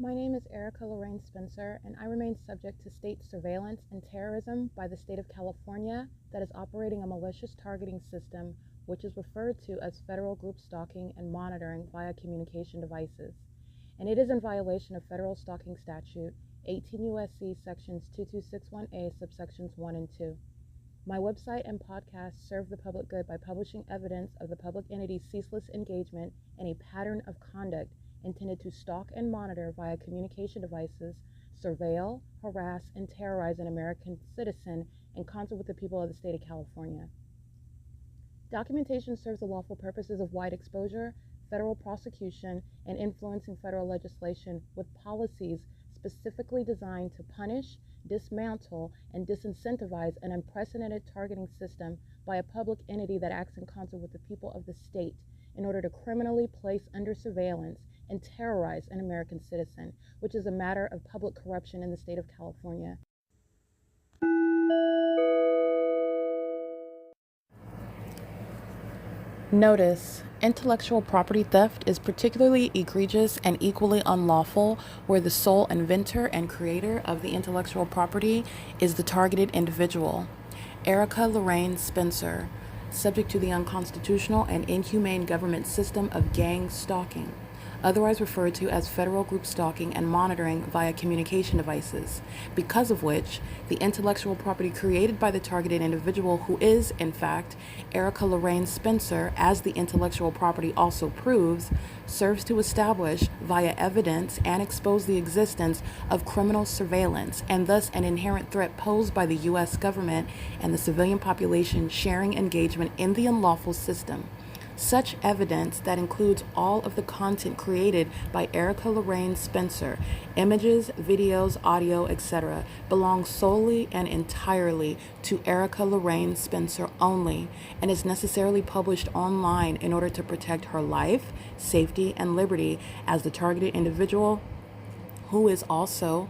My name is Erica Lorraine Spencer, and I remain subject to state surveillance and terrorism by the state of California that is operating a malicious targeting system, which is referred to as federal group stalking and monitoring via communication devices. And it is in violation of federal stalking statute 18 U.S.C. sections 2261A subsections 1 and 2. My website and podcast serve the public good by publishing evidence of the public entity's ceaseless engagement in a pattern of conduct intended to stalk and monitor via communication devices, surveil, harass, and terrorize an American citizen in concert with the people of the state of California. Documentation serves the lawful purposes of wide exposure, federal prosecution, and influencing federal legislation with policies specifically designed to punish, dismantle, and disincentivize an unprecedented targeting system by a public entity that acts in concert with the people of the state in order to criminally place under surveillance and terrorize an American citizen, which is a matter of public corruption in the state of California. Notice: intellectual property theft is particularly egregious and equally unlawful where the sole inventor and creator of the intellectual property is the targeted individual. Erica Lorraine Spencer, subject to the unconstitutional and inhumane government system of gang stalking, otherwise referred to as federal group stalking and monitoring via communication devices, because of which the intellectual property created by the targeted individual, who is, in fact, Erica Lorraine Spencer, as the intellectual property also proves, serves to establish via evidence and expose the existence of criminal surveillance and thus an inherent threat posed by the U.S. government and the civilian population sharing engagement in the unlawful system. Such evidence that includes all of the content created by Erica Lorraine Spencer, images, videos, audio, etc., belongs solely and entirely to Erica Lorraine Spencer only and is necessarily published online in order to protect her life, safety, and liberty as the targeted individual, who is also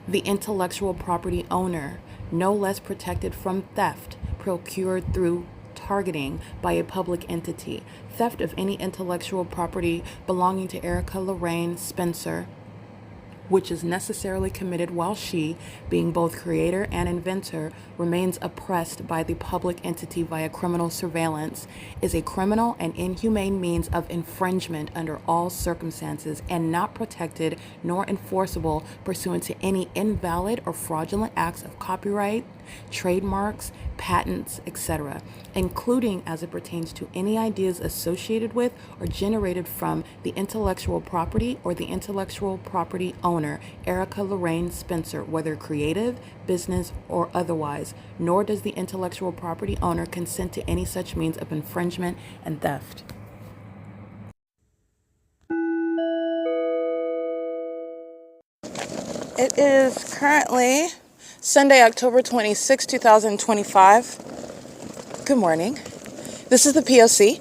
the intellectual property owner, no less protected from theft procured through targeting by a public entity. Theft of any intellectual property belonging to Erica Lorraine Spencer, which is necessarily committed while she, being both creator and inventor, remains oppressed by the public entity via criminal surveillance, is a criminal and inhumane means of infringement under all circumstances and not protected nor enforceable pursuant to any invalid or fraudulent acts of copyright, trademarks, patents, etc., including as it pertains to any ideas associated with or generated from the intellectual property or the intellectual property owner, Erica Lorraine Spencer, whether creative, business, or otherwise, nor does the intellectual property owner consent to any such means of infringement and theft. It is currently Sunday, October 26, 2025. Good morning. This is the P.O.C.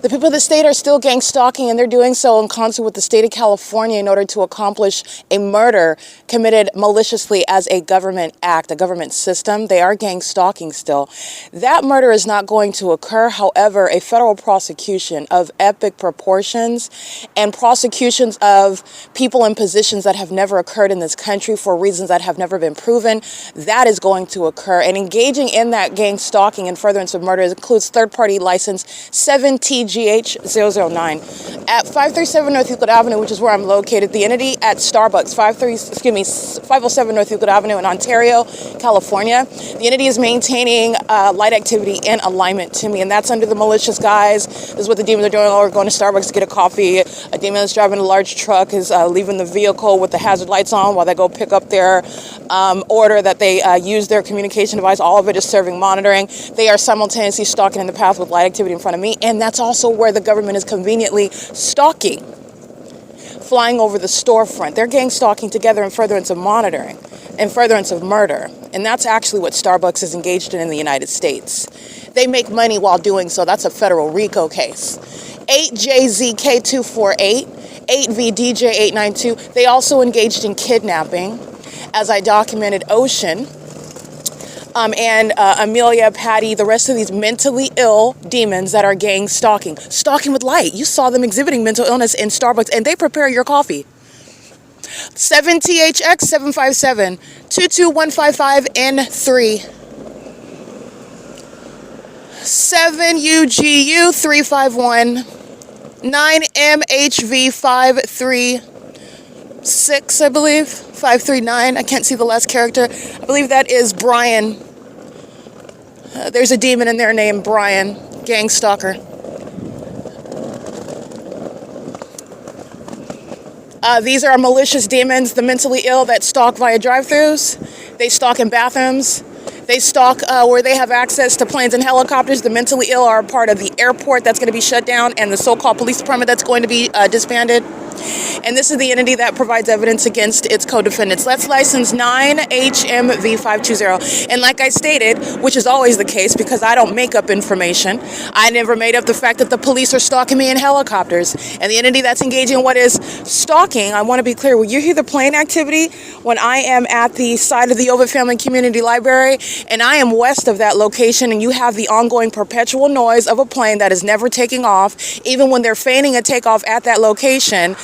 The people of the state are still gang stalking, and they're doing so in concert with the state of California in order to accomplish a murder committed maliciously as a government act, a government system. They are gang stalking still. That murder is not going to occur. However, a federal prosecution of epic proportions and prosecutions of people in positions that have never occurred in this country for reasons that have never been proven, that is going to occur. And engaging in that gang stalking and furtherance of murder includes third-party license 7TGH009 at 537 North Euclid Avenue, which is where I'm located. The entity at Starbucks, 507 North Euclid Avenue in Ontario, California. The entity is maintaining light activity in alignment to me, and that's under the malicious guise. This is what the demons are doing. Oh, we're going to Starbucks to get a coffee. A demon that's driving a large truck is leaving the vehicle with the hazard lights on while they go pick up their order that they use their communication device. All of it is serving monitoring. They are simultaneously stalking in the path with light activity in front of me, and that's also where the government is conveniently stalking, flying over the storefront. They're gang stalking together in furtherance of monitoring and furtherance of murder. And that's actually what Starbucks is engaged in the United States. They make money while doing so. That's a federal RICO case. 8JZK248, 8VDJ892. They also engaged in kidnapping, as I documented Ocean, and Amelia, Patty, the rest of these mentally ill demons that are gang stalking with light. You saw them exhibiting mental illness in Starbucks, and they prepare your coffee. 7THX 757 22155 N3 7UGU 351 9MHV 536, I believe 539. I can't see the last character. I believe that is Brian. There's a demon in there named Brian, gang stalker. These are malicious demons, the mentally ill that stalk via drive-thrus. They stalk in bathrooms. They stalk where they have access to planes and helicopters. The mentally ill are a part of the airport that's going to be shut down and the so-called police department that's going to be disbanded. And this is the entity that provides evidence against its co-defendants. That's license 9HMV520. And like I stated, which is always the case because I don't make up information, I never made up the fact that the police are stalking me in helicopters. And the entity that's engaging in what is stalking, I want to be clear, when you hear the plane activity, when I am at the side of the OVITT Family Community Library, and I am west of that location, and you have the ongoing perpetual noise of a plane that is never taking off, even when they're feigning a takeoff at that location,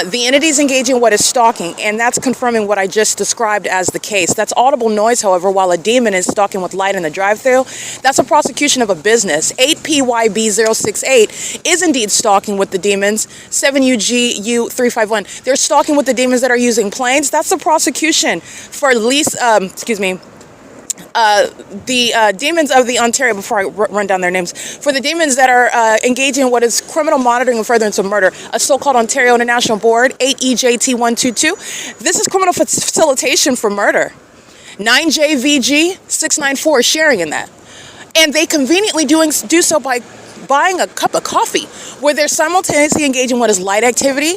the entities engaging in what is stalking, and that's confirming what I just described as the case. That's audible noise, however, while a demon is stalking with light in the drive-thru. That's a prosecution of a business. 8PYB068 is indeed stalking with the demons. 7UGU351. They're stalking with the demons that are using planes. That's the prosecution for the demons of the Ontario, before I run down their names, for the demons that are engaging in what is criminal monitoring and furtherance of murder, a so-called Ontario International Board, 8EJT122. This is criminal facilitation for murder. 9JVG694 is sharing in that. And they conveniently do so by buying a cup of coffee, where they're simultaneously engaging in what is light activity,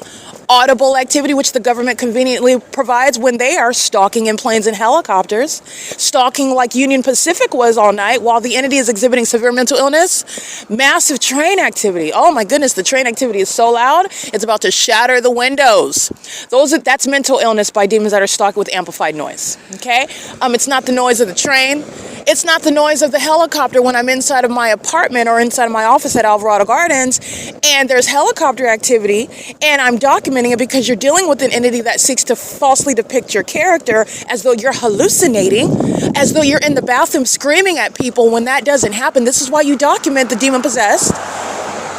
audible activity, which the government conveniently provides when they are stalking in planes and helicopters, stalking like Union Pacific was all night while the entity is exhibiting severe mental illness, massive train activity. Oh my goodness, the train activity is so loud, it's about to shatter the windows. That's mental illness by demons that are stalking with amplified noise, okay? It's not the noise of the train. It's not the noise of the helicopter when I'm inside of my apartment or inside of my office at Alvarado Gardens and there's helicopter activity and I'm documenting it because you're dealing with an entity that seeks to falsely depict your character as though you're hallucinating, as though you're in the bathroom screaming at people when that doesn't happen. This is why you document the demon possessed.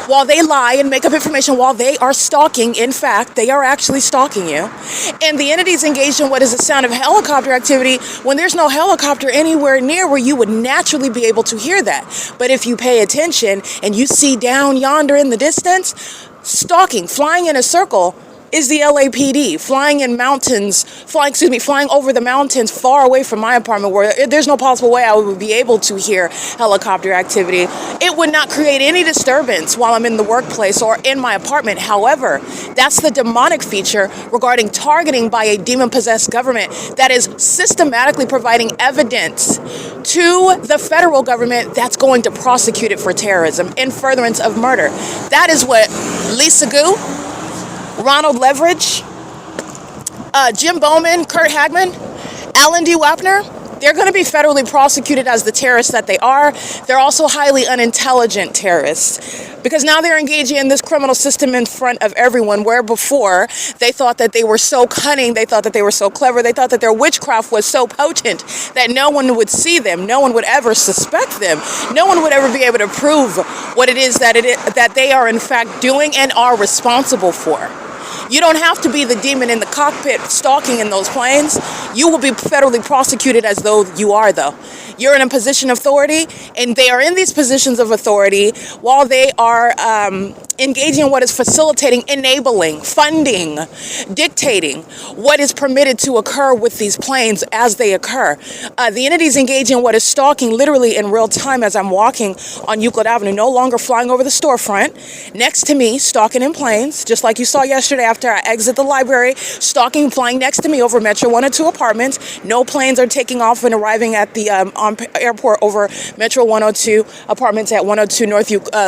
While they lie and make up information while they are stalking, in fact, they are actually stalking you. And the entities engaged in what is the sound of helicopter activity when there's no helicopter anywhere near where you would naturally be able to hear that. But if you pay attention and you see down yonder in the distance, stalking, flying in a circle, is the LAPD flying over the mountains far away from my apartment where there's no possible way I would be able to hear helicopter activity. It would not create any disturbance while I'm in the workplace or in my apartment. However, that's the demonic feature regarding targeting by a demon-possessed government that is systematically providing evidence to the federal government that's going to prosecute it for terrorism in furtherance of murder. That is what Lisa Gu, Ronald Leverage, Jim Bowman, Kurt Hagman, Alan D. Wapner, they're going to be federally prosecuted as the terrorists that they are. They're also highly unintelligent terrorists because now they're engaging in this criminal system in front of everyone, where before they thought that they were so cunning, they thought that they were so clever, they thought that their witchcraft was so potent that no one would see them, no one would ever suspect them, no one would ever be able to prove what it is that they are in fact doing and are responsible for. You don't have to be the demon in the cockpit stalking in those planes. You will be federally prosecuted as though you are, though. You're in a position of authority, and they are in these positions of authority while they are engaging in what is facilitating, enabling, funding, dictating what is permitted to occur with these planes as they occur. The entities engaging in what is stalking literally in real time as I'm walking on Euclid Avenue, no longer flying over the storefront, next to me, stalking in planes, just like you saw yesterday after I exit the library, stalking, flying next to me over Metro 102 apartments. No planes are taking off and arriving at the airport over Metro 102 apartments at 102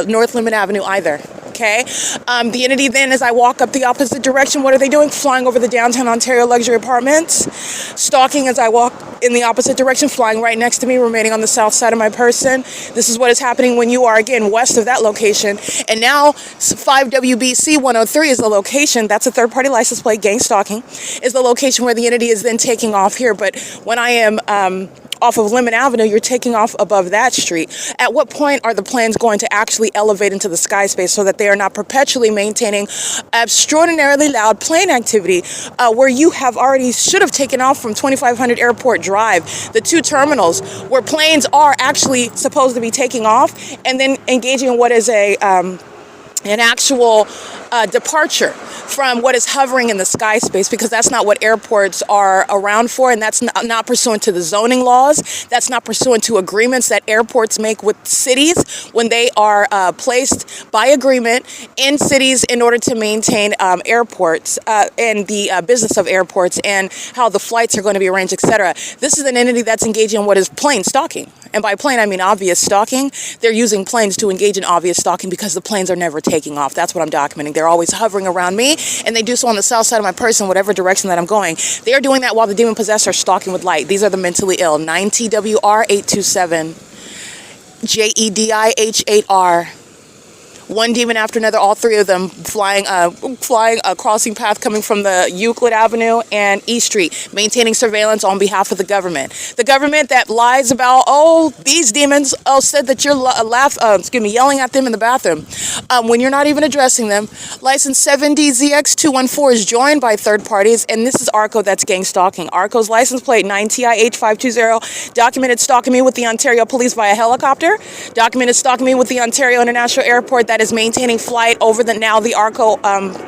North Lemon Avenue either. Okay. The entity then, as I walk up the opposite direction, what are they doing? Flying over the downtown Ontario luxury apartments. Stalking as I walk in the opposite direction, flying right next to me, remaining on the south side of my person. This is what is happening when you are, again, west of that location. And now 5WBC 103 is the location that's a third-party license plate, gang stalking, is the location where the entity is then taking off here. But when I am off of Lemon Avenue, you're taking off above that street. At what point are the planes going to actually elevate into the sky space so that they are not perpetually maintaining extraordinarily loud plane activity where you have already should have taken off from 2500 Airport Drive, the two terminals where planes are actually supposed to be taking off and then engaging in what is an actual departure from what is hovering in the sky space, because that's not what airports are around for, and that's not pursuant to the zoning laws. That's not pursuant to agreements that airports make with cities when they are placed by agreement in cities in order to maintain airports and the business of airports and how the flights are going to be arranged, etc. This is an entity that's engaging in what is plane stalking. And by plane, I mean obvious stalking. They're using planes to engage in obvious stalking because the planes are never taking off. That's what I'm documenting. They're always hovering around me, and they do so on the south side of my person, whatever direction that I'm going. They are doing that while the demon-possessed are stalking with light. These are the mentally ill. 9TWR827, JEDIH8R. One demon after another, all three of them flying a crossing path coming from the Euclid Avenue and E Street, maintaining surveillance on behalf of the government. The government that lies about, these demons, said that you're yelling at them in the bathroom when you're not even addressing them. License 7DZX214 is joined by third parties, and this is ARCO that's gang stalking. ARCO's license plate 9TIH520, documented stalking me with the Ontario Police via helicopter, documented stalking me with the Ontario International Airport that is maintaining flight over the ARCO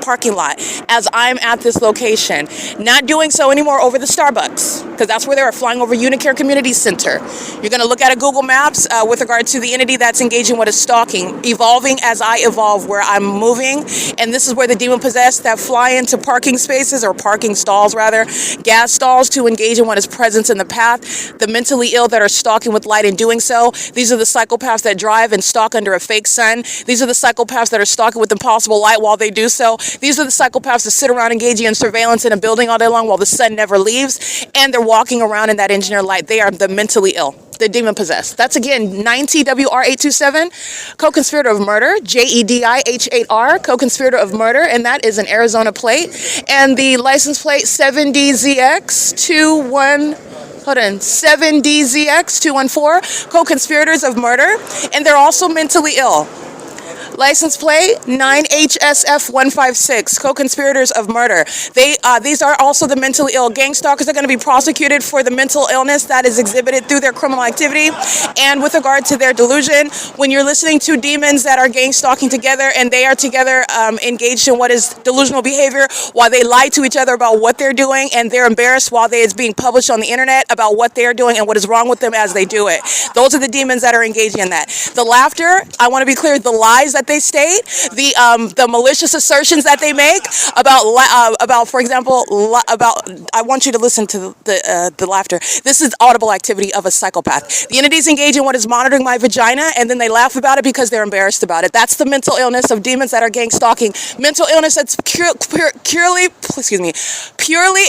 parking lot as I'm at this location. Not doing so anymore over the Starbucks, because that's where they are flying over UNICARE Community Center. You're going to look at a Google Maps with regard to the entity that's engaging what is stalking, evolving as I evolve, where I'm moving. And this is where the demon-possessed that fly into parking spaces, or parking stalls rather, gas stalls, to engage in what is presence in the path. The mentally ill that are stalking with light in doing so. These are the psychopaths that drive and stalk under a fake sun. These are the psychopaths that are stalking with impossible light while they do so. These are the psychopaths that sit around engaging in surveillance in a building all day long while the sun never leaves, and they're walking around in that engineer light. They are the mentally ill, the demon-possessed. That's, again, 9TWR827, co-conspirator of murder, JEDIH8R, co-conspirator of murder, and that is an Arizona plate. And the license plate 7DZX214, co-conspirators of murder, and they're also mentally ill. License plate 9HSF156, co-conspirators of murder. These are also the mentally ill. Gang stalkers are going to be prosecuted for the mental illness that is exhibited through their criminal activity. And with regard to their delusion, when you're listening to demons that are gang stalking together and they are together engaged in what is delusional behavior while they lie to each other about what they're doing, and they're embarrassed while it's being published on the internet about what they're doing and what is wrong with them as they do it. Those are the demons that are engaging in that. The laughter, I want to be clear, the lies that they state, the malicious assertions that they make about, for example, I want you to listen to the laughter. This is audible activity of a psychopath. The entities engage in what is monitoring my vagina, and then they laugh about it because they're embarrassed about it. That's the mental illness of demons that are gang stalking. Mental illness that's purely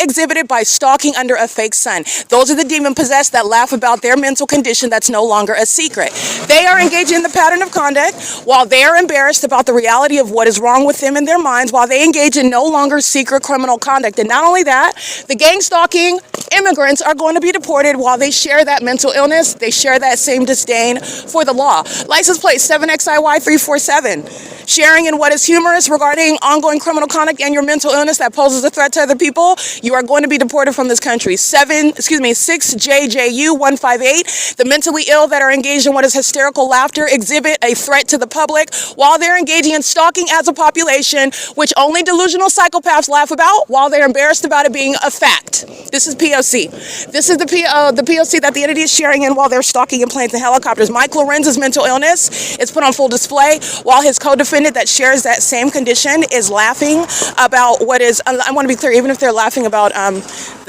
exhibited by stalking under a fake sun. Those are the demon possessed that laugh about their mental condition that's no longer a secret. They are engaging in the pattern of conduct while they are embarrassed about the reality of what is wrong with them in their minds, while they engage in no longer secret criminal conduct. And not only that, the gang stalking immigrants are going to be deported while they share that mental illness. They share that same disdain for the law. License plate 7XIY347. Sharing in what is humorous regarding ongoing criminal conduct and your mental illness that poses a threat to other people, you are going to be deported from this country. 6JJU158. The mentally ill that are engaged in what is hysterical laughter exhibit a threat to the public while they're engaging in stalking as a population, which only delusional psychopaths laugh about while they're embarrassed about it being a fact. This is P.O.C. This is the P.O.C. that the entity is sharing in while they're stalking in planes and helicopters. Mike LORENZ's mental illness is put on full display while his co-defendant that shares that same condition is laughing about what is, I want to be clear, even if they're laughing about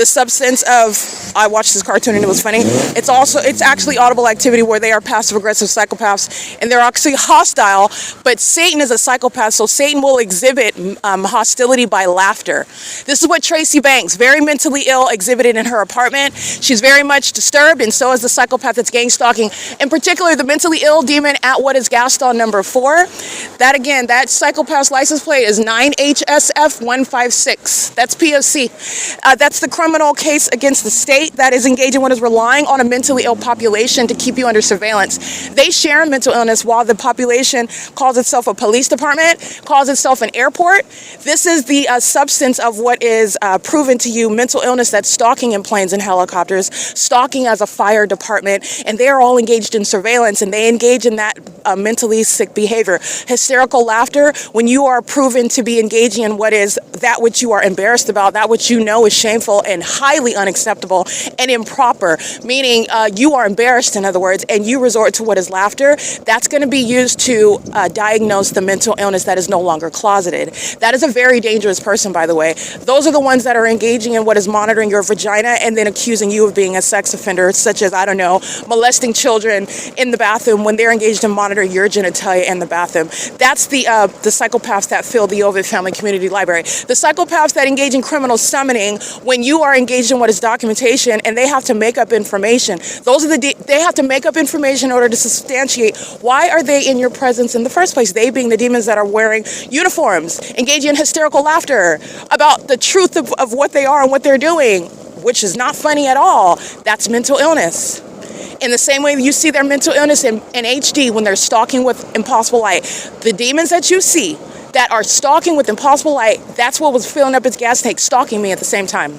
the substance of, I watched this cartoon and it was funny. It's actually audible activity where they are passive aggressive psychopaths and they're actually hostile, but Satan is a psychopath, so Satan will exhibit hostility by laughter. This is what Tracy Banks, very mentally ill, exhibited in her apartment. She's very much disturbed, and so is the psychopath that's gang stalking. In particular, the mentally ill demon at what is Gaston number 4. That again, that psychopath's license plate is 9HSF156. That's P.O.C. That's the criminal case against the state that is engaging what is relying on a mentally ill population to keep you under surveillance. They share a mental illness while the population calls itself a police department, calls itself an airport. This is the substance of what is proven to you mental illness, that's stalking in planes and helicopters, stalking as a fire department, and they are all engaged in surveillance, and they engage in that mentally sick behavior. Hysterical laughter, when you are proven to be engaging in what is that which you are embarrassed about, that which you know is shameful and highly unacceptable and improper, meaning you are embarrassed, in other words, and you resort to what is laughter. That's going to be used to diagnose the mental illness that is no longer closeted. That is a very dangerous person, by the way. Those are the ones that are engaging in what is monitoring your vagina and then accusing you of being a sex offender, such as, I don't know, molesting children in the bathroom when they're engaged in monitoring your genitalia in the bathroom. That's the psychopaths that fill the OVITT Family Community Library. The psychopaths that engage in criminal summoning when you are engaged in what is documentation and they have to make up information. They have to make up information in order to substantiate why are they in your presence in the first place. They being the demons that are wearing uniforms, engaging in hysterical laughter about the truth of what they are and what they're doing, which is not funny at all. That's mental illness. In the same way you see their mental illness in HD when they're stalking with impossible light. The demons that you see that are stalking with impossible light, that's what was filling up its gas tank, stalking me at the same time.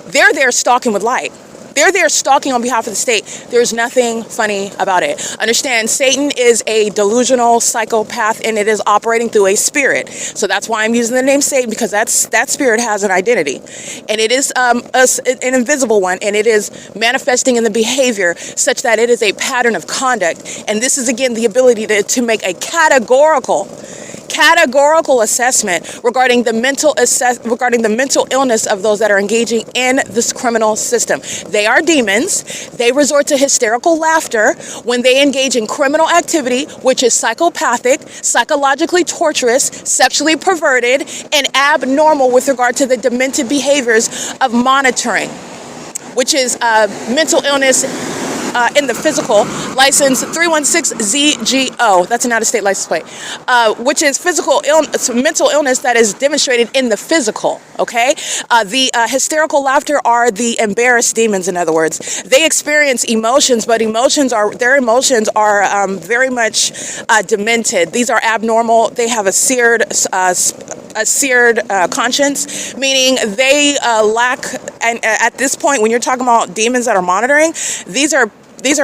They're there stalking with light. They're there stalking on behalf of the state. There's nothing funny about it. Understand, Satan is a delusional psychopath and it is operating through a spirit. So that's why I'm using the name Satan, because that spirit has an identity. And it is an invisible one, and it is manifesting in the behavior such that it is a pattern of conduct. And this is, again, the ability to make a categorical assessment regarding the mental illness of those that are engaging in this criminal system. They are demons. They resort to hysterical laughter when they engage in criminal activity, which is psychopathic, psychologically torturous, sexually perverted, and abnormal with regard to the demented behaviors of monitoring, which is mental illness in the physical, license 316ZGO. That's an out-of-state license plate, which is mental illness that is demonstrated in the physical. Okay, the hysterical laughter are the embarrassed demons. In other words, they experience emotions, but their emotions are very much demented. These are abnormal. They have a seared conscience, meaning they lack. And at this point, when you're talking about demons that are monitoring, these are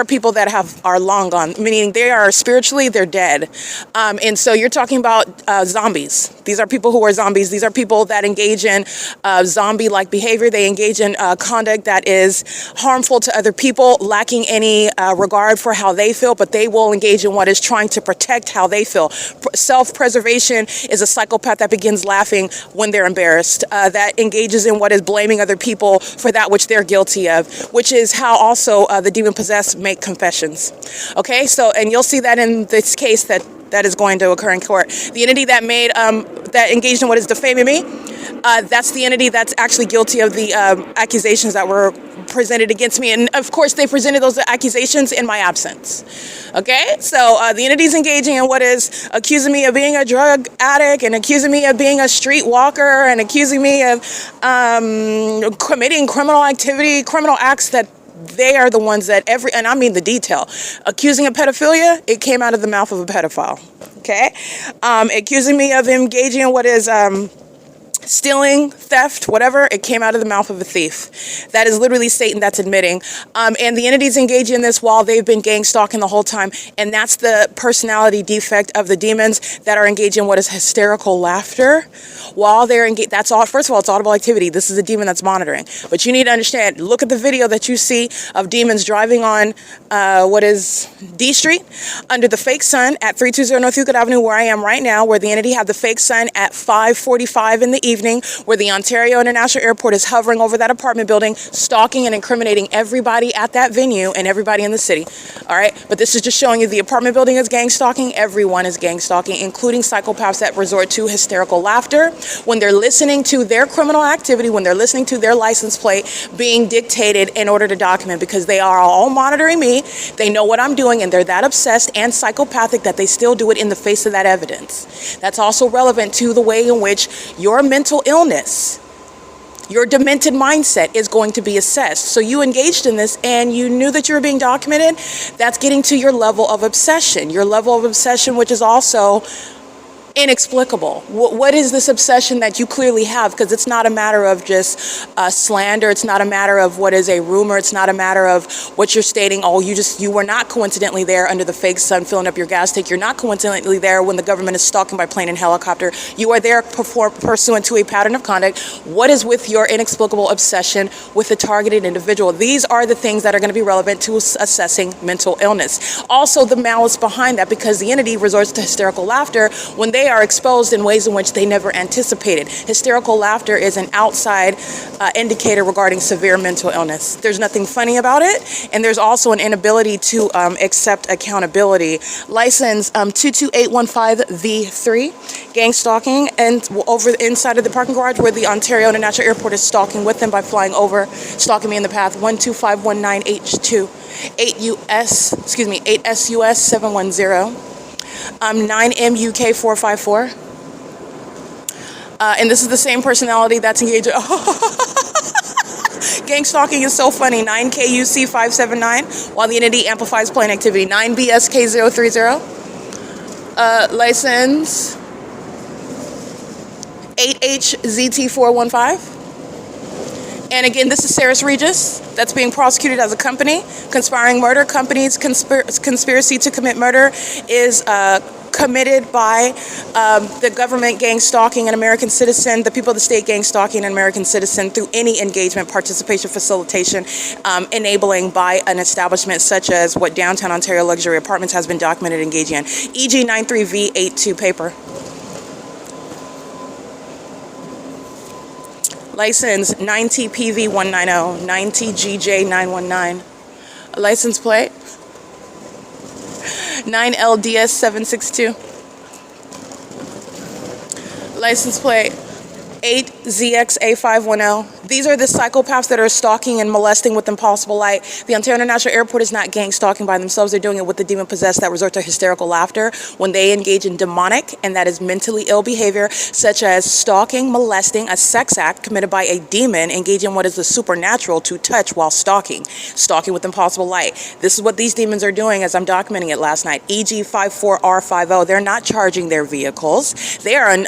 people that are long gone, meaning they are spiritually, they're dead. And so you're talking about zombies. These are people who are zombies. These are people that engage in zombie-like behavior. They engage in conduct that is harmful to other people, lacking any regard for how they feel, but they will engage in what is trying to protect how they feel. Self-preservation is a psychopath that begins laughing when they're embarrassed, that engages in what is blaming other people for that which they're guilty of, which is how also the demon-possessed make confessions. Okay, so, and you'll see that in this case that is going to occur in court. The entity that engaged in what is defaming me, that's the entity that's actually guilty of the accusations that were presented against me. And of course, they presented those accusations in my absence. Okay, so the entity's engaging in what is accusing me of being a drug addict and accusing me of being a streetwalker and accusing me of committing criminal acts that they are the ones that and I mean the detail. Accusing of pedophilia, it came out of the mouth of a pedophile. Okay? Accusing me of engaging in what is stealing, theft, whatever, it came out of the mouth of a thief. That is literally Satan that's admitting. And the entities engage in this while they've been gang stalking the whole time. And that's the personality defect of the demons that are engaged in what is hysterical laughter. While they're engaged, that's all. First of all, it's audible activity. This is a demon that's monitoring. But you need to understand, look at the video that you see of demons driving on what is D Street under the fake sun at 320 North Euclid Avenue, where I am right now, where the entity had the fake sun at 5:45 in the evening. evening where the Ontario International Airport is hovering over that apartment building, stalking and incriminating everybody at that venue and everybody in the city. All right, but this is just showing you the apartment building is gang stalking. Everyone is gang stalking, including psychopaths that resort to hysterical laughter when they're listening to their criminal activity, when they're listening to their license plate being dictated in order to document, because they are all monitoring me. They know what I'm doing, and they're that obsessed and psychopathic that they still do it in the face of that evidence. That's also relevant to the way in which your mental illness, your demented mindset is going to be assessed. So you engaged in this and you knew that you were being documented. That's getting to your level of obsession. Your level of obsession, which is also inexplicable. What is this obsession that you clearly have? Because it's not a matter of just slander. It's not a matter of what is a rumor. It's not a matter of what you're stating. Oh, you were not coincidentally there under the fake sun filling up your gas tank. You're not coincidentally there when the government is stalking by plane and helicopter. You are there pursuant to a pattern of conduct. What is with your inexplicable obsession with a targeted individual? These are the things that are going to be relevant to assessing mental illness. Also, the malice behind that, because the entity resorts to hysterical laughter when they are exposed in ways in which they never anticipated. Hysterical laughter is an outside indicator regarding severe mental illness. There's nothing funny about it, and there's also an inability to accept accountability. License 22815V3, gang stalking, and over inside of the parking garage where the Ontario International Airport is stalking with them by flying over, stalking me in the path 12519H2, 8S US 710. 9M UK 454. And this is the same personality that's engaged. Gang stalking is so funny. 9KUC 579, while the entity amplifies plane activity. 9BSK 030. License 8HZT 415. And again, this is Saris Regis that's being prosecuted as a company. Conspiring murder. Company's conspiracy to commit murder is committed by the government gang stalking an American citizen, the people of the state gang stalking an American citizen through any engagement, participation, facilitation, enabling by an establishment such as what Downtown Ontario Luxury Apartments has been documented engaging in. EG 93V82 paper. License 9TPV190, 9TGJ919. License plate 9LDS762. License plate 8ZXA510. These are the psychopaths that are stalking and molesting with impossible light. The Ontario International Airport is not gang stalking by themselves. They're doing it with the demon-possessed that resort to hysterical laughter when they engage in demonic, and that is mentally ill behavior, such as stalking, molesting, a sex act committed by a demon engaging in what is the supernatural to touch while stalking. Stalking with impossible light. This is what these demons are doing as I'm documenting it last night. EG54R50. They're not charging their vehicles. They are in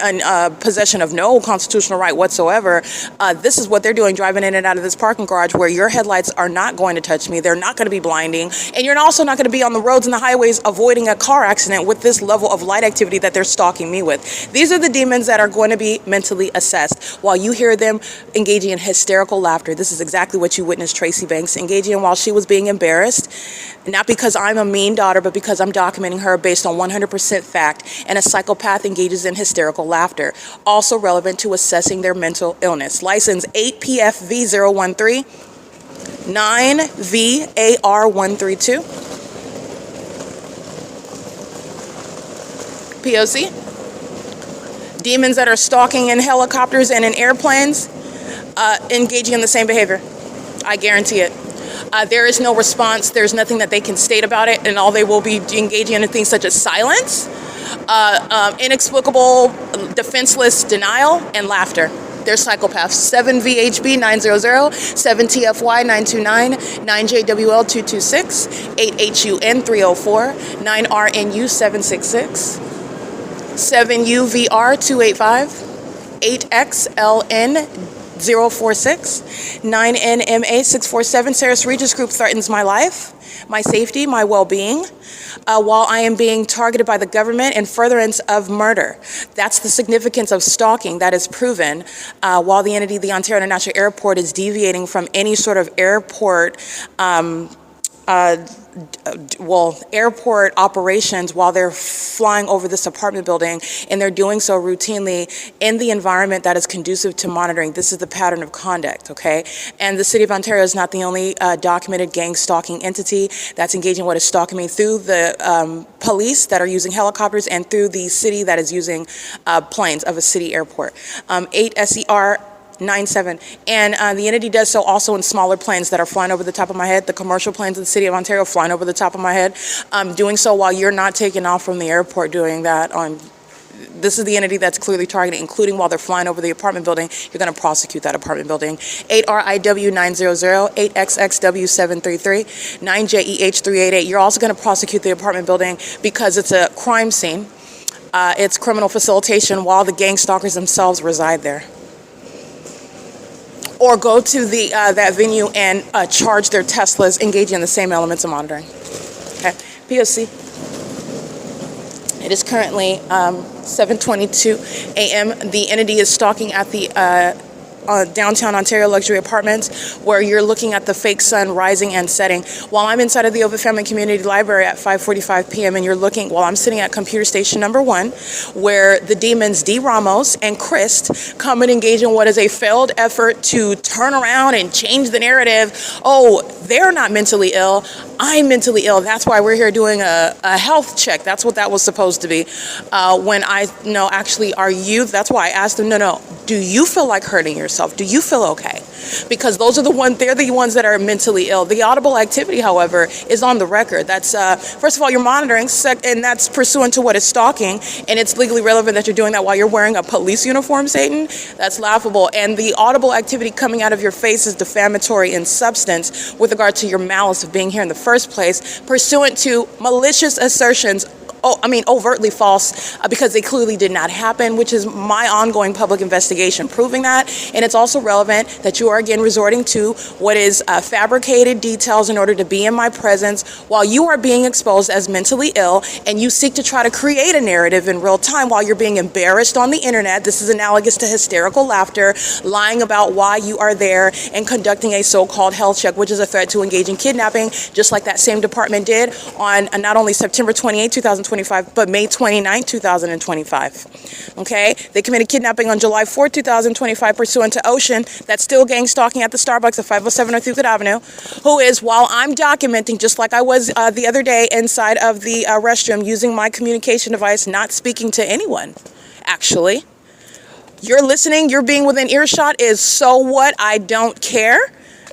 possession of no constitutional right whatsoever. This is what they're doing, driving in and out of this parking garage where your headlights are not going to touch me. They're not going to be blinding, and you're also not going to be on the roads and the highways avoiding a car accident with this level of light activity that they're stalking me with. These are the demons that are going to be mentally assessed while you hear them engaging in hysterical laughter. This is exactly what you witnessed Tracy Banks engaging in while she was being embarrassed, not because I'm a mean daughter, but because I'm documenting her based on 100% fact, and a psychopath engages in hysterical laughter. Also relevant to assessing their mental illness. License 8PFV013, 9VAR132. P.O.C. Demons that are stalking in helicopters and in airplanes, engaging in the same behavior. I guarantee it. There is no response. There's nothing that they can state about it, and all they will be engaging in things such as silence, inexplicable, defenseless denial, and laughter. They're psychopaths. 7VHB900, 7TFY929, 9JWL226, 8HUN304, 9RNU766, 7UVR285, 8XLN046, 9NMA647. Saris Regis Group threatens my life, my safety, my well-being, while I am being targeted by the government in furtherance of murder. That's the significance of stalking that is proven while the entity, the Ontario International Airport, is deviating from any sort of airport airport operations while they're flying over this apartment building, and they're doing so routinely in the environment that is conducive to monitoring. This is the pattern of conduct, okay? And the City of Ontario is not the only documented gang stalking entity that's engaging what is stalking me through the police that are using helicopters and through the city that is using planes of a city airport. 8 SER 97, and the entity does so also in smaller planes that are flying over the top of my head. The commercial planes of the City of Ontario flying over the top of my head, doing so while you're not taking off from the airport doing that. This is the entity that's clearly targeted, including while they're flying over the apartment building. You're going to prosecute that apartment building. 8RIW 900, 8XXW 733, 9JEH 388. You're also going to prosecute the apartment building because it's a crime scene. It's criminal facilitation while the gang stalkers themselves reside there. Or go to the that venue and charge their Teslas engaging in the same elements of monitoring. Okay, P.O.C. It is currently 7:22 a.m. The entity is stalking at the downtown Ontario luxury apartments, where you're looking at the fake sun rising and setting. While I'm inside of the OVITT Family Community Library at 5:45 p.m. and you're looking, while I'm sitting at computer station number 1, where the demons D. Ramos and Christ come and engage in what is a failed effort to turn around and change the narrative. Oh, they're not mentally ill. I'm mentally ill. That's why we're here doing a health check. That's what that was supposed to be. When I know, actually, are you? That's why I asked them, no. Do you feel like hurting yourself? Do you feel okay? Because those are they're the ones that are mentally ill. The audible activity, however, is on the record. That's, first of all, you're monitoring, and that's pursuant to what is stalking, and it's legally relevant that you're doing that while you're wearing a police uniform, Satan. That's laughable. And the audible activity coming out of your face is defamatory in substance with regard to your malice of being here in the first place, pursuant to malicious assertions, overtly false, because they clearly did not happen, which is my ongoing public investigation proving that. And it's also relevant that you are again resorting to what is fabricated details in order to be in my presence while you are being exposed as mentally ill, and you seek to try to create a narrative in real time while you're being embarrassed on the internet. This is analogous to hysterical laughter, lying about why you are there, and conducting a so-called health check, which is a threat to engage in kidnapping, just like that same department did on not only September 28, 2025, but May 29, 2025. Okay? They committed kidnapping on July 4, 2025, pursuant to Ocean, that's still gang stalking at the Starbucks at 507 North Euclid Avenue, who is, while I'm documenting, just like I was the other day inside of the restroom, using my communication device, not speaking to anyone, actually. You're listening, you're being within earshot is so what? I don't care.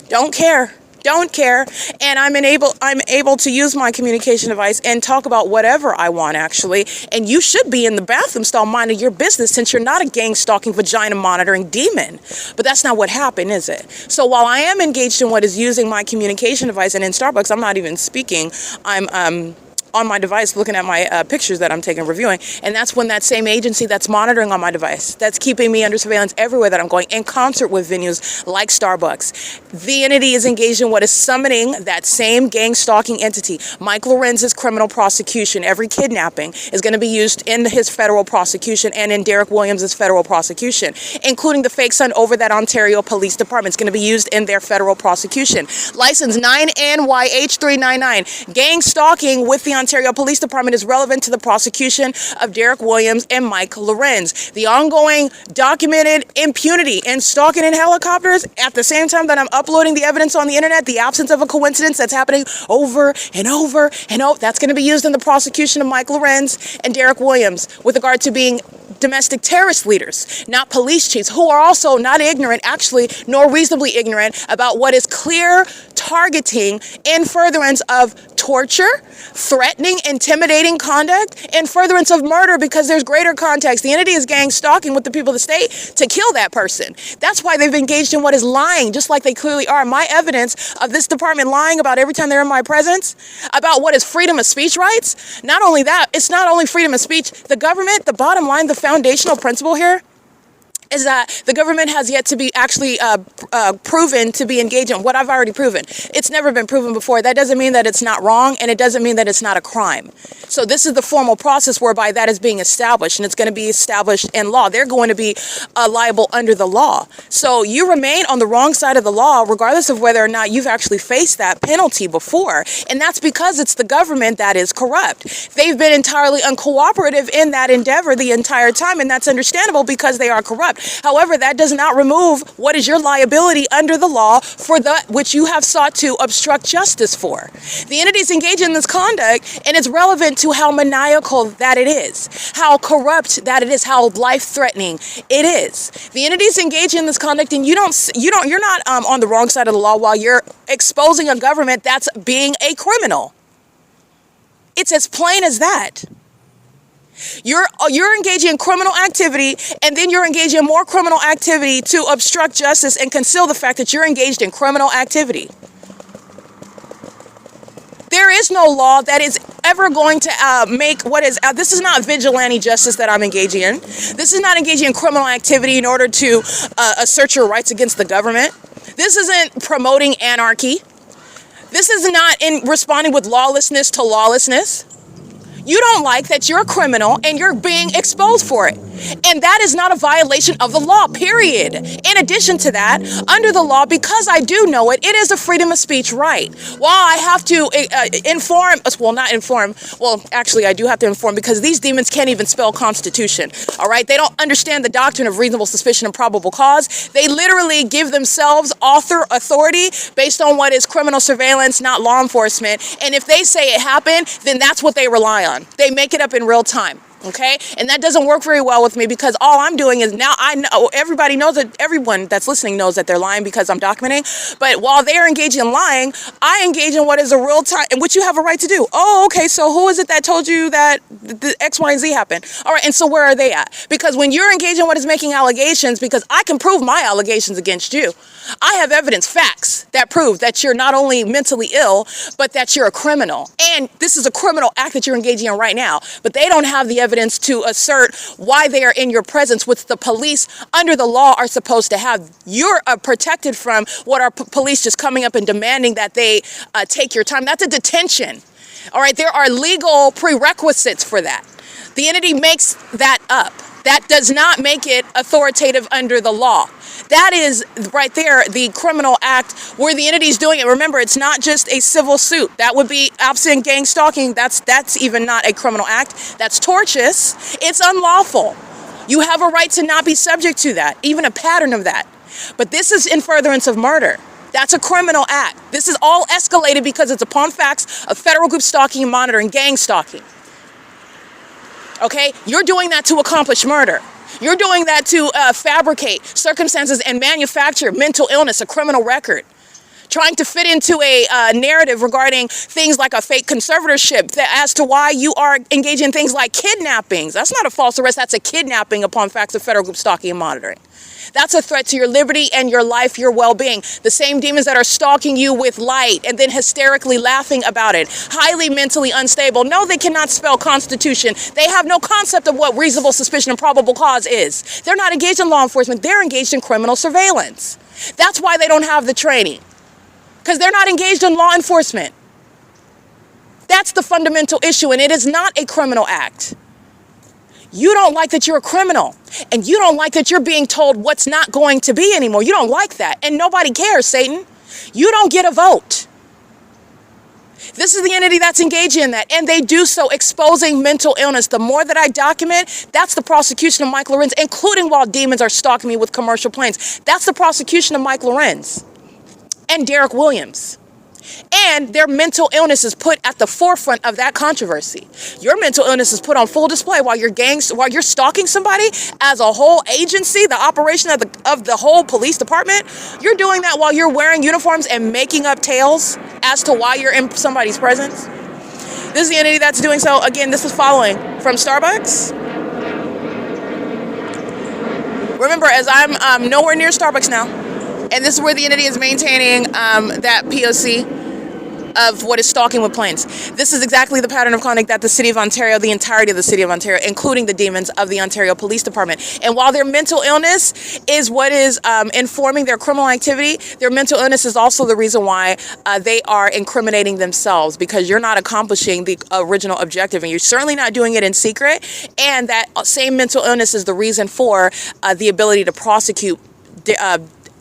Don't care. Don't care, and I'm able to use my communication device and talk about whatever I want, actually. And you should be in the bathroom stall minding your business, since you're not a gang stalking, vagina monitoring demon. But that's not what happened, is it? So while I am engaged in what is using my communication device, and in Starbucks I'm not even speaking, I'm on my device looking at my pictures that I'm taking, reviewing, and that's when that same agency that's monitoring on my device, that's keeping me under surveillance everywhere that I'm going, in concert with venues like Starbucks. The entity is engaged in what is summoning that same gang stalking entity. Mike Lorenz's criminal prosecution, every kidnapping, is going to be used in his federal prosecution and in Derek Williams' federal prosecution, including the fake son over that Ontario Police Department. It's going to be used in their federal prosecution. License 9NYH399. Gang stalking with the Ontario Police Department is relevant to the prosecution of Derek Williams and Mike Lorenz. The ongoing documented impunity in stalking in helicopters at the same time that I'm uploading the evidence on the internet, the absence of a coincidence that's happening over and over and over, that's going to be used in the prosecution of Mike Lorenz and Derek Williams with regard to being domestic terrorist leaders, not police chiefs, who are also not ignorant, actually, nor reasonably ignorant about what is clear targeting in furtherance of torture, threatening, intimidating conduct, in furtherance of murder, because there's greater context. The entity is gang stalking with the people of the state to kill that person. That's why they've engaged in what is lying, just like they clearly are. My evidence of this department lying about every time they're in my presence, about what is freedom of speech rights. Not only that, it's not only freedom of speech. The government, the bottom line, the foundational principle here is that the government has yet to be actually proven to be engaged in what I've already proven. It's never been proven before. That doesn't mean that it's not wrong, and it doesn't mean that it's not a crime. So this is the formal process whereby that is being established, and it's going to be established in law. They're going to be liable under the law. So you remain on the wrong side of the law, regardless of whether or not you've actually faced that penalty before, and that's because it's the government that is corrupt. They've been entirely uncooperative in that endeavor the entire time, and that's understandable because they are corrupt. However, that does not remove what is your liability under the law for that which you have sought to obstruct justice for. The entities engage in this conduct, and it's relevant to how maniacal that it is, how corrupt that it is, how life-threatening it is. The entities engage in this conduct, and you're not on the wrong side of the law while you're exposing a government that's being a criminal. It's as plain as that. You're engaging in criminal activity, and then you're engaging in more criminal activity to obstruct justice and conceal the fact that you're engaged in criminal activity. There is no law that is ever going to make what is this is not vigilante justice that I'm engaging in. This is not engaging in criminal activity in order to assert your rights against the government. This isn't promoting anarchy. This is not in responding with lawlessness to lawlessness. You don't like that you're a criminal and you're being exposed for it. And that is not a violation of the law, period. In addition to that, under the law, because I do know it, it is a freedom of speech right. While I have to actually I do have to inform because these demons can't even spell Constitution, all right? They don't understand the doctrine of reasonable suspicion and probable cause. They literally give themselves authority based on what is criminal surveillance, not law enforcement. And if they say it happened, then that's what they rely on. They make it up in real time. Okay, and that doesn't work very well with me because all I'm doing is now I know everybody knows that everyone that's listening knows that they're lying because I'm documenting. But while they are engaged in lying, I engage in what is a real time and which you have a right to do. Oh, okay. So who is it that told you that the X, Y, and Z happened? All right. And so where are they at? Because when you're engaged in what is making allegations, because I can prove my allegations against you. I have evidence, facts that prove that you're not only mentally ill, but that you're a criminal. And this is a criminal act that you're engaging in right now. But they don't have the evidence to assert why they are in your presence, which the police under the law are supposed to have. You're protected from what are police just coming up and demanding that they take your time. That's a detention. All right, there are legal prerequisites for that. The entity makes that up. That does not make it authoritative under the law. That is right there, the criminal act where the entity is doing it. Remember, it's not just a civil suit. That would be absent gang stalking. That's even not a criminal act. That's tortious. It's unlawful. You have a right to not be subject to that, even a pattern of that. But this is in furtherance of murder. That's a criminal act. This is all escalated because it's upon facts of federal group stalking and monitoring, gang stalking. Okay? You're doing that to accomplish murder. You're doing that to fabricate circumstances and manufacture mental illness, a criminal record. Trying to fit into a narrative regarding things like a fake conservatorship as to why you are engaging in things like kidnappings. That's not a false arrest. That's a kidnapping upon facts of federal group stalking and monitoring. That's a threat to your liberty and your life, your well-being. The same demons that are stalking you with light and then hysterically laughing about it. Highly mentally unstable. No, they cannot spell Constitution. They have no concept of what reasonable suspicion and probable cause is. They're not engaged in law enforcement. They're engaged in criminal surveillance. That's why they don't have the training. Because they're not engaged in law enforcement. That's the fundamental issue, and it is not a criminal act. You don't like that you're a criminal, and you don't like that you're being told what's not going to be anymore. You don't like that, and nobody cares, Satan. You don't get a vote. This is the entity that's engaging in that, and they do so exposing mental illness. The more that I document, that's the prosecution of Mike Lorenz, including while demons are stalking me with commercial planes. That's the prosecution of Mike Lorenz and Derek Williams. And their mental illness is put at the forefront of that controversy. Your mental illness is put on full display while you're stalking somebody as a whole agency, the operation of the whole police department. You're doing that while you're wearing uniforms and making up tales as to why you're in somebody's presence. This is the entity that's doing so. Again, this is following from Starbucks. Remember, as I'm nowhere near Starbucks now, and this is where the entity is maintaining that P.O.C. of what is stalking with planes. This is exactly the pattern of conduct that the City of Ontario, the entirety of the City of Ontario, including the demons of the Ontario Police Department. And while their mental illness is what is informing their criminal activity, their mental illness is also the reason why they are incriminating themselves, because you're not accomplishing the original objective, and you're certainly not doing it in secret. And that same mental illness is the reason for the ability to prosecute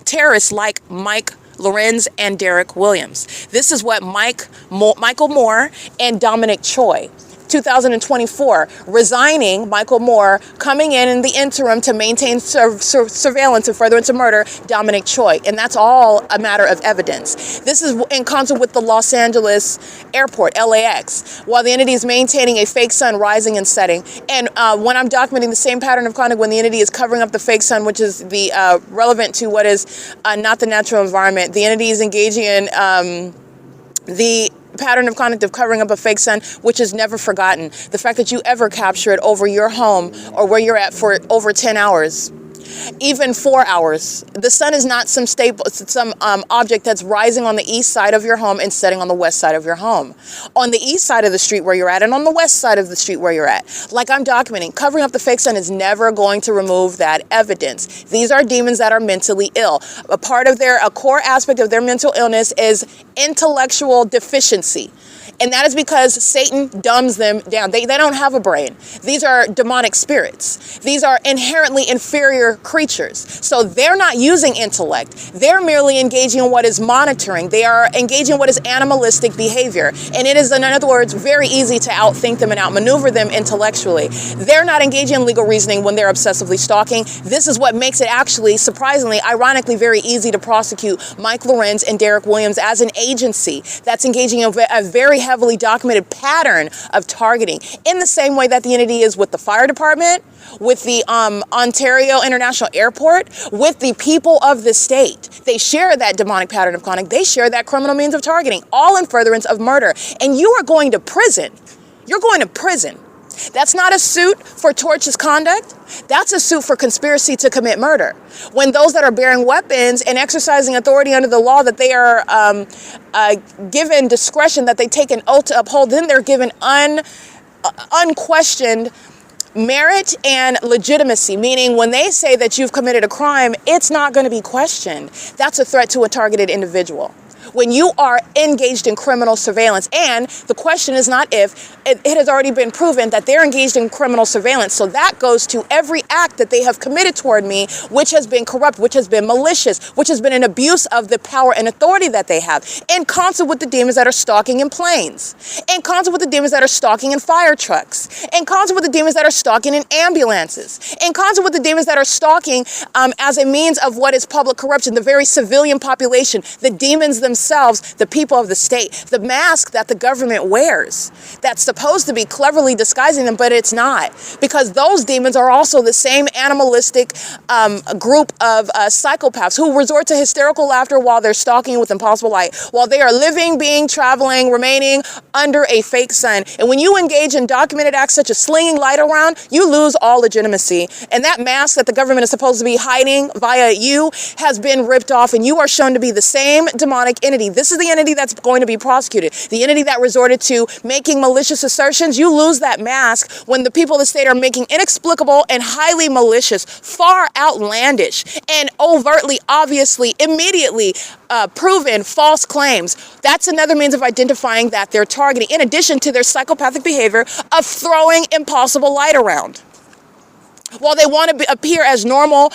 terrorists like Mike LORENZ and Derek Williams. This is what Michael Moore and Dominic Choi, 2024, resigning, Michael Moore coming in the interim to maintain surveillance and furtherance of murder, Dominic Choi. And that's all a matter of evidence. This is in concert with the Los Angeles airport, LAX, while the entity is maintaining a fake sun rising and setting. And when I'm documenting the same pattern of conduct, when the entity is covering up the fake sun, which is the relevant to what is not the natural environment, the entity is engaging in the pattern of conduct of covering up a fake sun, which is never forgotten. The fact that you ever capture it over your home or where you're at for over 10 hours, even 4 hours. The sun is not some object that's rising on the east side of your home and setting on the west side of your home. On the east side of the street where you're at and on the west side of the street where you're at. Like I'm documenting, covering up the fake sun is never going to remove that evidence. These are demons that are mentally ill. A core aspect of their mental illness is intellectual deficiency. And that is because Satan dumbs them down. They don't have a brain. These are demonic spirits. These are inherently inferior creatures. So they're not using intellect. They're merely engaging in what is monitoring. They are engaging in what is animalistic behavior. And it is, in other words, very easy to outthink them and outmaneuver them intellectually. They're not engaging in legal reasoning when they're obsessively stalking. This is what makes it actually, surprisingly, ironically, very easy to prosecute Mike LORENZ and Derek Williams as an agency that's engaging in a very heavily documented pattern of targeting, in the same way that the entity is with the fire department, with the Ontario International Airport, with the people of the state. They share that demonic pattern of conduct. They share that criminal means of targeting, all in furtherance of murder. And you are going to prison. You're going to prison. That's not a suit for tortious conduct. That's a suit for conspiracy to commit murder. When those that are bearing weapons and exercising authority under the law, that they are given discretion, that they take an oath to uphold, then they're given unquestioned merit and legitimacy, meaning when they say that you've committed a crime, it's not going to be questioned. That's a threat to a targeted individual. When you are engaged in criminal surveillance, and the question is not if, it has already been proven that they're engaged in criminal surveillance. So that goes to every act that they have committed toward me, which has been corrupt, which has been malicious, which has been an abuse of the power and authority that they have, in concert with the demons that are stalking in planes, in concert with the demons that are stalking in fire trucks, in concert with the demons that are stalking in ambulances, in concert with the demons that are stalking as a means of what is public corruption, the very civilian population, the demons themselves, the people of the state, the mask that the government wears that's supposed to be cleverly disguising them, but it's not, because those demons are also the same animalistic group of psychopaths who resort to hysterical laughter while they're stalking with impossible light, while they are living, being, traveling, remaining under a fake sun. And when you engage in documented acts such as slinging light around, you lose all legitimacy. And that mask that the government is supposed to be hiding via you has been ripped off, and you are shown to be the same demonic entity. This is the entity that's going to be prosecuted. The entity that resorted to making malicious assertions. You lose that mask when the people of the state are making inexplicable and highly malicious, far outlandish, and overtly, obviously, immediately proven false claims. That's another means of identifying that they're targeting, in addition to their psychopathic behavior of throwing impossible light around. While they want to appear as normal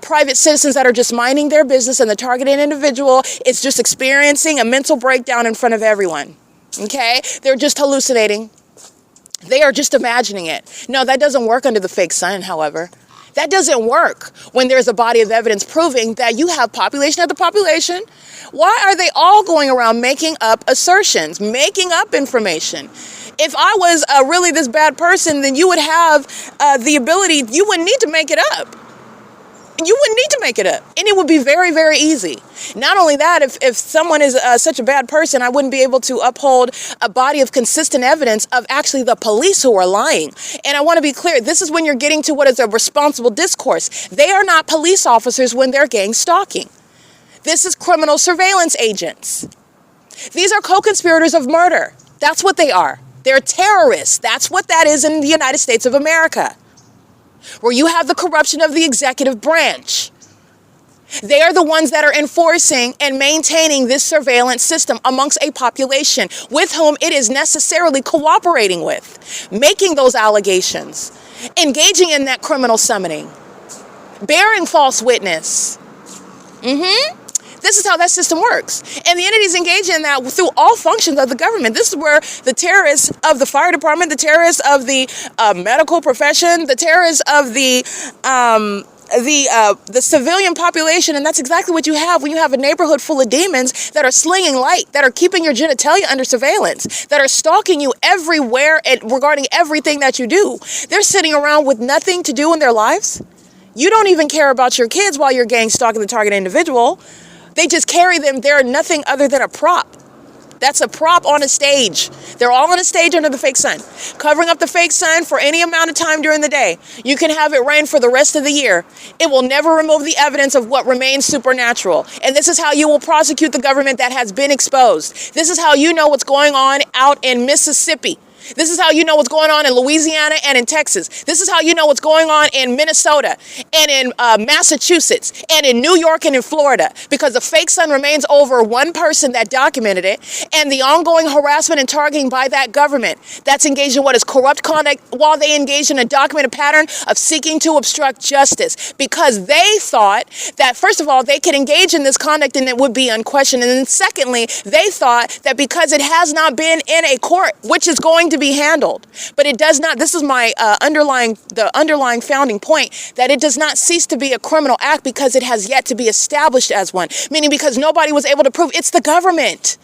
private citizens that are just minding their business, and the targeted individual is just experiencing a mental breakdown in front of everyone. Okay? They're just hallucinating. They are just imagining it. No, that doesn't work under the fake sun, however. That doesn't work when there's a body of evidence proving that you have population after population. Why are they all going around making up assertions, making up information? If I was really this bad person, then you would have the ability, you wouldn't need to make it up. You wouldn't need to make it up. And it would be very, very easy. Not only that, if someone is such a bad person, I wouldn't be able to uphold a body of consistent evidence of actually the police who are lying. And I want to be clear, this is when you're getting to what is a responsible discourse. They are not police officers when they're gang stalking. This is criminal surveillance agents. These are co-conspirators of murder. That's what they are. They're terrorists. That's what that is in the United States of America, where you have the corruption of the executive branch. They are the ones that are enforcing and maintaining this surveillance system amongst a population with whom it is necessarily cooperating with, making those allegations, engaging in that criminal summoning, bearing false witness. This is how that system works. And the entities engage in that through all functions of the government. This is where the terrorists of the fire department, the terrorists of the medical profession, the terrorists of the civilian population, and that's exactly what you have when you have a neighborhood full of demons that are slinging light, that are keeping your genitalia under surveillance, that are stalking you everywhere and regarding everything that you do. They're sitting around with nothing to do in their lives. You don't even care about your kids while you're gang stalking the target individual. They just carry them. They're nothing other than a prop. That's a prop on a stage. They're all on a stage under the fake sun, covering up the fake sun for any amount of time during the day. You can have it rain for the rest of the year. It will never remove the evidence of what remains supernatural. And this is how you will prosecute the government that has been exposed. This is how you know what's going on out in Mississippi. This is how you know what's going on in Louisiana and in Texas. This is how you know what's going on in Minnesota and in Massachusetts and in New York and in Florida, because the fake sun remains over one person that documented it, and the ongoing harassment and targeting by that government that's engaged in what is corrupt conduct while they engage in a documented pattern of seeking to obstruct justice, because they thought that, first of all, they could engage in this conduct and it would be unquestioned. And then secondly, they thought that because it has not been in a court, which is going to be handled, but it does not, this is my underlying founding point, that it does not cease to be a criminal act because it has yet to be established as one, meaning because nobody was able to prove. It's the government.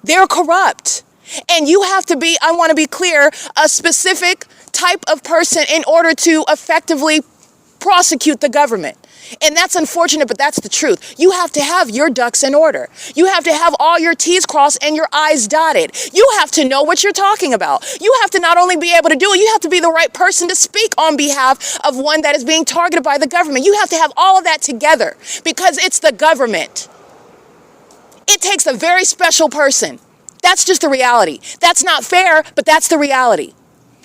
They're corrupt. And you have to be, I want to be clear, a specific type of person in order to effectively prosecute the government. And that's unfortunate, but that's the truth. You have to have your ducks in order. You have to have all your T's crossed and your I's dotted. You have to know what you're talking about. You have to not only be able to do it, you have to be the right person to speak on behalf of one that is being targeted by the government. You have to have all of that together because it's the government. It takes a very special person. That's just the reality. That's not fair, but that's the reality.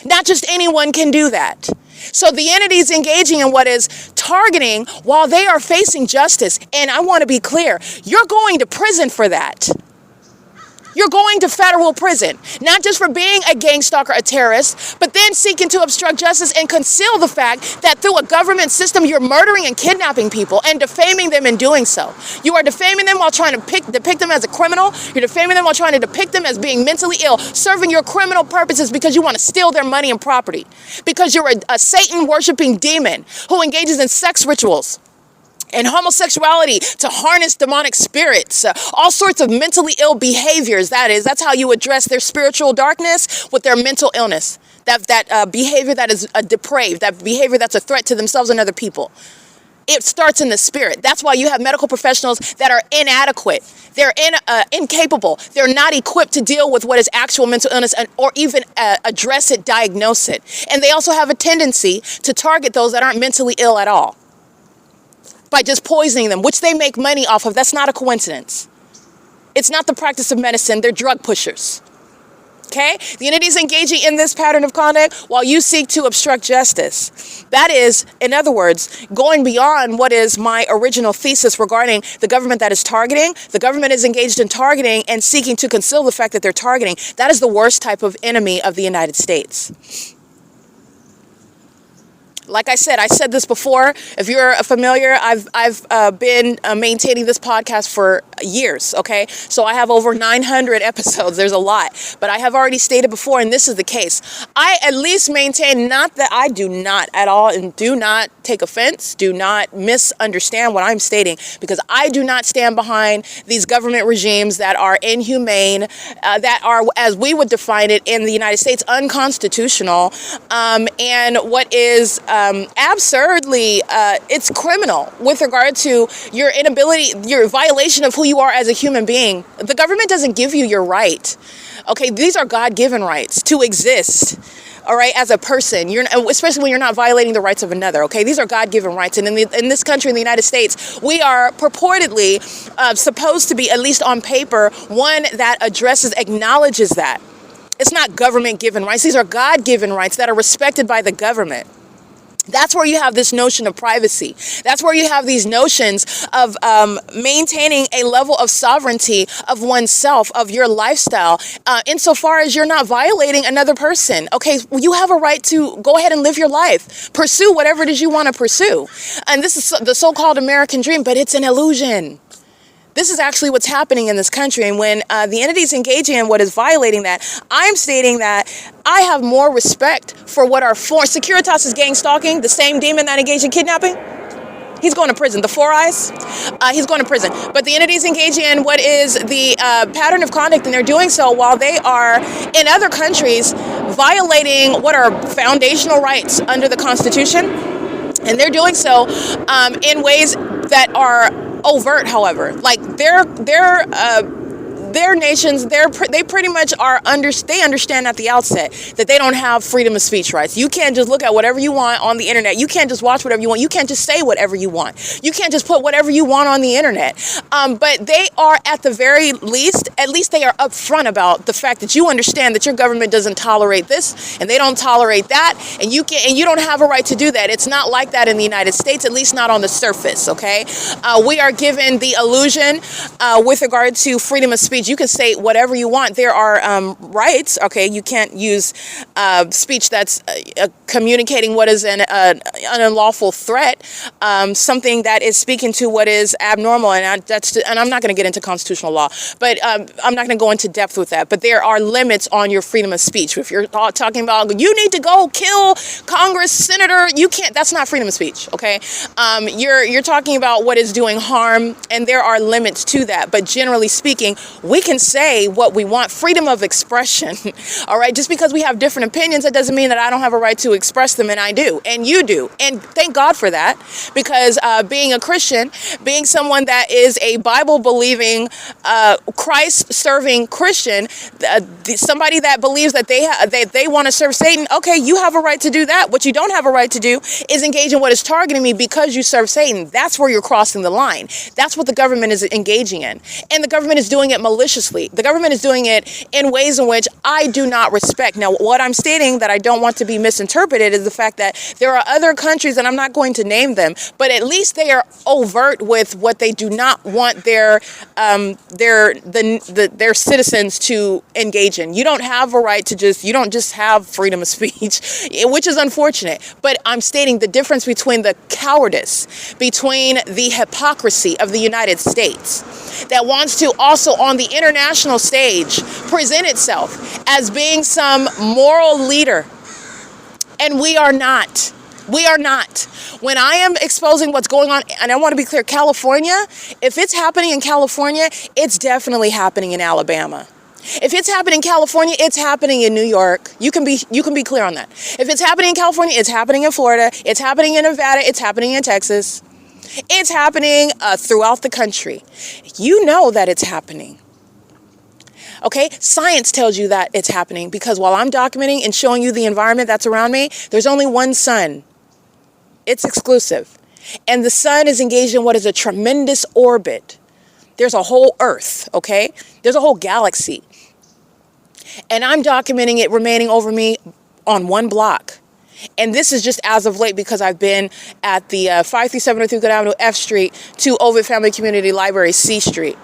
Not just anyone can do that. So the entities engaging in what is targeting while they are facing justice, and I want to be clear, you're going to prison for that. You're going to federal prison, not just for being a gang stalker, a terrorist, but then seeking to obstruct justice and conceal the fact that through a government system, you're murdering and kidnapping people and defaming them in doing so. You are defaming them while trying to depict them as a criminal. You're defaming them while trying to depict them as being mentally ill, serving your criminal purposes because you want to steal their money and property, because you're a Satan-worshiping demon who engages in sex rituals and homosexuality to harness demonic spirits, all sorts of mentally ill behaviors. That's how you address their spiritual darkness with their mental illness. That behavior that is depraved, that behavior that's a threat to themselves and other people. It starts in the spirit. That's why you have medical professionals that are inadequate. They're incapable. They're not equipped to deal with what is actual mental illness or even address it, diagnose it. And they also have a tendency to target those that aren't mentally ill at all by just poisoning them, which they make money off of. That's not a coincidence. It's not the practice of medicine. They're drug pushers. Okay? The entities engaging in this pattern of conduct while you seek to obstruct justice. That is, in other words, going beyond what is my original thesis regarding the government that is targeting. The government is engaged in targeting and seeking to conceal the fact that they're targeting. That is the worst type of enemy of the United States. Like I said this before. If you're familiar, I've been maintaining this podcast for years, okay? So I have over 900 episodes. There's a lot. But I have already stated before, and this is the case. I at least maintain, not that I do not at all, and do not take offense, do not misunderstand what I'm stating, because I do not stand behind these government regimes that are inhumane, that are, as we would define it in the United States, unconstitutional, and what is absurdly, it's criminal with regard to your inability, your violation of who you are as a human being. The government doesn't give you your right. Okay, these are God-given rights to exist. all right, as a person, especially when you're not violating the rights of another, okay? These are God-given rights, and in this country, in the United States, we are purportedly supposed to be, at least on paper, one that acknowledges that. It's not government-given rights. These are God-given rights that are respected by the government. That's where you have this notion of privacy. That's where you have these notions of maintaining a level of sovereignty of oneself, of your lifestyle, insofar as you're not violating another person. Okay, you have a right to go ahead and live your life. Pursue whatever it is you want to pursue. And this is the so-called American dream, but it's an illusion. This is actually what's happening in this country. And when the entities engaging in what is violating that, I'm stating that I have more respect for what our Securitas is gang stalking, the same demon that engaged in kidnapping. He's going to prison. The Four Eyes, he's going to prison. But the entities engaging in what is the pattern of conduct, and they're doing so while they are in other countries violating what are foundational rights under the Constitution. And they're doing so in ways that are overt, however. Like their nations, they pretty much they understand at the outset that they don't have freedom of speech rights. You can't just look at whatever you want on the internet. You can't just watch whatever you want. You can't just say whatever you want. You can't just put whatever you want on the internet. But they are, at the very least, they are upfront about the fact that you understand that your government doesn't tolerate this and they don't tolerate that, and you don't have a right to do that. It's not like that in the United States, at least not on the surface. Okay, we are given the illusion with regard to freedom of speech. You can say whatever you want. There are rights. Okay, you can't use speech that's communicating what is an unlawful threat, something that is speaking to what is abnormal, and I'm not going to get into constitutional law, but I'm not going to go into depth with that. But there are limits on your freedom of speech. If you're talking about you need to go kill Congress, senator, you can't. That's not freedom of speech. Okay, you're talking about what is doing harm, and there are limits to that. But generally speaking, we can say what we want. Freedom of expression. All right, just because we have different opinions, that doesn't mean that I don't have a right to express them, and I do, and you do, and thank God for that, because being a Christian, being someone that is a Bible-believing, Christ-serving Christian, somebody that believes that they want to serve Satan, okay, you have a right to do that. What you don't have a right to do is engage in what is targeting me because you serve Satan. That's where you're crossing the line. That's what the government is engaging in, and the government is doing it maliciously. The government is doing it in ways in which I do not respect. Now, what I'm stating that I don't want to be misinterpreted is the fact that there are other countries, and I'm not going to name them, but at least they are overt with what they do not want their citizens to engage in. You don't have a right to you don't just have freedom of speech, which is unfortunate. But I'm stating the difference between the cowardice, between the hypocrisy of the United States that wants to also on the international stage present itself as being some moral leader. And we are not. We are not. When I am exposing what's going on, and I want to be clear, California, if it's happening in California, it's definitely happening in Alabama. If it's happening in California, it's happening in New York. You can be clear on that. If it's happening in California, it's happening in Florida. It's happening in Nevada. It's happening in Texas. It's happening throughout the country. You know that it's happening. Okay, science tells you that it's happening because while I'm documenting and showing you the environment that's around me, there's only one sun. It's exclusive. And the sun is engaged in what is a tremendous orbit. There's a whole Earth, okay? There's a whole galaxy. And I'm documenting it remaining over me on one block. And this is just as of late because I've been at the 53703 Good Avenue F Street to OVITT Family Community Library C Street.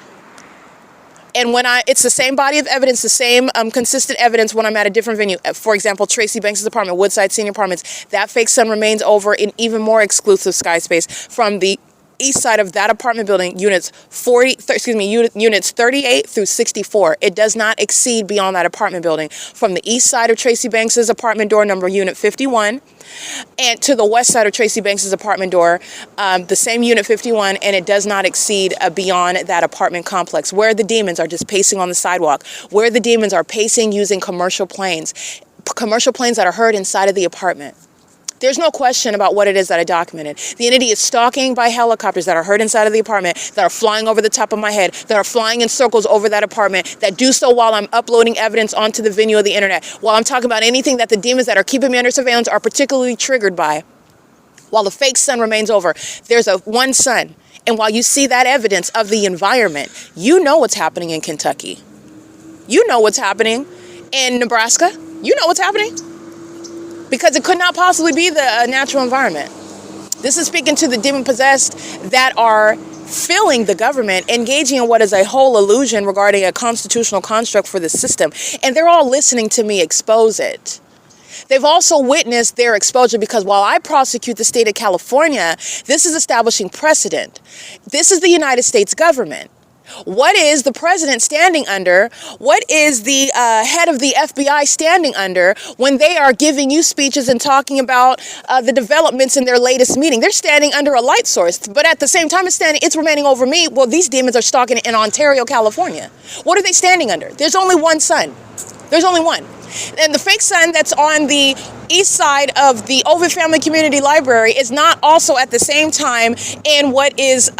And it's the same body of evidence, the same consistent evidence when I'm at a different venue. For example, Tracy Banks' apartment, Woodside Senior Apartments. That fake sun remains over in even more exclusive sky space from the east side of that apartment building, units 38 through 64. It does not exceed beyond that apartment building. From the east side of Tracy Banks' apartment door number unit 51 and to the west side of Tracy Banks' apartment door, the same unit 51, and it does not exceed beyond that apartment complex where the demons are just pacing on the sidewalk, where the demons are pacing using commercial planes that are heard inside of the apartment. There's no question about what it is that I documented. The entity is stalking by helicopters that are heard inside of the apartment, that are flying over the top of my head, that are flying in circles over that apartment, that do so while I'm uploading evidence onto the venue of the internet, while I'm talking about anything that the demons that are keeping me under surveillance are particularly triggered by, while the fake sun remains over. There's one sun. And while you see that evidence of the environment, you know what's happening in Kentucky. You know what's happening in Nebraska. You know what's happening. Because it could not possibly be the natural environment. This is speaking to the demon-possessed that are filling the government, engaging in what is a whole illusion regarding a constitutional construct for the system. And they're all listening to me expose it. They've also witnessed their exposure because while I prosecute the state of California, this is establishing precedent. This is the United States government. What is the president standing under? What is the head of the FBI standing under when they are giving you speeches and talking about the developments in their latest meeting? They're standing under a light source, but at the same time it's remaining over me. Well, these demons are stalking in Ontario, California. What are they standing under? There's only one sun. There's only one. And the fake sun that's on the east side of the OVITT Family Community Library is not also at the same time in what is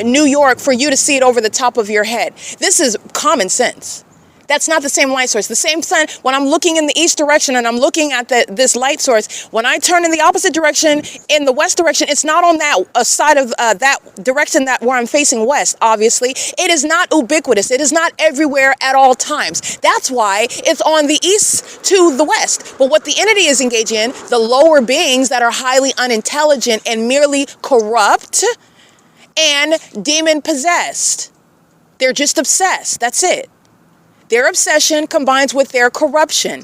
New York for you to see it over the top of your head. This is common sense. That's not the same light source. The same sun, when I'm looking in the east direction and I'm looking at this light source, when I turn in the opposite direction, in the west direction, it's not on that side of that direction where I'm facing west, obviously. It is not ubiquitous. It is not everywhere at all times. That's why it's on the east to the west. But what the entity is engaging in, the lower beings that are highly unintelligent and merely corrupt and demon-possessed. They're just obsessed. That's it. Their obsession combines with their corruption.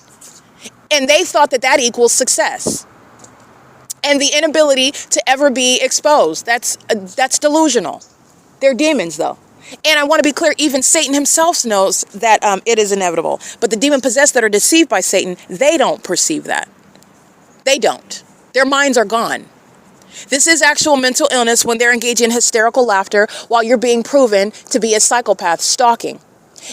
And they thought that equals success. And the inability to ever be exposed. That's delusional. They're demons, though. And I want to be clear, even Satan himself knows that it is inevitable. But the demon-possessed that are deceived by Satan, they don't perceive that. They don't. Their minds are gone. This is actual mental illness when they're engaging in hysterical laughter while you're being proven to be a psychopath stalking.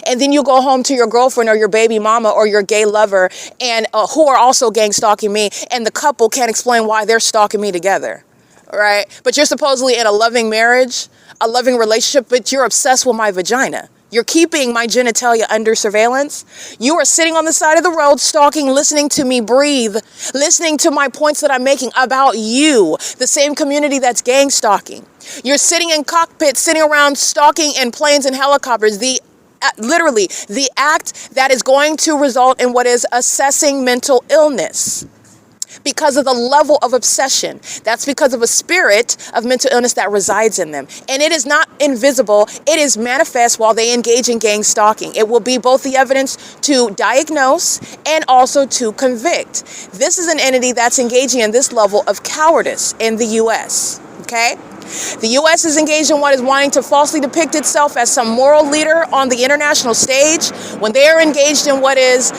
And then you go home to your girlfriend or your baby mama or your gay lover and who are also gang stalking me, and the couple can't explain why they're stalking me together, right? But you're supposedly in a loving marriage, a loving relationship, but you're obsessed with my vagina. You're keeping my genitalia under surveillance. You are sitting on the side of the road stalking, listening to me breathe, listening to my points that I'm making about you, the same community that's gang stalking. You're sitting in cockpits, sitting around stalking in planes and helicopters, literally the act that is going to result in what is assessing mental illness because of the level of obsession. That's because of a spirit of mental illness that resides in them. And it is not invisible. It is manifest while they engage in gang stalking. It will be both the evidence to diagnose and also to convict. This is an entity that's engaging in this level of cowardice in the U.S., okay? The U.S. is engaged in what is wanting to falsely depict itself as some moral leader on the international stage when they are engaged in what is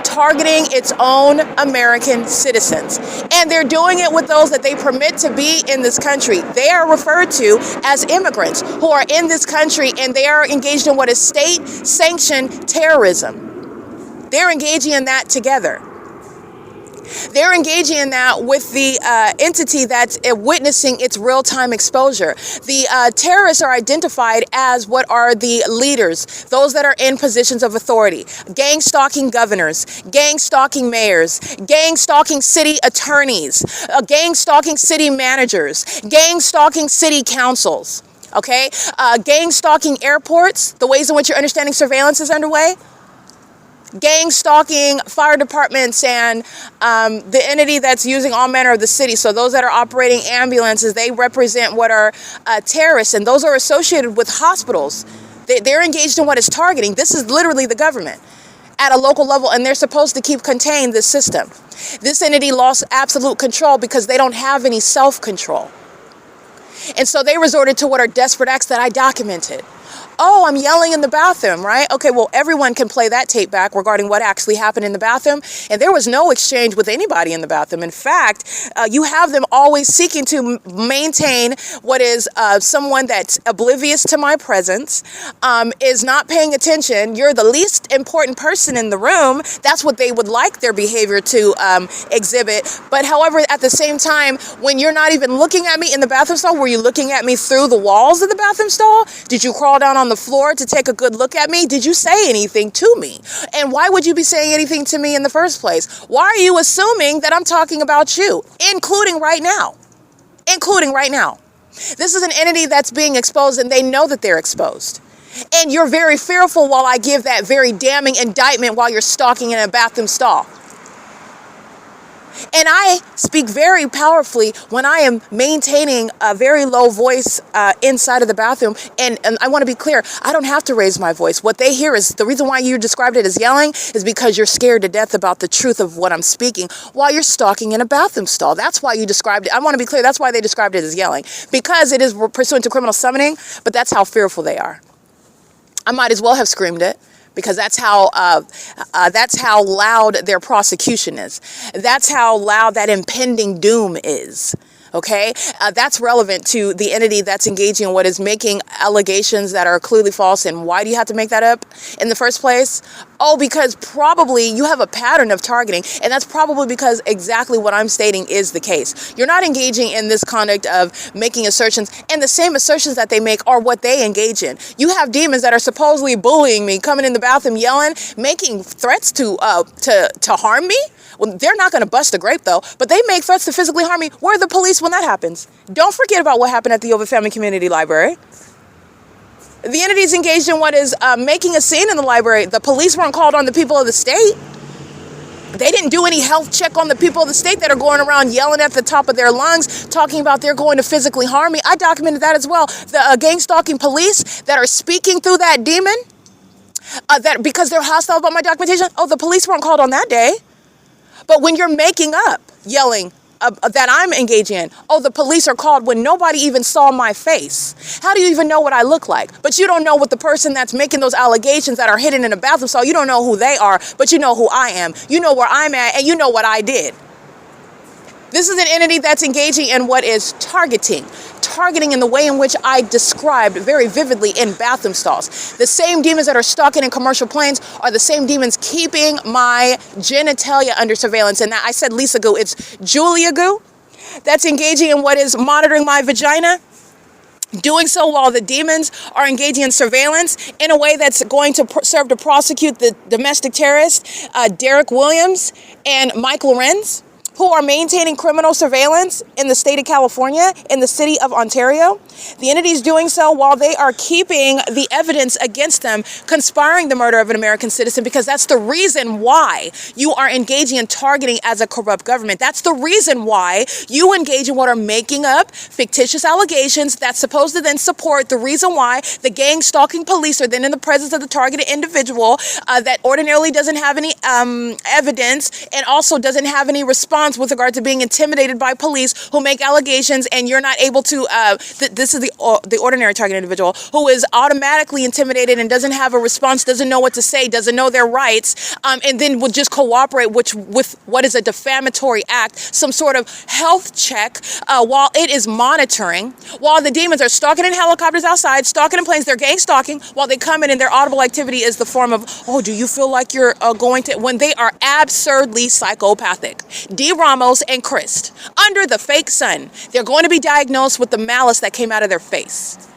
targeting its own American citizens. And they're doing it with those that they permit to be in this country. They are referred to as immigrants who are in this country, and they are engaged in what is state-sanctioned terrorism. They're engaging in that together. They're engaging in that with the entity that's witnessing its real-time exposure. The terrorists are identified as what are the leaders, those that are in positions of authority. Gang-stalking governors, gang-stalking mayors, gang-stalking city attorneys, gang-stalking city managers, gang-stalking city councils, okay? Gang-stalking airports, the ways in which your understanding surveillance is underway. Gang stalking fire departments and the entity that's using all manner of the city. So those that are operating ambulances, they represent what are terrorists, and those are associated with hospitals. They're engaged in what is targeting. This is literally the government at a local level, and they're supposed to keep contained this system. This entity lost absolute control because they don't have any self-control. And so they resorted to what are desperate acts that I documented. Oh, I'm yelling in the bathroom, right? Okay, well, everyone can play that tape back regarding what actually happened in the bathroom. And there was no exchange with anybody in the bathroom. In fact, you have them always seeking to maintain what is someone that's oblivious to my presence, is not paying attention. You're the least important person in the room. That's what they would like their behavior to exhibit. But however, at the same time, when you're not even looking at me in the bathroom stall, were you looking at me through the walls of the bathroom stall? Did you crawl down on the floor to take a good look at me? Did you say anything to me? And why would you be saying anything to me in the first place? Why are you assuming that I'm talking about you, including right now? Including right now. This is an entity that's being exposed, and they know that they're exposed. And you're very fearful while I give that very damning indictment while you're stalking in a bathroom stall. And I speak very powerfully when I am maintaining a very low voice inside of the bathroom. And I want to be clear, I don't have to raise my voice. What they hear is, the reason why you described it as yelling is because you're scared to death about the truth of what I'm speaking while you're stalking in a bathroom stall. That's why you described it. I want to be clear, that's why they described it as yelling. Because it is pursuant to criminal summoning, but that's how fearful they are. I might as well have screamed it, because that's how loud their prosecution is. That's how loud that impending doom is. Okay, that's relevant to the entity that's engaging in what is making allegations that are clearly false. And why do you have to make that up in the first place? Oh, because probably you have a pattern of targeting, and that's probably because exactly what I'm stating is the case. You're not engaging in this conduct of making assertions, and the same assertions that they make are what they engage in. You have demons that are supposedly bullying me, coming in the bathroom, yelling, making threats to harm me. Well, they're not going to bust a grape, though, but they make threats to physically harm me. Where are the police when that happens? Don't forget about what happened at the OVITT Family Community Library. The entities engaged in what is making a scene in the library. The police weren't called on the people of the state. They didn't do any health check on the people of the state that are going around yelling at the top of their lungs, talking about they're going to physically harm me. I documented that as well. The gang stalking police that are speaking through that demon, that because they're hostile about my documentation. Oh, the police weren't called on that day. But when you're making up, yelling that I'm engaging in, oh, the police are called when nobody even saw my face. How do you even know what I look like? But you don't know what the person that's making those allegations that are hidden in a bathroom stall, you don't know who they are, but you know who I am. You know where I'm at, and you know what I did. This is an entity that's engaging in what is targeting in the way in which I described very vividly in bathroom stalls. The same demons that are stalking in commercial planes are the same demons keeping my genitalia under surveillance. And that I said Lisa Goo, it's Julia Goo that's engaging in what is monitoring my vagina. Doing so while the demons are engaging in surveillance in a way that's going to serve to prosecute the domestic terrorists, Derek Williams and Mike Lorenz, who are maintaining criminal surveillance in the state of California, in the city of Ontario. The entities doing so while they are keeping the evidence against them, conspiring the murder of an American citizen, because that's the reason why you are engaging in targeting as a corrupt government. That's the reason why you engage in what are making up fictitious allegations that's supposed to then support the reason why the gang stalking police are then in the presence of the targeted individual that ordinarily doesn't have any evidence and also doesn't have any response with regard to being intimidated by police who make allegations, and you're not able to, this is the ordinary target individual who is automatically intimidated and doesn't have a response, doesn't know what to say, doesn't know their rights, and then would just cooperate with what is a defamatory act, some sort of health check, while it is monitoring, while the demons are stalking in helicopters outside, stalking in planes, they're gang stalking, while they come in and their audible activity is the form of, oh, do you feel like you're going to, when they are absurdly psychopathic. D. Ramos and Christ, under the fake sun, they're going to be diagnosed with the malice that came out of their face.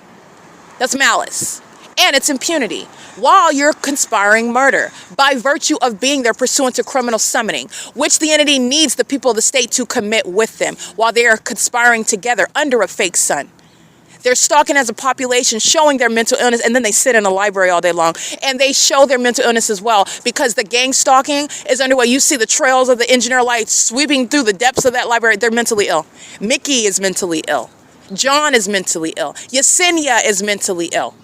That's malice. And it's impunity while you're conspiring murder by virtue of being there pursuant to criminal summoning, which the entity needs the people of the state to commit with them while they are conspiring together under a fake sun. They're stalking as a population, showing their mental illness, and then they sit in a library all day long. And they show their mental illness as well, because the gang stalking is underway. You see the trails of the engineer light sweeping through the depths of that library. They're mentally ill. Mickey is mentally ill. John is mentally ill. Yesenia is mentally ill.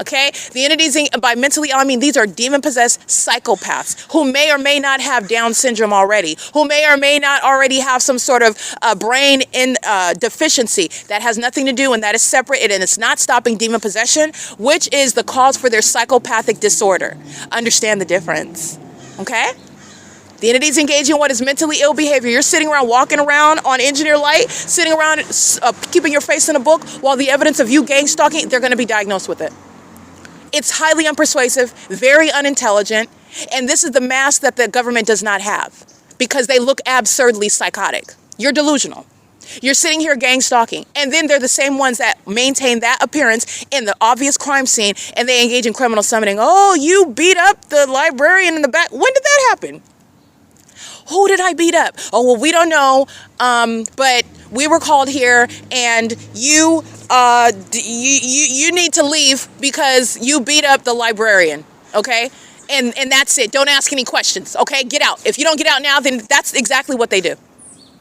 Okay, the entities, by mentally ill, I mean these are demon-possessed psychopaths who may or may not have Down syndrome already, who may or may not already have some sort of brain deficiency that has nothing to do, and that is separate, and it's not stopping demon possession, which is the cause for their psychopathic disorder. Understand the difference, okay? The entities engaging in what is mentally ill behavior. You're sitting around, walking around on engineer light, sitting around, keeping your face in a book, while the evidence of you gang stalking, they're going to be diagnosed with it. It's highly unpersuasive, very unintelligent, and this is the mask that the government does not have because they look absurdly psychotic. You're delusional. You're sitting here gang stalking, and then they're the same ones that maintain that appearance in the obvious crime scene, and they engage in criminal summoning. Oh, you beat up the librarian in the back. When did that happen? Who did I beat up? Oh, well, we don't know, but we were called here, and you need to leave because you beat up the librarian, okay? And that's it. Don't ask any questions, okay? Get out. If you don't get out now, then that's exactly what they do.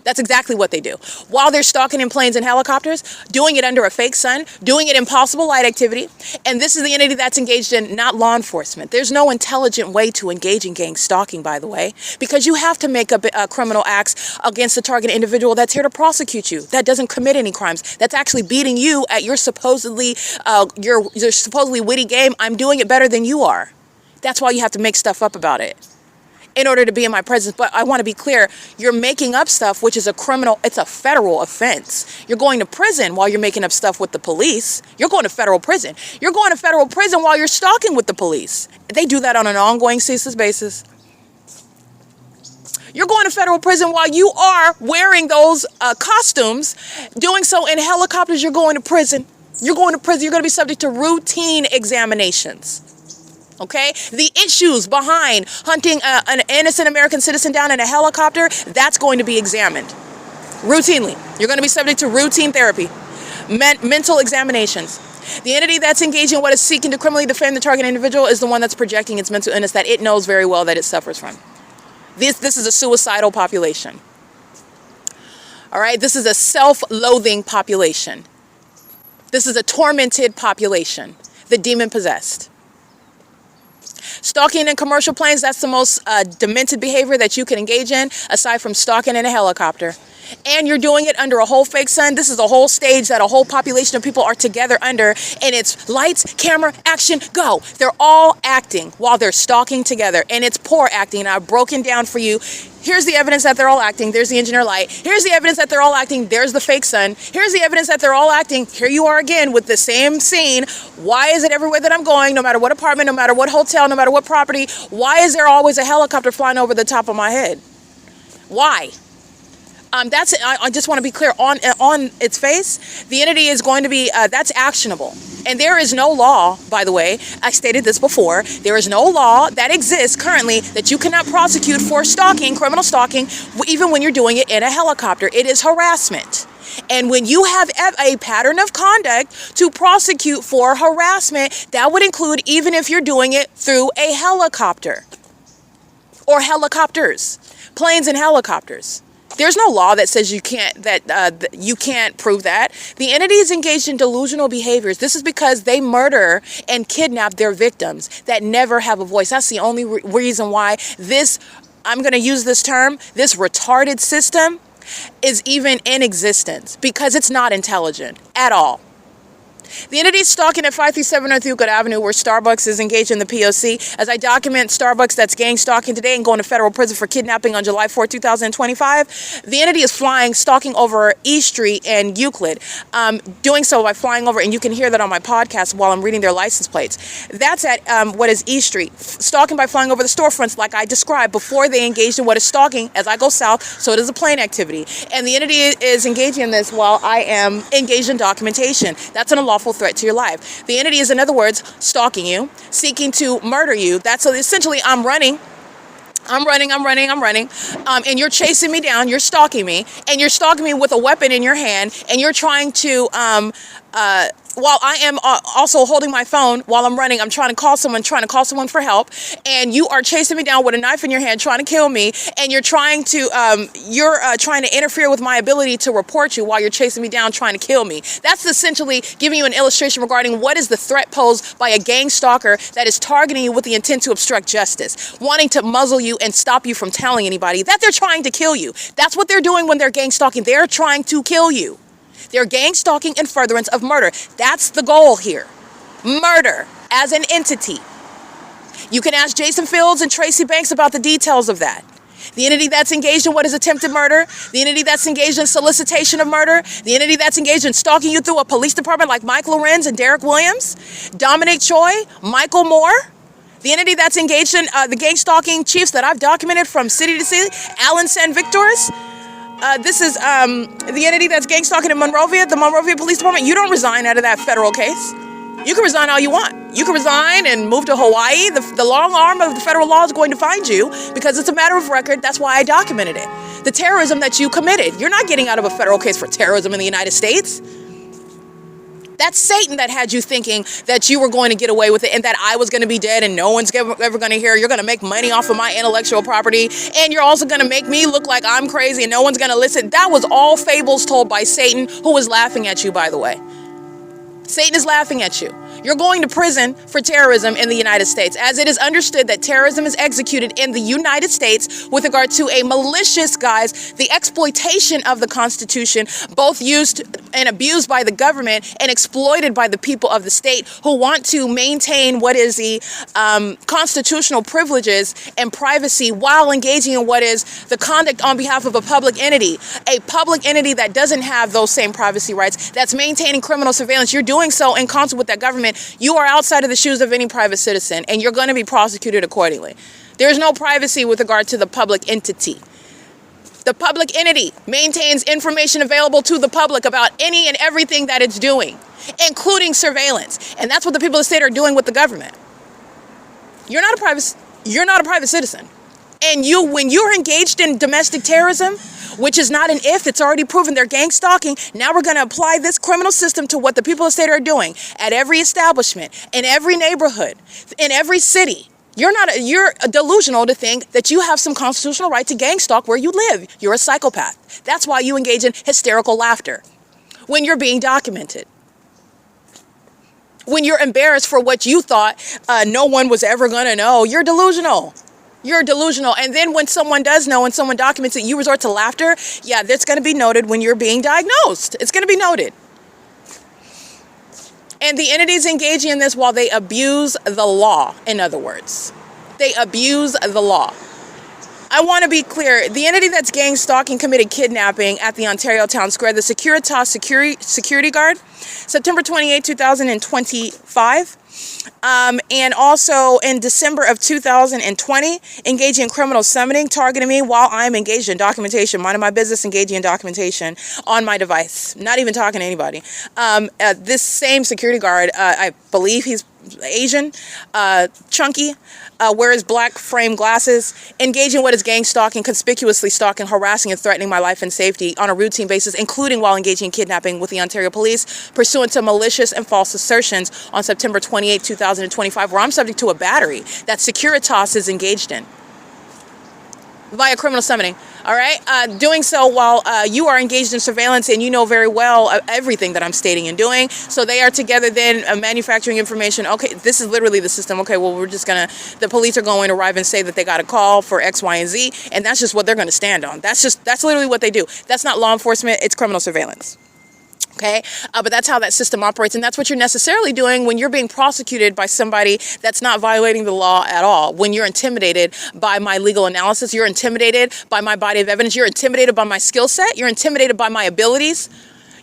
That's exactly what they do. While they're stalking in planes and helicopters, doing it under a fake sun, doing it in possible light activity. And this is the entity that's engaged in not law enforcement. There's no intelligent way to engage in gang stalking, by the way, because you have to make up criminal acts against the target individual that's here to prosecute you, that doesn't commit any crimes, that's actually beating you at your supposedly witty game. I'm doing it better than you are. That's why you have to make stuff up about it in order to be in my presence. But I want to be clear, you're making up stuff, which is a criminal, it's a federal offense. You're going to prison while you're making up stuff with the police. You're going to federal prison. You're going to federal prison while you're stalking with the police. They do that on an ongoing ceaseless basis. You're going to federal prison while you are wearing those costumes, doing so in helicopters. You're going to prison. You're going to prison. You're going to be subject to routine examinations. Okay, the issues behind hunting an innocent American citizen down in a helicopter, that's going to be examined routinely. You're going to be subject to routine therapy, mental examinations. The entity that's engaging in what is seeking to criminally defend the target individual is the one that's projecting its mental illness that it knows very well that it suffers from. This is a suicidal population. All right, this is a self-loathing population. This is a tormented population, the demon-possessed. Stalking in commercial planes, that's the most demented behavior that you can engage in, aside from stalking in a helicopter. And you're doing it under a whole fake sun. This is a whole stage that a whole population of people are together under, and it's lights, camera, action, go. They're all acting while they're stalking together, and it's poor acting. And I've broken down for you. Here's the evidence that they're all acting. There's the engineer light. Here's the evidence that they're all acting. There's the fake sun. Here's the evidence that they're all acting. Here you are again with the same scene. Why is it everywhere that I'm going, no matter what apartment, no matter what hotel, no matter what property, why is there always a helicopter flying over the top of my head? Why? That's it. I just want to be clear on its face. The entity is going to be, that's actionable. And there is no law, by the way, I stated this before, there is no law that exists currently that you cannot prosecute for stalking, criminal stalking, even when you're doing it in a helicopter. It is harassment. And when you have a pattern of conduct to prosecute for harassment, that would include even if you're doing it through a helicopter or helicopters, planes and helicopters. There's no law that says you can't prove that. The entity is engaged in delusional behaviors. This is because they murder and kidnap their victims that never have a voice. That's the only reason why this, I'm going to use this term, this retarded system is even in existence, because it's not intelligent at all. The entity is stalking at 537 North Euclid Avenue, where Starbucks is engaged in the P.O.C. As I document Starbucks that's gang stalking today and going to federal prison for kidnapping on July 4, 2025, the entity is stalking over E Street and Euclid, doing so by flying over, and you can hear that on my podcast while I'm reading their license plates. That's at what is E Street, stalking by flying over the storefronts like I described before they engaged in what is stalking. As I go south, so does a plane activity. And the entity is engaging in this while I am engaged in documentation. That's an unlawful threat to your life. The entity is, in other words, stalking you, seeking to murder you. That's essentially I'm running, and you're chasing me down, you're stalking me, and you're stalking me with a weapon in your hand, and you're trying to while I am also holding my phone while I'm running, I'm trying to call someone for help, and you are chasing me down with a knife in your hand, trying to kill me, and you're trying to interfere with my ability to report you while you're chasing me down, trying to kill me. That's essentially giving you an illustration regarding what is the threat posed by a gang stalker that is targeting you with the intent to obstruct justice, wanting to muzzle you and stop you from telling anybody that they're trying to kill you. That's what they're doing when they're gang stalking. They're trying to kill you. They're gang stalking in furtherance of murder. That's the goal here. Murder as an entity. You can ask Jason Fields and Tracy Banks about the details of that. The entity that's engaged in what is attempted murder, the entity that's engaged in solicitation of murder, the entity that's engaged in stalking you through a police department like Mike LORENZ and Derek Williams, Dominic Choi, Michael Moore, the entity that's engaged in the gang stalking chiefs that I've documented from city to city, Alan San Victor's. This is the entity that's gang stalking in Monrovia, the Monrovia Police Department. You don't resign out of that federal case. You can resign all you want. You can resign and move to Hawaii. The long arm of the federal law is going to find you because it's a matter of record. That's why I documented it. The terrorism that you committed. You're not getting out of a federal case for terrorism in the United States. That's Satan that had you thinking that you were going to get away with it and that I was going to be dead and no one's ever going to hear. You're going to make money off of my intellectual property, and you're also going to make me look like I'm crazy and no one's going to listen. That was all fables told by Satan, who was laughing at you, by the way. Satan is laughing at you. You're going to prison for terrorism in the United States, as it is understood that terrorism is executed in the United States with regard to a malicious, guys, the exploitation of the Constitution, both used and abused by the government and exploited by the people of the state who want to maintain what is the constitutional privileges and privacy while engaging in what is the conduct on behalf of a public entity that doesn't have those same privacy rights, that's maintaining criminal surveillance. You're doing so in concert with that government. You are outside of the shoes of any private citizen, and you're going to be prosecuted accordingly. There's no privacy with regard to the public entity. The public entity maintains information available to the public about any and everything that it's doing, including surveillance. And that's what the people of the state are doing with the government. You're not a private citizen. And when you're engaged in domestic terrorism, which is not an if, it's already proven they're gang stalking. Now we're going to apply this criminal system to what the people of the state are doing at every establishment, in every neighborhood, in every city. You're delusional to think that you have some constitutional right to gang stalk where you live. You're a psychopath. That's why you engage in hysterical laughter when you're being documented. When you're embarrassed for what you thought no one was ever going to know, you're delusional. You're delusional. And then when someone does know and someone documents it, you resort to laughter. Yeah, that's going to be noted when you're being diagnosed. It's going to be noted. And the entities engaging in this while they abuse the law, in other words. They abuse the law. I want to be clear. The entity that's gang stalking committed kidnapping at the Ontario Town Square, the Securitas security guard, September 28, 2025. And also in December of 2020, engaging in criminal summoning, targeting me while I'm engaged in documentation, minding my business, engaging in documentation on my device, not even talking to anybody. This same security guard, I believe he's Asian, chunky, wears black frame glasses, engaging in what is gang stalking, conspicuously stalking, harassing, and threatening my life and safety on a routine basis, including while engaging in kidnapping with the Ontario Police, pursuant to malicious and false assertions on September 28, 2025, where I'm subject to a battery that Securitas is engaged in via criminal summoning. All right, doing so while you are engaged in surveillance, and you know very well everything that I'm stating and doing. So they are together then manufacturing information. Okay, this is literally the system. Okay, well, the police are going to arrive and say that they got a call for X, Y, and Z, and that's just what they're going to stand on. That's literally what they do. That's not law enforcement. It's criminal surveillance. Okay, but that's how that system operates, and that's what you're necessarily doing when you're being prosecuted by somebody that's not violating the law at all. When you're intimidated by my legal analysis, you're intimidated by my body of evidence, you're intimidated by my skill set, you're intimidated by my abilities,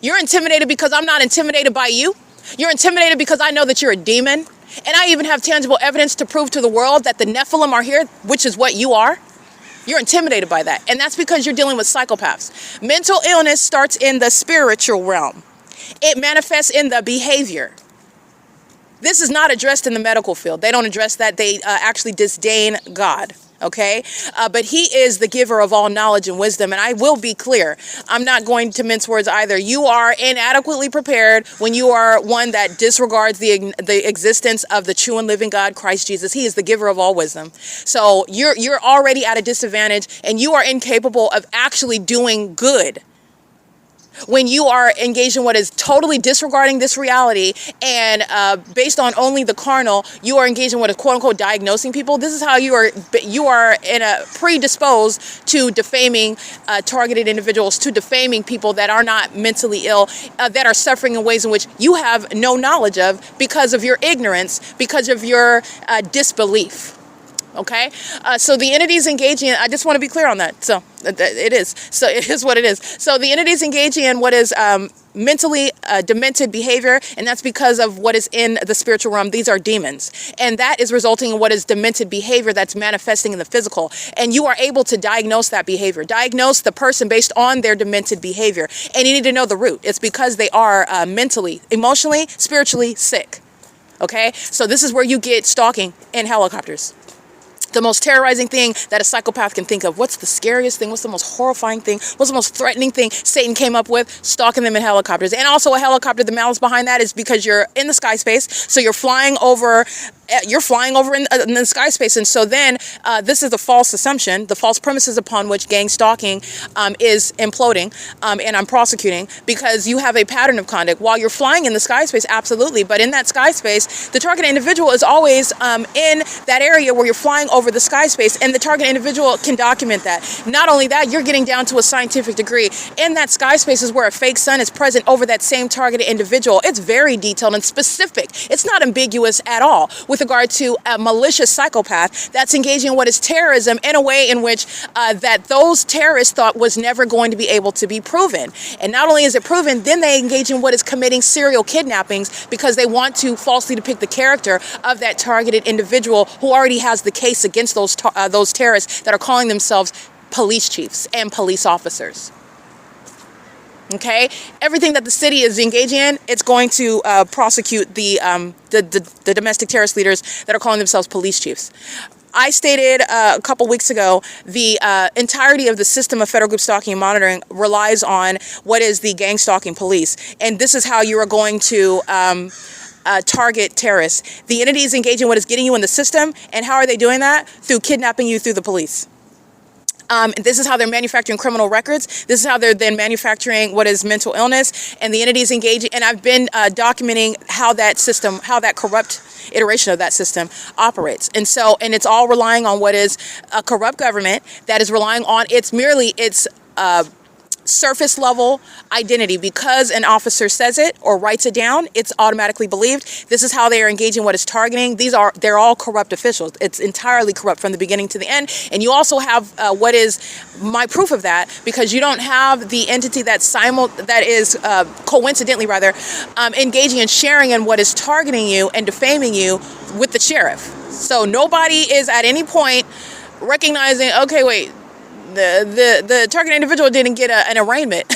you're intimidated because I'm not intimidated by you, you're intimidated because I know that you're a demon, and I even have tangible evidence to prove to the world that the Nephilim are here, which is what you are. You're intimidated by that. And that's because you're dealing with psychopaths. Mental illness starts in the spiritual realm. It manifests in the behavior. This is not addressed in the medical field. They don't address that. They actually disdain God. Okay, but he is the giver of all knowledge and wisdom. And I will be clear, I'm not going to mince words either. You are inadequately prepared when you are one that disregards the existence of the true and living God, Christ Jesus. He is the giver of all wisdom. So you're already at a disadvantage, and you are incapable of actually doing good when you are engaged in what is totally disregarding this reality and based on only the carnal. You are engaged in what is quote unquote diagnosing people. This is how you are in a predisposed to defaming targeted individuals, to defaming people that are not mentally ill, that are suffering in ways in which you have no knowledge of because of your ignorance, because of your disbelief. Okay, so the entities engaging in, I just want to be clear on that. So it is. So it is what it is. So the entities engaging in what is mentally demented behavior, and that's because of what is in the spiritual realm. These are demons, and that is resulting in what is demented behavior that's manifesting in the physical. And you are able to diagnose that behavior, diagnose the person based on their demented behavior, and you need to know the root. It's because they are mentally, emotionally, spiritually sick. Okay, so this is where you get stalking in helicopters. The most terrorizing thing that a psychopath can think of. What's the scariest thing? What's the most horrifying thing? What's the most threatening thing Satan came up with? Stalking them in helicopters. And also a helicopter, the malice behind that is because you're in the sky space. So you're flying over in the sky space. And so then this is a false assumption, the false premises upon which gang stalking is imploding, and I'm prosecuting, because you have a pattern of conduct while you're flying in the sky space. Absolutely. But in that sky space, the target individual is always in that area where you're flying over the sky space, and the target individual can document that. Not only that, you're getting down to a scientific degree. In that sky space is where a fake sun is present over that same targeted individual. It's very detailed and specific. It's not ambiguous at all with regard to a malicious psychopath that's engaging in what is terrorism in a way in which that those terrorists thought was never going to be able to be proven. And not only is it proven, then they engage in what is committing serial kidnappings because they want to falsely depict the character of that targeted individual who already has the case against those terrorists that are calling themselves police chiefs and police officers. Okay, everything that the city is engaging in, it's going to prosecute the domestic terrorist leaders that are calling themselves police chiefs. I stated a couple weeks ago, the entirety of the system of federal group stalking and monitoring relies on what is the gang stalking police. And this is how you are going to target terrorists. The entities engaging in what is getting you in the system. And how are they doing that? Through kidnapping you through the police. This is how they're manufacturing criminal records. This is how they're then manufacturing what is mental illness. And the entities engaging, and I've been documenting how that system, how that corrupt iteration of that system operates. And so, and it's all relying on what is a corrupt government that is relying on its surface level identity. Because an officer says it or writes it down, it's automatically believed. This is how they are engaging what is targeting. They're all corrupt officials. It's entirely corrupt from the beginning to the end. And you also have what is my proof of that, because you don't have the entity that is coincidentally engaging and sharing in what is targeting you and defaming you with the sheriff. So nobody is at any point recognizing, okay, wait, the target individual didn't get an arraignment.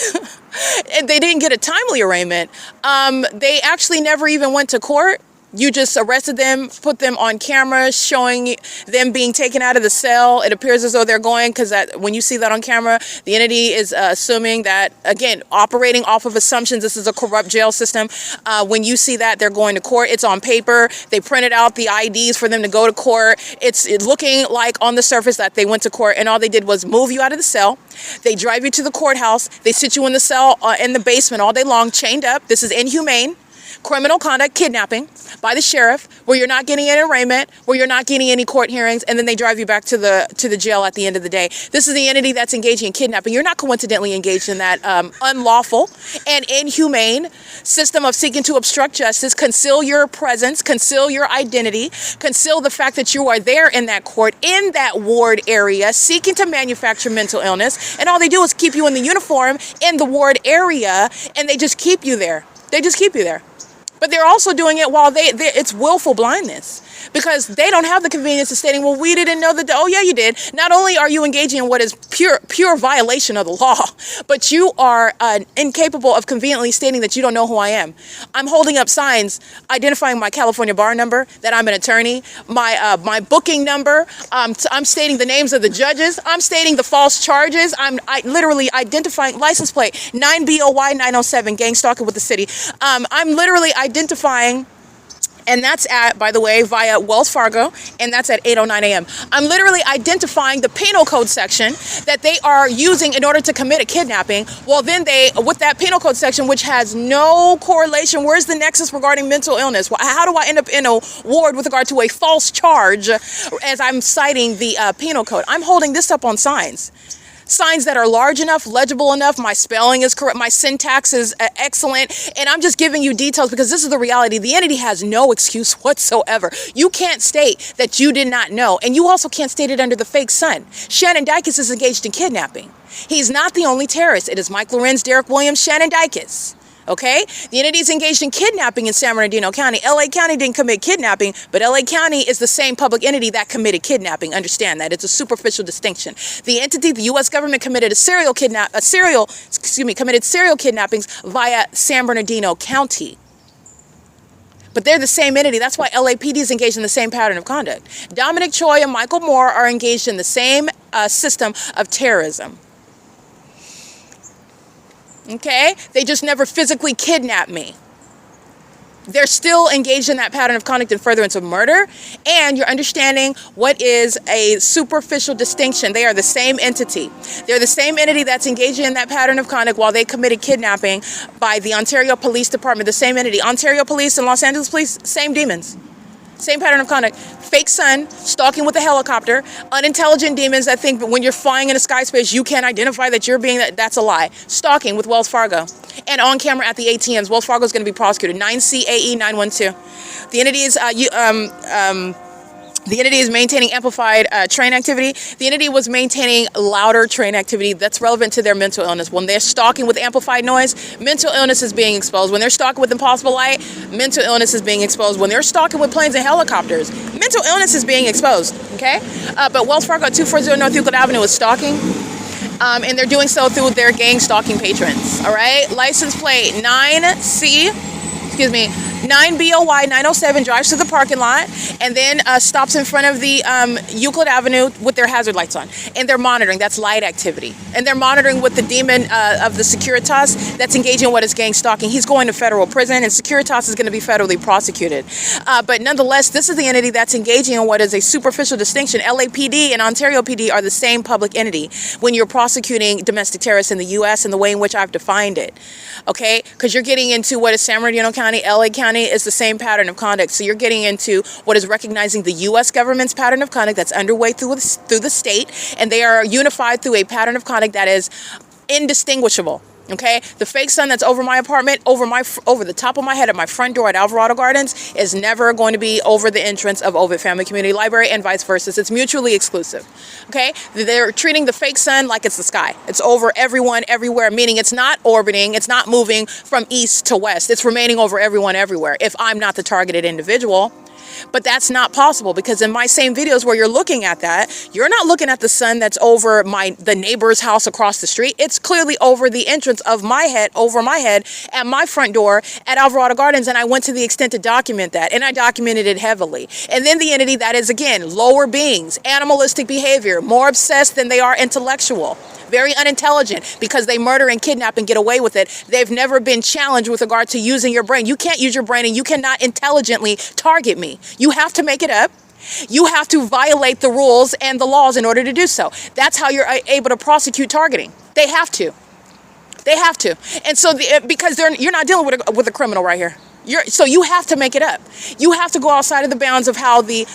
They didn't get a timely arraignment. They actually never even went to court. You just arrested them, put them on camera, showing them being taken out of the cell. It appears as though they're going, because when you see that on camera, the entity is assuming that, again, operating off of assumptions. This is a corrupt jail system. When you see that, they're going to court. It's on paper. They printed out the IDs for them to go to court. It's looking like on the surface that they went to court, and all they did was move you out of the cell. They drive you to the courthouse. They sit you in the cell in the basement all day long, chained up. This is inhumane. Criminal conduct, kidnapping by the sheriff, where you're not getting an arraignment, where you're not getting any court hearings, and then they drive you back to the jail at the end of the day. This is the entity that's engaging in kidnapping. You're not coincidentally engaged in that unlawful and inhumane system of seeking to obstruct justice, conceal your presence, conceal your identity, conceal the fact that you are there in that court, in that ward area, seeking to manufacture mental illness. And all they do is keep you in the uniform in the ward area, and they just keep you there. They just keep you there. But they're also doing it while it's willful blindness. because they don't have the convenience of stating, well, we didn't know that. Oh, yeah, you did. Not only are you engaging in what is pure violation of the law, but you are incapable of conveniently stating that you don't know who I am. I'm holding up signs identifying my California bar number, that I'm an attorney, my booking number. I'm stating the names of the judges. I'm stating the false charges. I'm literally identifying license plate 9BOY 907, gang stalking with the city. I'm literally identifying, and that's at, by the way, via Wells Fargo, and that's at 8:09 a.m. I'm literally identifying the penal code section that they are using in order to commit a kidnapping. Well, then with that penal code section, which has no correlation, where's the nexus regarding mental illness? How do I end up in a ward with regard to a false charge as I'm citing the penal code? I'm holding this up on signs. Signs that are large enough, legible enough, my spelling is correct, my syntax is excellent, and I'm just giving you details because this is the reality. The entity has no excuse whatsoever. You can't state that you did not know, and you also can't state it under the fake son. Shannon Dykes is engaged in kidnapping. He's not the only terrorist. It is Mike Lorenz, Derek Williams, Shannon Dykes. Okay? The entity is engaged in kidnapping in San Bernardino County. LA County didn't commit kidnapping, but LA County is the same public entity that committed kidnapping. Understand that. It's a superficial distinction. The entity, the U.S. government, committed serial kidnappings via San Bernardino County. But they're the same entity. That's why LAPD is engaged in the same pattern of conduct. Dominic Choi and Michael Moore are engaged in the same system of terrorism. Okay? They just never physically kidnapped me. They're still engaged in that pattern of conduct in furtherance of murder. And you're understanding what is a superficial distinction. They are the same entity. They're the same entity that's engaging in that pattern of conduct while they committed kidnapping by the Ontario Police Department. The same entity. Ontario Police and Los Angeles Police, same demons. Same pattern of conduct. Fake son, stalking with a helicopter, unintelligent demons that think when you're flying in a sky space, you can't identify that you're being, that's a lie. Stalking with Wells Fargo. And on camera at the ATMs. Wells Fargo is going to be prosecuted. 9CAE 912. The entity is, the entity is maintaining amplified train activity. The entity was maintaining louder train activity that's relevant to their mental illness. When they're stalking with amplified noise, mental illness is being exposed. When they're stalking with impossible light, mental illness is being exposed. When they're stalking with planes and helicopters, mental illness is being exposed, okay? But Wells Fargo 240 North Euclid Avenue is stalking. And they're doing so through their gang stalking patrons, all right? License plate 9BOY 907 drives to the parking lot and then stops in front of the Euclid Avenue with their hazard lights on. And they're monitoring. That's light activity. And they're monitoring with the demon of the Securitas that's engaging in what is gang stalking. He's going to federal prison, and Securitas is going to be federally prosecuted. But nonetheless, this is the entity that's engaging in what is a superficial distinction. LAPD and Ontario PD are the same public entity when you're prosecuting domestic terrorists in the U.S. and the way in which I've defined it. Okay? Because you're getting into what is San Bernardino County, LA County is the same pattern of conduct. So you're getting into what is recognizing the U.S. government's pattern of conduct that's underway through the state, and they are unified through a pattern of conduct that is indistinguishable. Okay, the fake son that's over my apartment, over the top of my head at my front door at Alvarado Gardens is never going to be over the entrance of OVITT Family Community Library, and vice versa. It's mutually exclusive. Okay, they're treating the fake sun like it's the sky. It's over everyone, everywhere, meaning it's not orbiting, it's not moving from east to west. It's remaining over everyone, everywhere. If I'm not the targeted individual. But that's not possible, because in my same videos where you're looking at that, you're not looking at the sun that's over the neighbor's house across the street. It's clearly over the entrance of my head, over my head, at my front door at Alvarado Gardens, and I went to the extent to document that, and I documented it heavily. And then the entity that is, again, lower beings, animalistic behavior, more obsessed than they are intellectual. Very unintelligent, because they murder and kidnap and get away with it. They've never been challenged with regard to using your brain. You can't use your brain, and you cannot intelligently target me. You have to make it up. You have to violate the rules and the laws in order to do so. That's how you're able to prosecute targeting. They have to. They have to. And so because you're not dealing with a criminal right here. So you have to make it up. You have to go outside of the bounds of how the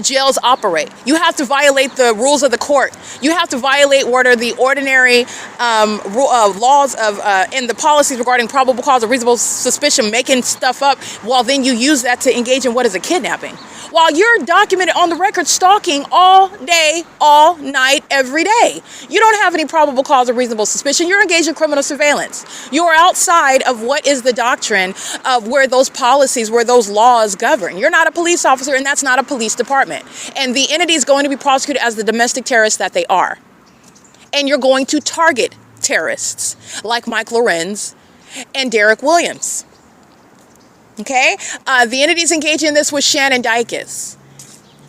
jails operate. You have to violate the rules of the court. You have to violate what are the ordinary laws of and the policies regarding probable cause or reasonable suspicion, making stuff up, while then you use that to engage in what is a kidnapping. while you're documented on the record stalking all day, all night, every day. You don't have any probable cause or reasonable suspicion. You're engaged in criminal surveillance. You're outside of what is the doctrine of where those policies, where those laws govern. You're not a police officer, and that's not a police department. And the entity is going to be prosecuted as the domestic terrorists that they are. And you're going to target terrorists like Mike Lorenz and Derek Williams. Okay? The entities engaging in this was Shannon Dykes.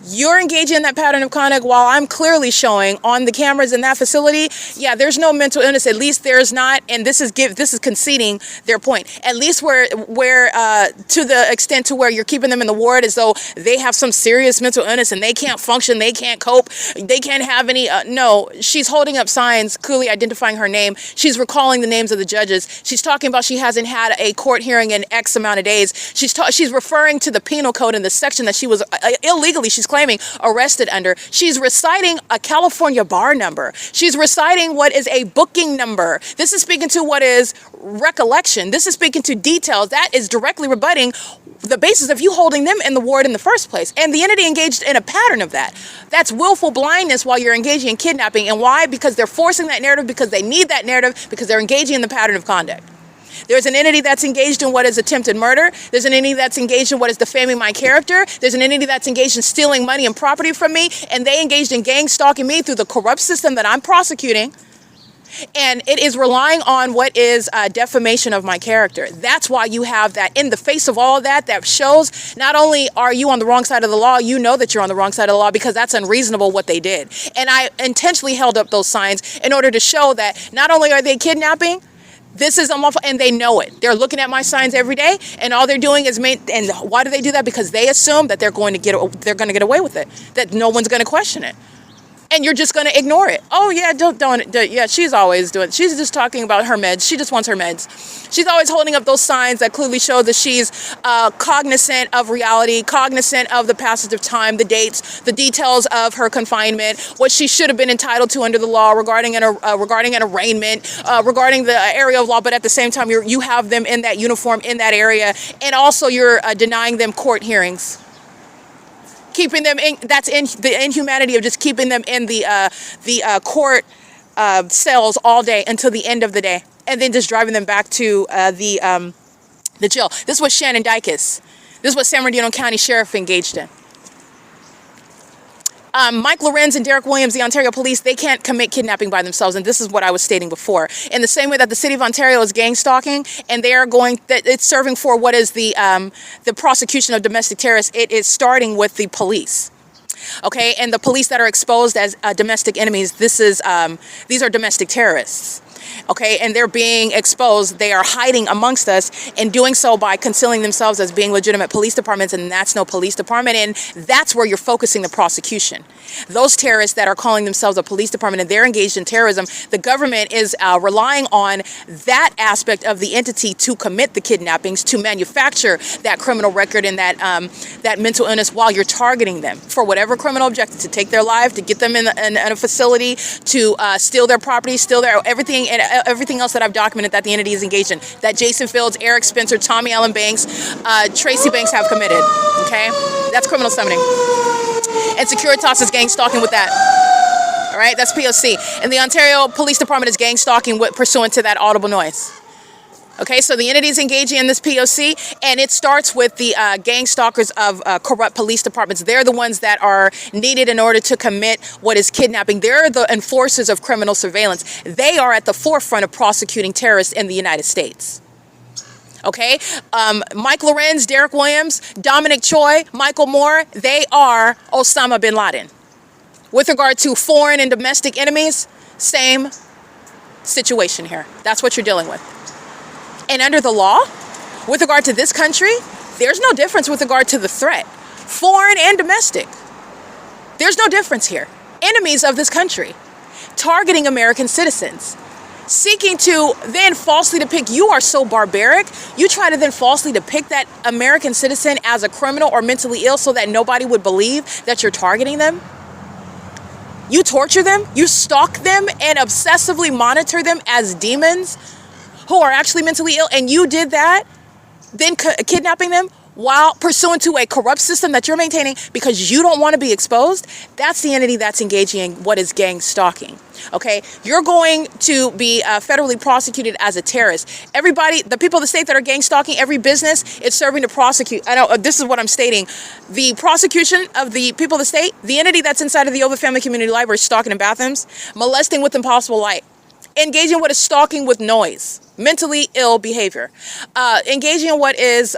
You're engaging in that pattern of conduct while I'm clearly showing on the cameras in that facility, yeah, there's no mental illness. At least there's not, and this is conceding their point. At least where to the extent to where you're keeping them in the ward as though they have some serious mental illness and they can't function, they can't cope, they can't have any. No, she's holding up signs, clearly identifying her name. She's recalling the names of the judges. She's talking about she hasn't had a court hearing in X amount of days. She's referring to the penal code in the section that she was illegally, she's claiming, arrested under. She's reciting a California bar number. She's reciting what is a booking number. This is speaking to what is recollection. This is speaking to details. That is directly rebutting the basis of you holding them in the ward in the first place. And the entity engaged in a pattern of that. That's willful blindness while you're engaging in kidnapping. And why? Because they're forcing that narrative, because they need that narrative, because they're engaging in the pattern of conduct. There's an entity that's engaged in what is attempted murder. There's an entity that's engaged in what is defaming my character. There's an entity that's engaged in stealing money and property from me. And they engaged in gang stalking me through the corrupt system that I'm prosecuting. And it is relying on what is defamation of my character. That's why you have that. In the face of all of that, that shows not only are you on the wrong side of the law, you know that you're on the wrong side of the law because that's unreasonable what they did. And I intentionally held up those signs in order to show that not only are they kidnapping, this is unlawful, and they know it. They're looking at my signs every day, and all they're doing is and why do they do that? Because they assume that they're going to get away with it, that no one's going to question it. And you're just going to ignore it. Oh, yeah, yeah, she's always doing it. She's just talking about her meds. She just wants her meds. She's always holding up those signs that clearly show that she's cognizant of reality, cognizant of the passage of time, the dates, the details of her confinement, what she should have been entitled to under the law regarding an arraignment, regarding the area of law. But at the same time, you have them in that uniform in that area. And also you're denying them court hearings. Keeping them in, that's in the inhumanity of just keeping them in the court cells all day until the end of the day, and then just driving them back to the jail. This was Shannon Dykes. This is what San Bernardino County Sheriff engaged in. Mike Lorenz and Derek Williams, the Ontario police, they can't commit kidnapping by themselves, and this is what I was stating before. In the same way that the city of Ontario is gang stalking, and they are it's serving for what is the prosecution of domestic terrorists. It is starting with the police. Okay, and the police that are exposed as domestic enemies. These are domestic terrorists. Okay, and they're being exposed. They are hiding amongst us and doing so by concealing themselves as being legitimate police departments, and that's no police department, and that's where you're focusing the prosecution. Those terrorists that are calling themselves a police department and they're engaged in terrorism, the government is relying on that aspect of the entity to commit the kidnappings, to manufacture that criminal record and that mental illness while you're targeting them for whatever criminal objective, to take their life, to get them in a facility, to steal their property, steal their everything, and everything else that I've documented that the entity is engaged in, that Jason Fields, Eric Spencer, Tommy Allen Banks, Tracy Banks have committed. Okay, that's criminal summoning, and Securitas is gang stalking with that. All right, that's P.O.C. And the Ontario Police Department is gang stalking pursuant to that audible noise. Okay, so the entity is engaging in this P.O.C., and it starts with the gang stalkers of corrupt police departments. They're the ones that are needed in order to commit what is kidnapping. They're the enforcers of criminal surveillance. They are at the forefront of prosecuting terrorists in the United States. Okay, Mike Lorenz, Derek Williams, Dominic Choi, Michael Moore, they are Osama bin Laden. With regard to foreign and domestic enemies, same situation here. That's what you're dealing with. And under the law, with regard to this country, there's no difference with regard to the threat, foreign and domestic. There's no difference here. Enemies of this country, targeting American citizens, seeking to then falsely depict, you are so barbaric, you try to then falsely depict that American citizen as a criminal or mentally ill so that nobody would believe that you're targeting them. You torture them, you stalk them, and obsessively monitor them as demons who are actually mentally ill, and you did that, then kidnapping them while pursuant to a corrupt system that you're maintaining because you don't want to be exposed, that's the entity that's engaging in what is gang stalking. Okay, you're going to be federally prosecuted as a terrorist. Everybody, the people of the state that are gang stalking, every business is serving to prosecute. I know this is what I'm stating. The prosecution of the people of the state, the entity that's inside of the OVITT Family Community Library, stalking in bathrooms, molesting with impossible light, engaging in what is stalking with noise, mentally ill behavior, engaging in what is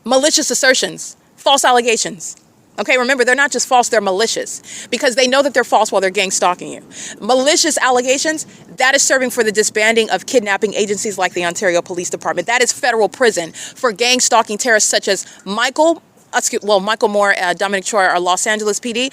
malicious assertions, false allegations. Okay, remember, they're not just false, they're malicious because they know that they're false while they're gang stalking you. Malicious allegations, that is serving for the disbanding of kidnapping agencies like the Ontario Police Department. That is federal prison for gang stalking terrorists such as Michael Moore, Dominic Troy are Los Angeles PD,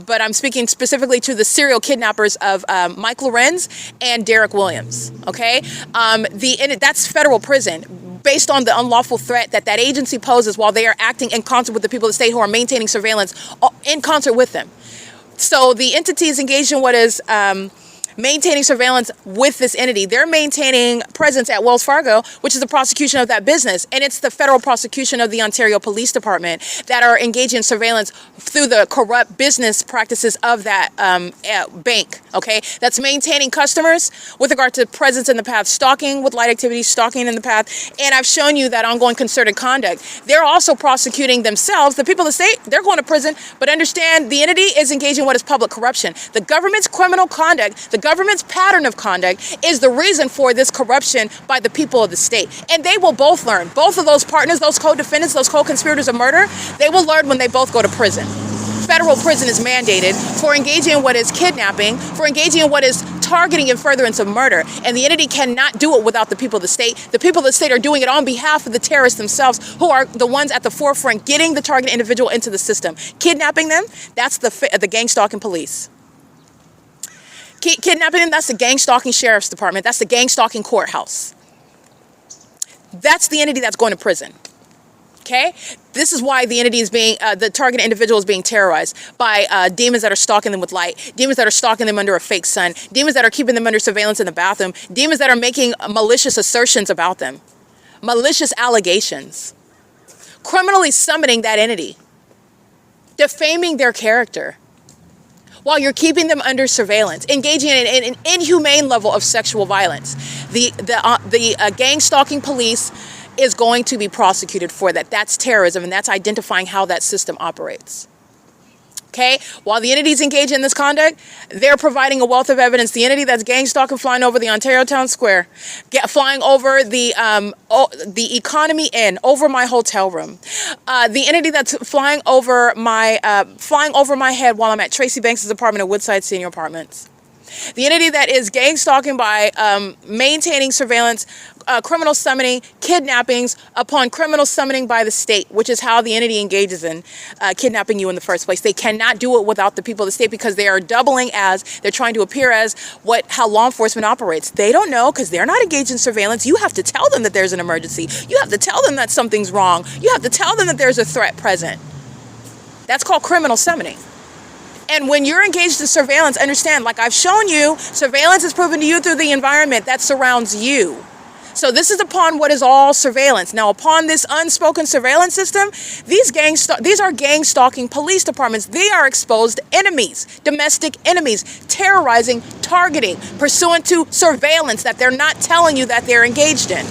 but I'm speaking specifically to the serial kidnappers of Mike Lorenz and Derek Williams, okay? That's federal prison based on the unlawful threat that that agency poses while they are acting in concert with the people of the state who are maintaining surveillance in concert with them. So the entity is engaged in what is maintaining surveillance with this entity. They're maintaining presence at Wells Fargo, which is the prosecution of that business. And it's the federal prosecution of the Ontario Police Department that are engaging in surveillance through the corrupt business practices of that bank, okay? That's maintaining customers with regard to presence in the path, stalking with light activity, stalking in the path. And I've shown you that ongoing concerted conduct. They're also prosecuting themselves. The people of the state, they're going to prison, but understand the entity is engaging in what is public corruption. The government's criminal conduct, the government's pattern of conduct is the reason for this corruption by the people of the state. And they will both learn. Both of those partners, those co-defendants, those co-conspirators of murder, they will learn when they both go to prison. Federal prison is mandated for engaging in what is kidnapping, for engaging in what is targeting and furtherance of murder. And the entity cannot do it without the people of the state. The people of the state are doing it on behalf of the terrorists themselves, who are the ones at the forefront getting the target individual into the system. Kidnapping them, that's the gang stalking police. Kidnapping them, that's the gang stalking sheriff's department. That's the gang stalking courthouse. That's the entity that's going to prison. Okay? This is why the entity is being, the target individual is being terrorized by demons that are stalking them with light, demons that are stalking them under a fake sun, demons that are keeping them under surveillance in the bathroom, demons that are making malicious assertions about them, malicious allegations, criminally summoning that entity, defaming their character, while you're keeping them under surveillance, engaging in an inhumane level of sexual violence. The gang stalking police is going to be prosecuted for that. That's terrorism, and that's identifying how that system operates. Okay? While the entities engaged in this conduct, they're providing a wealth of evidence. The entity that's gang stalking, flying over the Ontario Town Square, flying over the Economy Inn, over my hotel room. The entity that's flying over my head while I'm at Tracy Banks' apartment at Woodside Senior Apartments. The entity that is gang stalking by maintaining surveillance, criminal summoning, kidnappings upon criminal summoning by the state, which is how the entity engages in kidnapping you in the first place. They cannot do it without the people of the state because they are doubling as, they're trying to appear as how law enforcement operates. They don't know because they're not engaged in surveillance. You have to tell them that there's an emergency. You have to tell them that something's wrong. You have to tell them that there's a threat present. That's called criminal summoning. And when you're engaged in surveillance, understand, like I've shown you, surveillance is proven to you through the environment that surrounds you. So this is upon what is all surveillance. Now, upon this unspoken surveillance system, these are gang stalking police departments. They are exposed enemies, domestic enemies, terrorizing, targeting, pursuant to surveillance that they're not telling you that they're engaged in.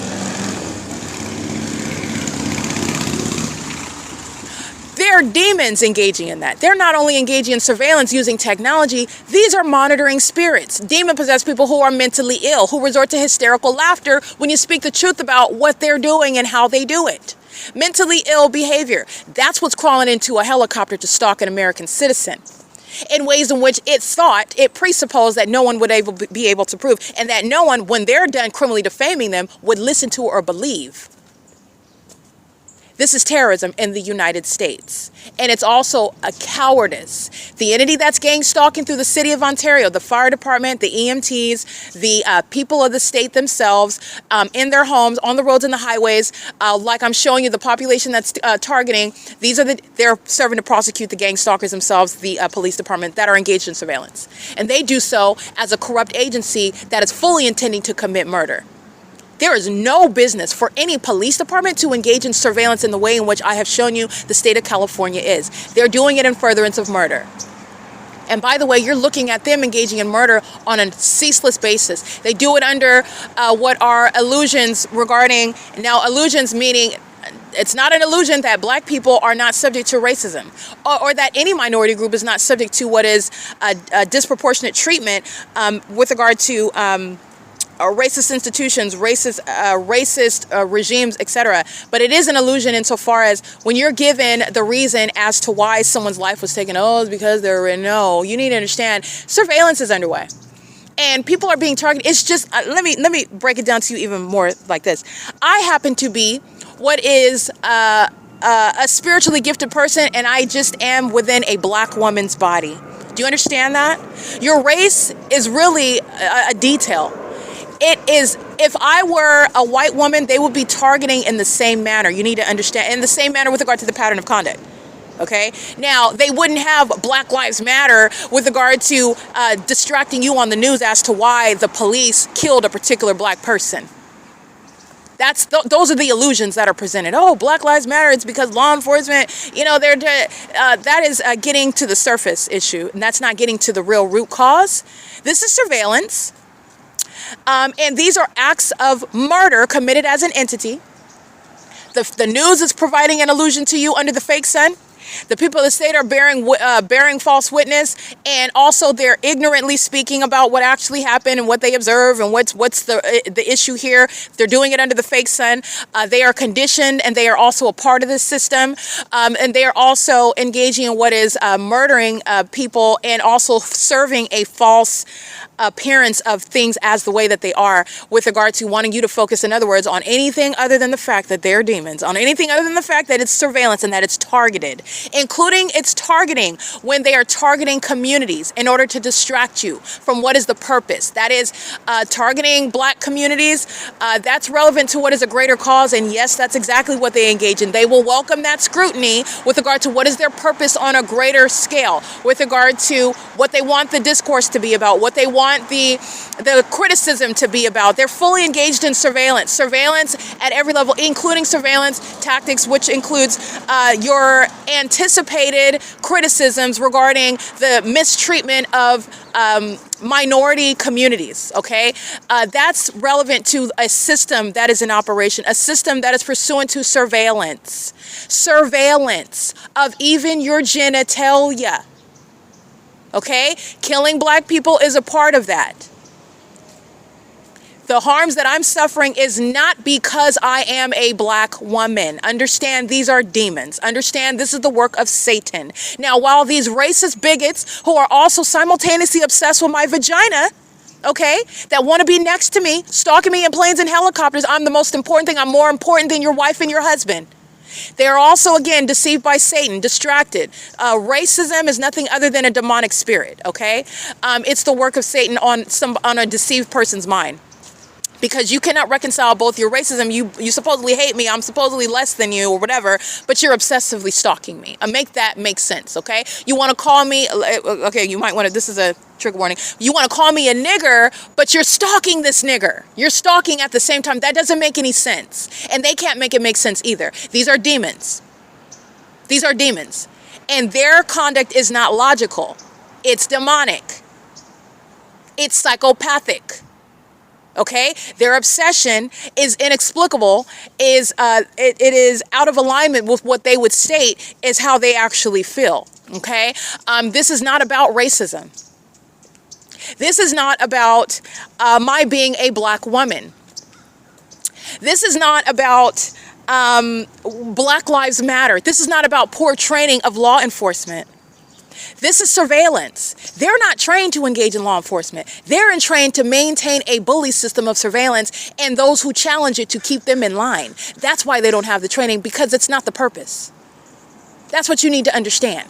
There are demons engaging in that. They're not only engaging in surveillance using technology, these are monitoring spirits. Demon-possessed people who are mentally ill, who resort to hysterical laughter when you speak the truth about what they're doing and how they do it. Mentally ill behavior. That's what's crawling into a helicopter to stalk an American citizen in ways in which it presupposed that no one would be able to prove, and that no one, when they're done criminally defaming them, would listen to or believe. This is terrorism in the United States. And it's also a cowardice. The entity that's gang stalking through the city of Ontario, the fire department, the EMTs, the people of the state themselves, in their homes, on the roads and the highways, like I'm showing you the population that's targeting, they're serving to prosecute the gang stalkers themselves, the police department that are engaged in surveillance. And they do so as a corrupt agency that is fully intending to commit murder. There is no business for any police department to engage in surveillance in the way in which I have shown you the state of California is. They're doing it in furtherance of murder. And by the way, you're looking at them engaging in murder on a ceaseless basis. They do it under what are illusions regarding, now illusions meaning it's not an illusion that black people are not subject to racism, or that any minority group is not subject to what is a disproportionate treatment with regard to racist institutions, racist regimes, etc. But it is an illusion insofar as when you're given the reason as to why someone's life was taken, oh, it's because they're no. You need to understand, surveillance is underway, and people are being targeted. It's just let me break it down to you even more like this. I happen to be what is a spiritually gifted person, and I just am within a black woman's body. Do you understand that? Your race is really a detail. It is, if I were a white woman, they would be targeting in the same manner. You need to understand, in the same manner with regard to the pattern of conduct. Okay? Now, they wouldn't have Black Lives Matter with regard to distracting you on the news as to why the police killed a particular black person. Those are the illusions that are presented. Oh, Black Lives Matter, it's because law enforcement, that is getting to the surface issue, and that's not getting to the real root cause. This is surveillance. And these are acts of murder committed as an entity. The news is providing an illusion to you under the fake sun. The people of the state are bearing false witness, and also they're ignorantly speaking about what actually happened and what they observe and what's the issue here. They're doing it under the fake sun. They are conditioned, and they are also a part of this system, and they are also engaging in what is murdering people and also serving a false appearance of things as the way that they are with regard to wanting you to focus, in other words, on anything other than the fact that they're demons, on anything other than the fact that it's surveillance and that it's targeted, including its targeting when they are targeting communities in order to distract you from what is the purpose. That is targeting black communities. That's relevant to what is a greater cause, and yes, that's exactly what they engage in. They will welcome that scrutiny with regard to what is their purpose on a greater scale, with regard to what they want the discourse to be about, what they want the criticism to be about. They're fully engaged in surveillance at every level, including surveillance tactics, which includes your anticipated criticisms regarding the mistreatment of minority communities, okay? That's relevant to a system that is in operation, a system that is pursuant to surveillance of even your genitalia. Okay? Killing black people is a part of that. The harms that I'm suffering is not because I am a black woman. Understand, these are demons. Understand, this is the work of Satan. Now, while these racist bigots who are also simultaneously obsessed with my vagina, okay, that want to be next to me, stalking me in planes and helicopters, I'm the most important thing. I'm more important than your wife and your husband. They are also, again, deceived by Satan, distracted. Racism is nothing other than a demonic spirit, okay? It's the work of Satan on a deceived person's mind. Because you cannot reconcile both your racism, you supposedly hate me, I'm supposedly less than you or whatever, but you're obsessively stalking me. Make that make sense, okay? You want to call me, okay, you might want to, this is a trigger warning. You want to call me a nigger, but you're stalking this nigger. You're stalking at the same time. That doesn't make any sense. And they can't make it make sense either. These are demons. These are demons. And their conduct is not logical. It's demonic. It's psychopathic. Okay, their obsession is inexplicable, it is out of alignment with what they would state is how they actually feel. Okay, this is not about racism. This is not about my being a black woman. This is not about Black Lives Matter. This is not about poor training of law enforcement. This is surveillance. They're not trained to engage in law enforcement. They're trained to maintain a bully system of surveillance and those who challenge it to keep them in line. That's why they don't have the training, because it's not the purpose. That's what you need to understand.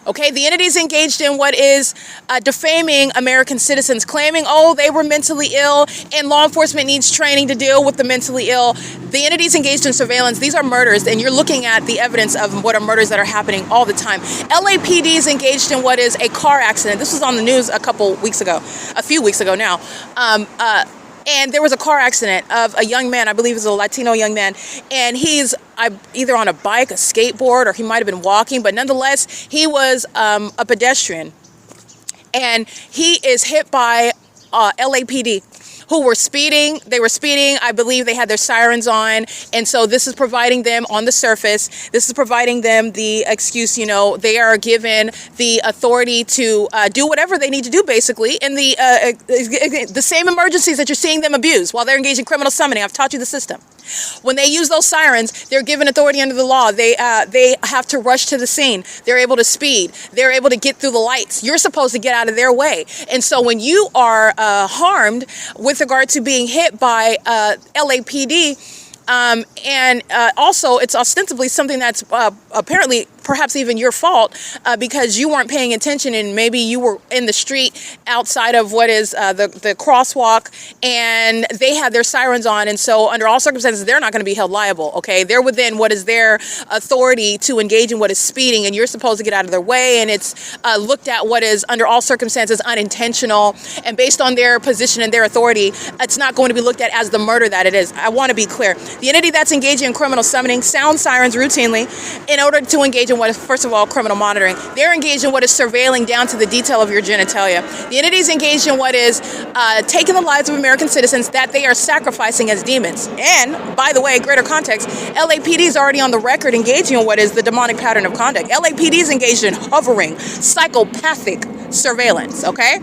Okay, the entities engaged in what is defaming American citizens, claiming, oh, they were mentally ill and law enforcement needs training to deal with the mentally ill. The entities engaged in surveillance, these are murders, and you're looking at the evidence of what are murders that are happening all the time. LAPD is engaged in what is a car accident. This was on the news a few weeks ago now. And there was a car accident of a young man, I believe it was a Latino young man, and he's either on a bike, a skateboard, or he might have been walking, but nonetheless, he was a pedestrian. And he is hit by LAPD, who were speeding. They were speeding. I believe they had their sirens on. And so this is providing them on the surface. This is providing them the excuse, they are given the authority to do whatever they need to do, basically, in the same emergencies that you're seeing them abuse while they're engaged in criminal summoning. I've taught you the system. When they use those sirens, they're given authority under the law. They have to rush to the scene. They're able to speed. They're able to get through the lights. You're supposed to get out of their way. And so when you are harmed with regard to being hit by LAPD, and also it's ostensibly something that's apparently perhaps even your fault because you weren't paying attention and maybe you were in the street outside of what is the crosswalk and they had their sirens on, and so under all circumstances they're not going to be held liable. Okay, they're within what is their authority to engage in what is speeding, and you're supposed to get out of their way, and it's looked at what is under all circumstances unintentional, and based on their position and their authority, it's not going to be looked at as the murder that it is. I want to be clear. The entity that's engaging in criminal summoning sounds sirens routinely in order to engage in what is, first of all, criminal monitoring. They're engaged in what is surveilling down to the detail of your genitalia. The entity is engaged in what is taking the lives of American citizens that they are sacrificing as demons. And, by the way, greater context, LAPD is already on the record engaging in what is the demonic pattern of conduct. LAPD is engaged in hovering, psychopathic surveillance, okay?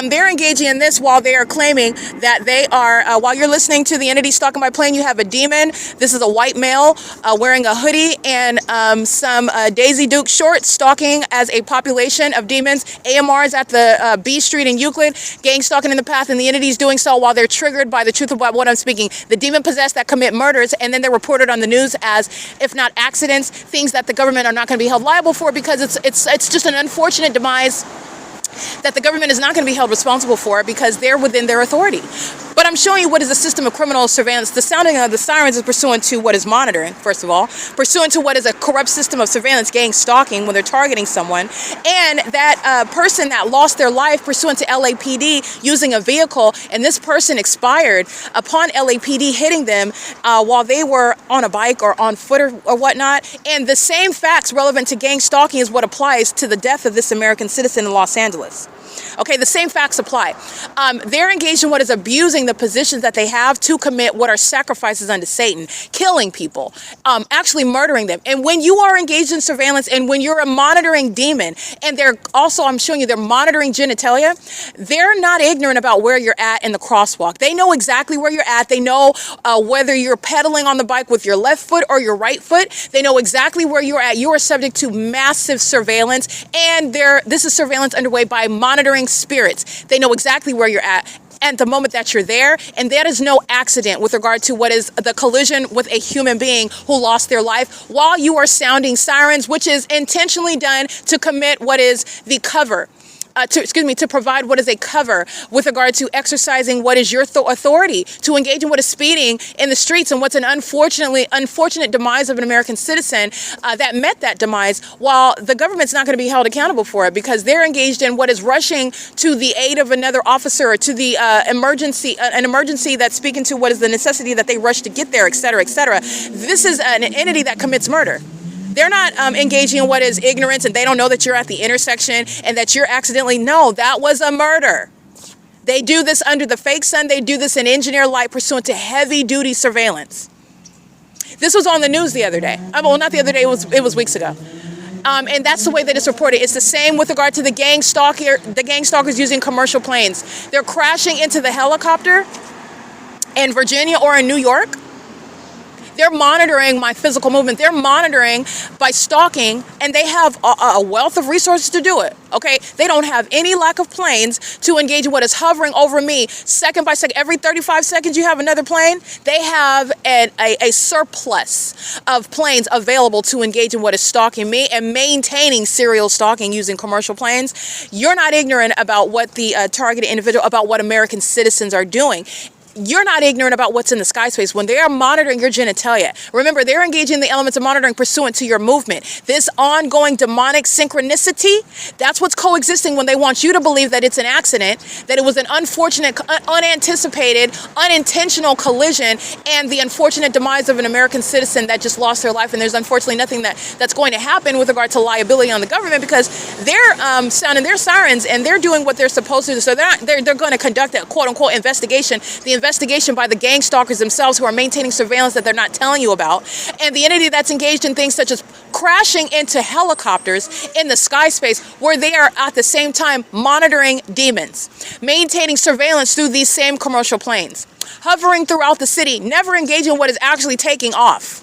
They're engaging in this while they are claiming that they are, while you're listening to the entity Stalking by Plane, you have a demon. This is a white male wearing a hoodie and some Daisy Duke shorts, stalking as a population of demons. AMRs at the B Street in Euclid, gang stalking in the path, and the entities doing so while they're triggered by the truth of what I'm speaking. The demon possessed that commit murders, and then they're reported on the news as, if not accidents, things that the government are not going to be held liable for, because it's just an unfortunate demise that the government is not going to be held responsible for because they're within their authority. But I'm showing you what is a system of criminal surveillance. The sounding of the sirens is pursuant to what is monitoring, first of all, pursuant to what is a corrupt system of surveillance, gang stalking, when they're targeting someone, and that person that lost their life pursuant to LAPD using a vehicle, and this person expired upon LAPD hitting them while they were on a bike or on foot or whatnot. And the same facts relevant to gang stalking is what applies to the death of this American citizen in Los Angeles. Okay, the same facts apply. They're engaged in what is abusing the positions that they have to commit what are sacrifices unto Satan, killing people, actually murdering them. And when you are engaged in surveillance and when you're a monitoring demon, and they're also, I'm showing you, they're monitoring genitalia, they're not ignorant about where you're at in the crosswalk. They know exactly where you're at. They know whether you're pedaling on the bike with your left foot or your right foot. They know exactly where you're at. You are subject to massive surveillance, and this is surveillance underway by monitoring spirits. They know exactly where you're at the moment that you're there, and that is no accident with regard to what is the collision with a human being who lost their life while you are sounding sirens, which is intentionally done to commit what is the cover. To provide what is a cover with regard to exercising what is your authority to engage in what is speeding in the streets, and what's an unfortunate demise of an American citizen that met that demise, while the government's not going to be held accountable for it because they're engaged in what is rushing to the aid of another officer or to the an emergency that's speaking to what is the necessity that they rush to get there, et cetera, et cetera. This is an entity that commits murder. They're not engaging in what is ignorance, and they don't know that you're at the intersection and that you're accidentally. No, that was a murder. They do this under the fake sun. They do this in engineer light pursuant to heavy duty surveillance. This was on the news the other day. Well, not the other day. It was weeks ago. And that's the way that it's reported. It's the same with regard to the gang stalkers using commercial planes. They're crashing into the helicopter in Virginia or in New York. They're monitoring my physical movement. They're monitoring by stalking, and they have a wealth of resources to do it. Okay, they don't have any lack of planes to engage in what is hovering over me second by second. Every 35 seconds you have another plane. They have a surplus of planes available to engage in what is stalking me and maintaining serial stalking using commercial planes. You're not ignorant about what the targeted individual, about what American citizens are doing. You're not ignorant about what's in the sky space. When they are monitoring your genitalia, remember, they're engaging in the elements of monitoring pursuant to your movement. This ongoing demonic synchronicity, that's what's coexisting when they want you to believe that it's an accident, that it was an unfortunate, unanticipated, unintentional collision, and the unfortunate demise of an American citizen that just lost their life. And there's unfortunately nothing that's going to happen with regard to liability on the government, because they're sounding their sirens and they're doing what they're supposed to do. So they're going to conduct a quote-unquote investigation. The investigation by the gang stalkers themselves, who are maintaining surveillance that they're not telling you about, and the entity that's engaged in things such as crashing into helicopters in the sky space, where they are at the same time monitoring demons, maintaining surveillance through these same commercial planes, hovering throughout the city, never engaging in what is actually taking off.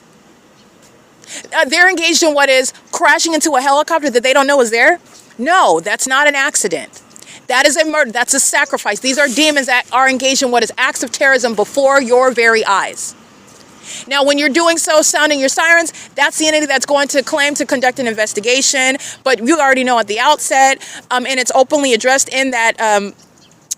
They're engaged in what is crashing into a helicopter that they don't know is there. No, that's not an accident. That is a murder. That's a sacrifice. These are demons that are engaged in what is acts of terrorism before your very eyes. Now, when you're doing so, sounding your sirens, that's the entity that's going to claim to conduct an investigation. But you already know at the outset, and it's openly addressed in that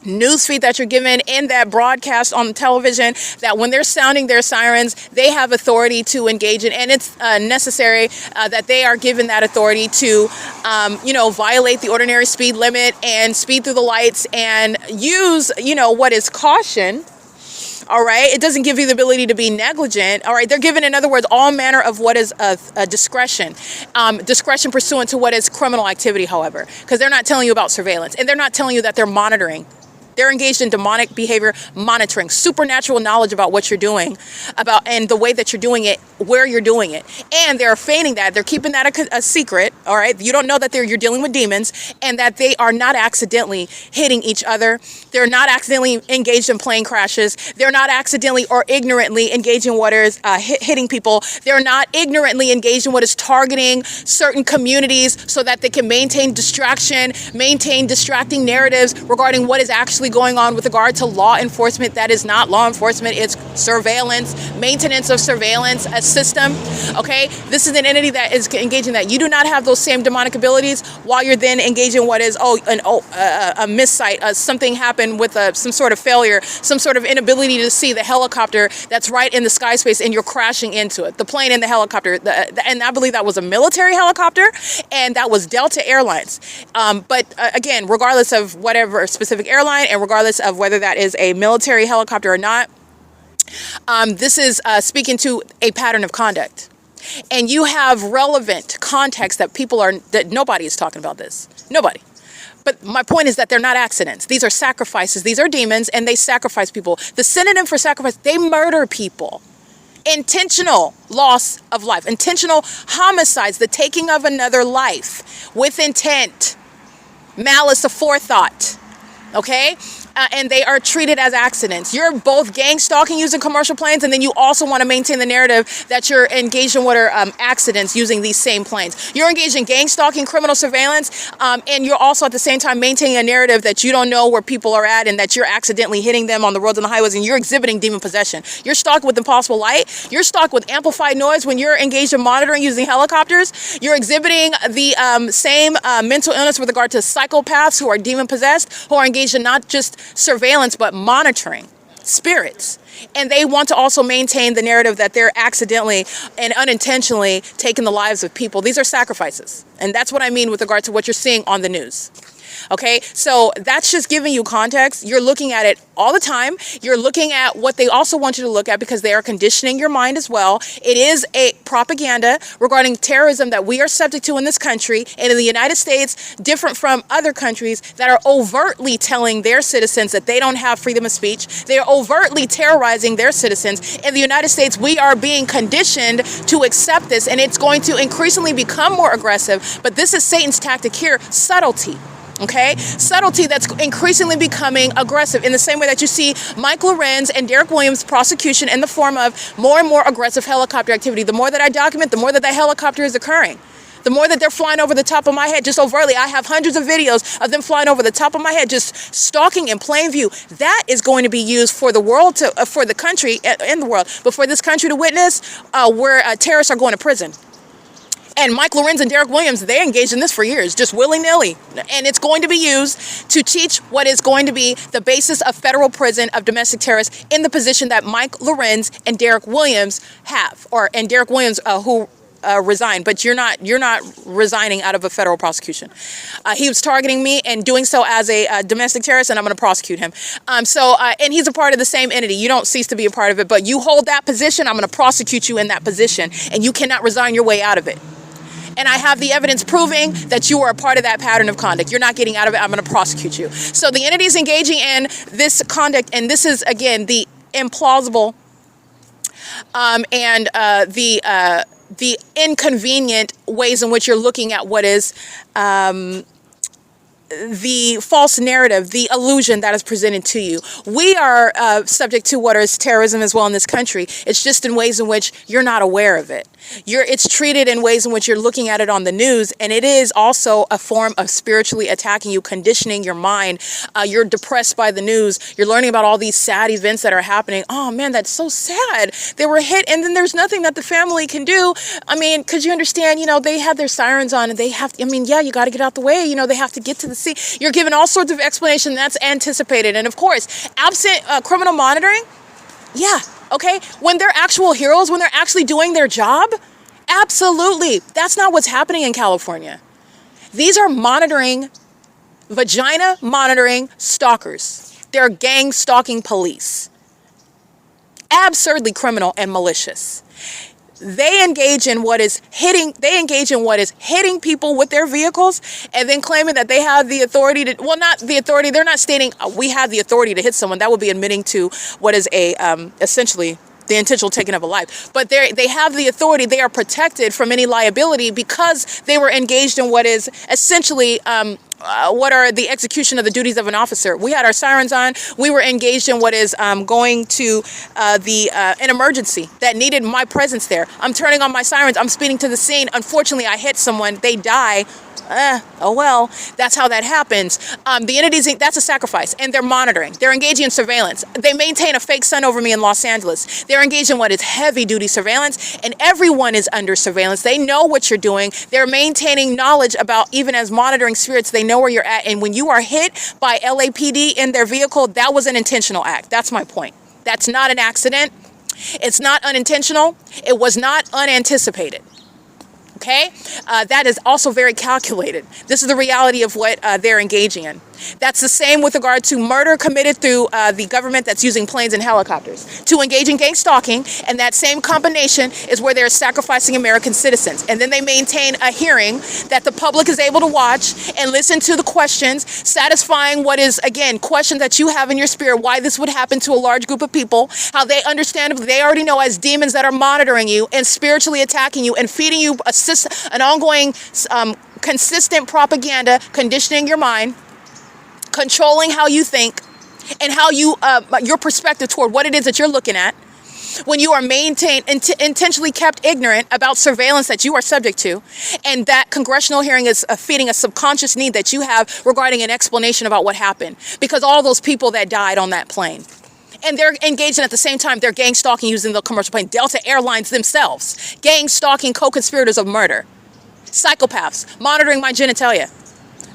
newsfeed that you're given, in that broadcast on television, that when they're sounding their sirens, they have authority to engage in, and it's necessary that they are given that authority to, violate the ordinary speed limit and speed through the lights and use, what is caution. All right. It doesn't give you the ability to be negligent. All right. They're given, in other words, all manner of what is a discretion, discretion pursuant to what is criminal activity, however, because they're not telling you about surveillance, and they're not telling you that they're monitoring. They're engaged in demonic behavior monitoring, supernatural knowledge about what you're doing, and the way that you're doing it, where you're doing it. And they're feigning that. They're keeping that a secret, all right? You don't know that you're dealing with demons, and that they are not accidentally hitting each other. They're not accidentally engaged in plane crashes. They're not accidentally or ignorantly engaged in what is hitting people. They're not ignorantly engaged in what is targeting certain communities so that they can maintain distraction, maintain distracting narratives regarding what is actually going on with regard to law enforcement. That is not law enforcement. It's surveillance, maintenance of surveillance, a system. Okay, this is an entity that is engaging that. You do not have those same demonic abilities while you're then engaging what is a missight. Something happened with some sort of failure, some sort of inability to see the helicopter that's right in the sky space, and you're crashing into it. The plane and the helicopter, and I believe that was a military helicopter, and that was Delta Airlines. But again, regardless of whatever specific airline, and regardless of whether that is a military helicopter or not, this is speaking to a pattern of conduct. And you have relevant context that nobody is talking about this. Nobody. But my point is that they're not accidents. These are sacrifices. These are demons, and they sacrifice people. The synonym for sacrifice, they murder people. Intentional loss of life. Intentional homicides, the taking of another life with intent, malice aforethought. Okay? And they are treated as accidents. You're both gang stalking using commercial planes, and then you also want to maintain the narrative that you're engaged in what are accidents using these same planes. You're engaged in gang stalking, criminal surveillance, and you're also at the same time maintaining a narrative that you don't know where people are at and that you're accidentally hitting them on the roads and the highways, and you're exhibiting demon possession. You're stalking with impossible light. You're stalking with amplified noise when you're engaged in monitoring using helicopters. You're exhibiting the same mental illness with regard to psychopaths who are demon possessed, who are engaged in not just surveillance but monitoring spirits, and they want to also maintain the narrative that they're accidentally and unintentionally taking the lives of people. These are sacrifices, and that's what I mean with regard to what you're seeing on the news. Okay, so that's just giving you context. You're looking at it all the time. You're looking at what they also want you to look at, because they are conditioning your mind as well. It is a propaganda regarding terrorism that we are subject to in this country and in the United States, different from other countries that are overtly telling their citizens that they don't have freedom of speech. They are overtly terrorizing their citizens. In the United States, we are being conditioned to accept this, and it's going to increasingly become more aggressive. But this is Satan's tactic here, subtlety. Okay, subtlety that's increasingly becoming aggressive in the same way that you see Mike Lorenz and Derek Williams' prosecution in the form of more and more aggressive helicopter activity. The more that I document, the more that helicopter is occurring. The more that they're flying over the top of my head, just overtly. I have hundreds of videos of them flying over the top of my head, just stalking in plain view. That is going to be used for the world to, for the country, in the world, but for this country to witness where terrorists are going to prison. And Mike Lorenz and Derek Williams, they engaged in this for years, just willy-nilly. And it's going to be used to teach what is going to be the basis of federal prison of domestic terrorists in the position that Mike Lorenz and Derek Williams have, and Derek Williams, who resigned, but you're not resigning out of a federal prosecution. He was targeting me and doing so as a domestic terrorist, and I'm going to prosecute him. And he's a part of the same entity. You don't cease to be a part of it, but you hold that position, I'm going to prosecute you in that position, and you cannot resign your way out of it. And I have the evidence proving that you are a part of that pattern of conduct. You're not getting out of it. I'm going to prosecute you. So the entity is engaging in this conduct, and this is, again, the implausible and the inconvenient ways in which you're looking at what is the false narrative, the illusion that is presented to you. We are subject to what is terrorism as well in this country. It's just in ways in which you're not aware of it. It's treated in ways in which you're looking at it on the news, and it is also a form of spiritually attacking you, conditioning your mind. You're depressed by the news. You're learning about all these sad events that are happening. Oh man, that's so sad. They were hit, and then there's nothing that the family can do. I mean, could you understand, they have their sirens on, and they have to, you got to get out the way. They have to get to the scene. You're given all sorts of explanation that's anticipated. And of course, absent criminal monitoring, yeah, okay, when they're actual heroes, when they're actually doing their job, absolutely. That's not what's happening in California. These are vagina monitoring stalkers. They're gang stalking police. Absurdly criminal and malicious. They engage in what is hitting people with their vehicles, and then claiming that they have the authority to, well, not the authority, they're not stating we have the authority to hit someone. That would be admitting to what is essentially the intentional taking of a life. But they have the authority. They are protected from any liability because they were engaged in what is essentially what are the execution of the duties of an officer. We had our sirens on. We were engaged in what is going to an emergency that needed my presence there. I'm turning on my sirens. I'm speeding to the scene. Unfortunately, I hit someone. They die. Oh well, that's how that happens. The entities, that's a sacrifice, and they're monitoring. They're engaging in surveillance. They maintain a fake sun over me in Los Angeles. They're engaged in what is heavy-duty surveillance, and everyone is under surveillance. They know what you're doing. They're maintaining knowledge about, even as monitoring spirits, they know where you're at. And when you are hit by LAPD in their vehicle, that was an intentional act. That's my point. That's not an accident. It's not unintentional. It was not unanticipated. Okay? That is also very calculated. This is the reality of what they're engaging in. That's the same with regard to murder committed through the government that's using planes and helicopters to engage in gang stalking, and that same combination is where they're sacrificing American citizens. And then they maintain a hearing that the public is able to watch and listen to the questions, satisfying what is, again, questions that you have in your spirit, why this would happen to a large group of people, how they understand, they already know as demons that are monitoring you and spiritually attacking you and feeding you an ongoing, consistent propaganda, conditioning your mind, controlling how you think and how you your perspective toward what it is that you're looking at. When you are intentionally kept ignorant about surveillance that you are subject to, and that congressional hearing is feeding a subconscious need that you have regarding an explanation about what happened, because all those people that died on that plane. And they're engaged in, at the same time, they're gang stalking using the commercial plane. Delta Airlines themselves, gang stalking co-conspirators of murder. Psychopaths, monitoring my genitalia.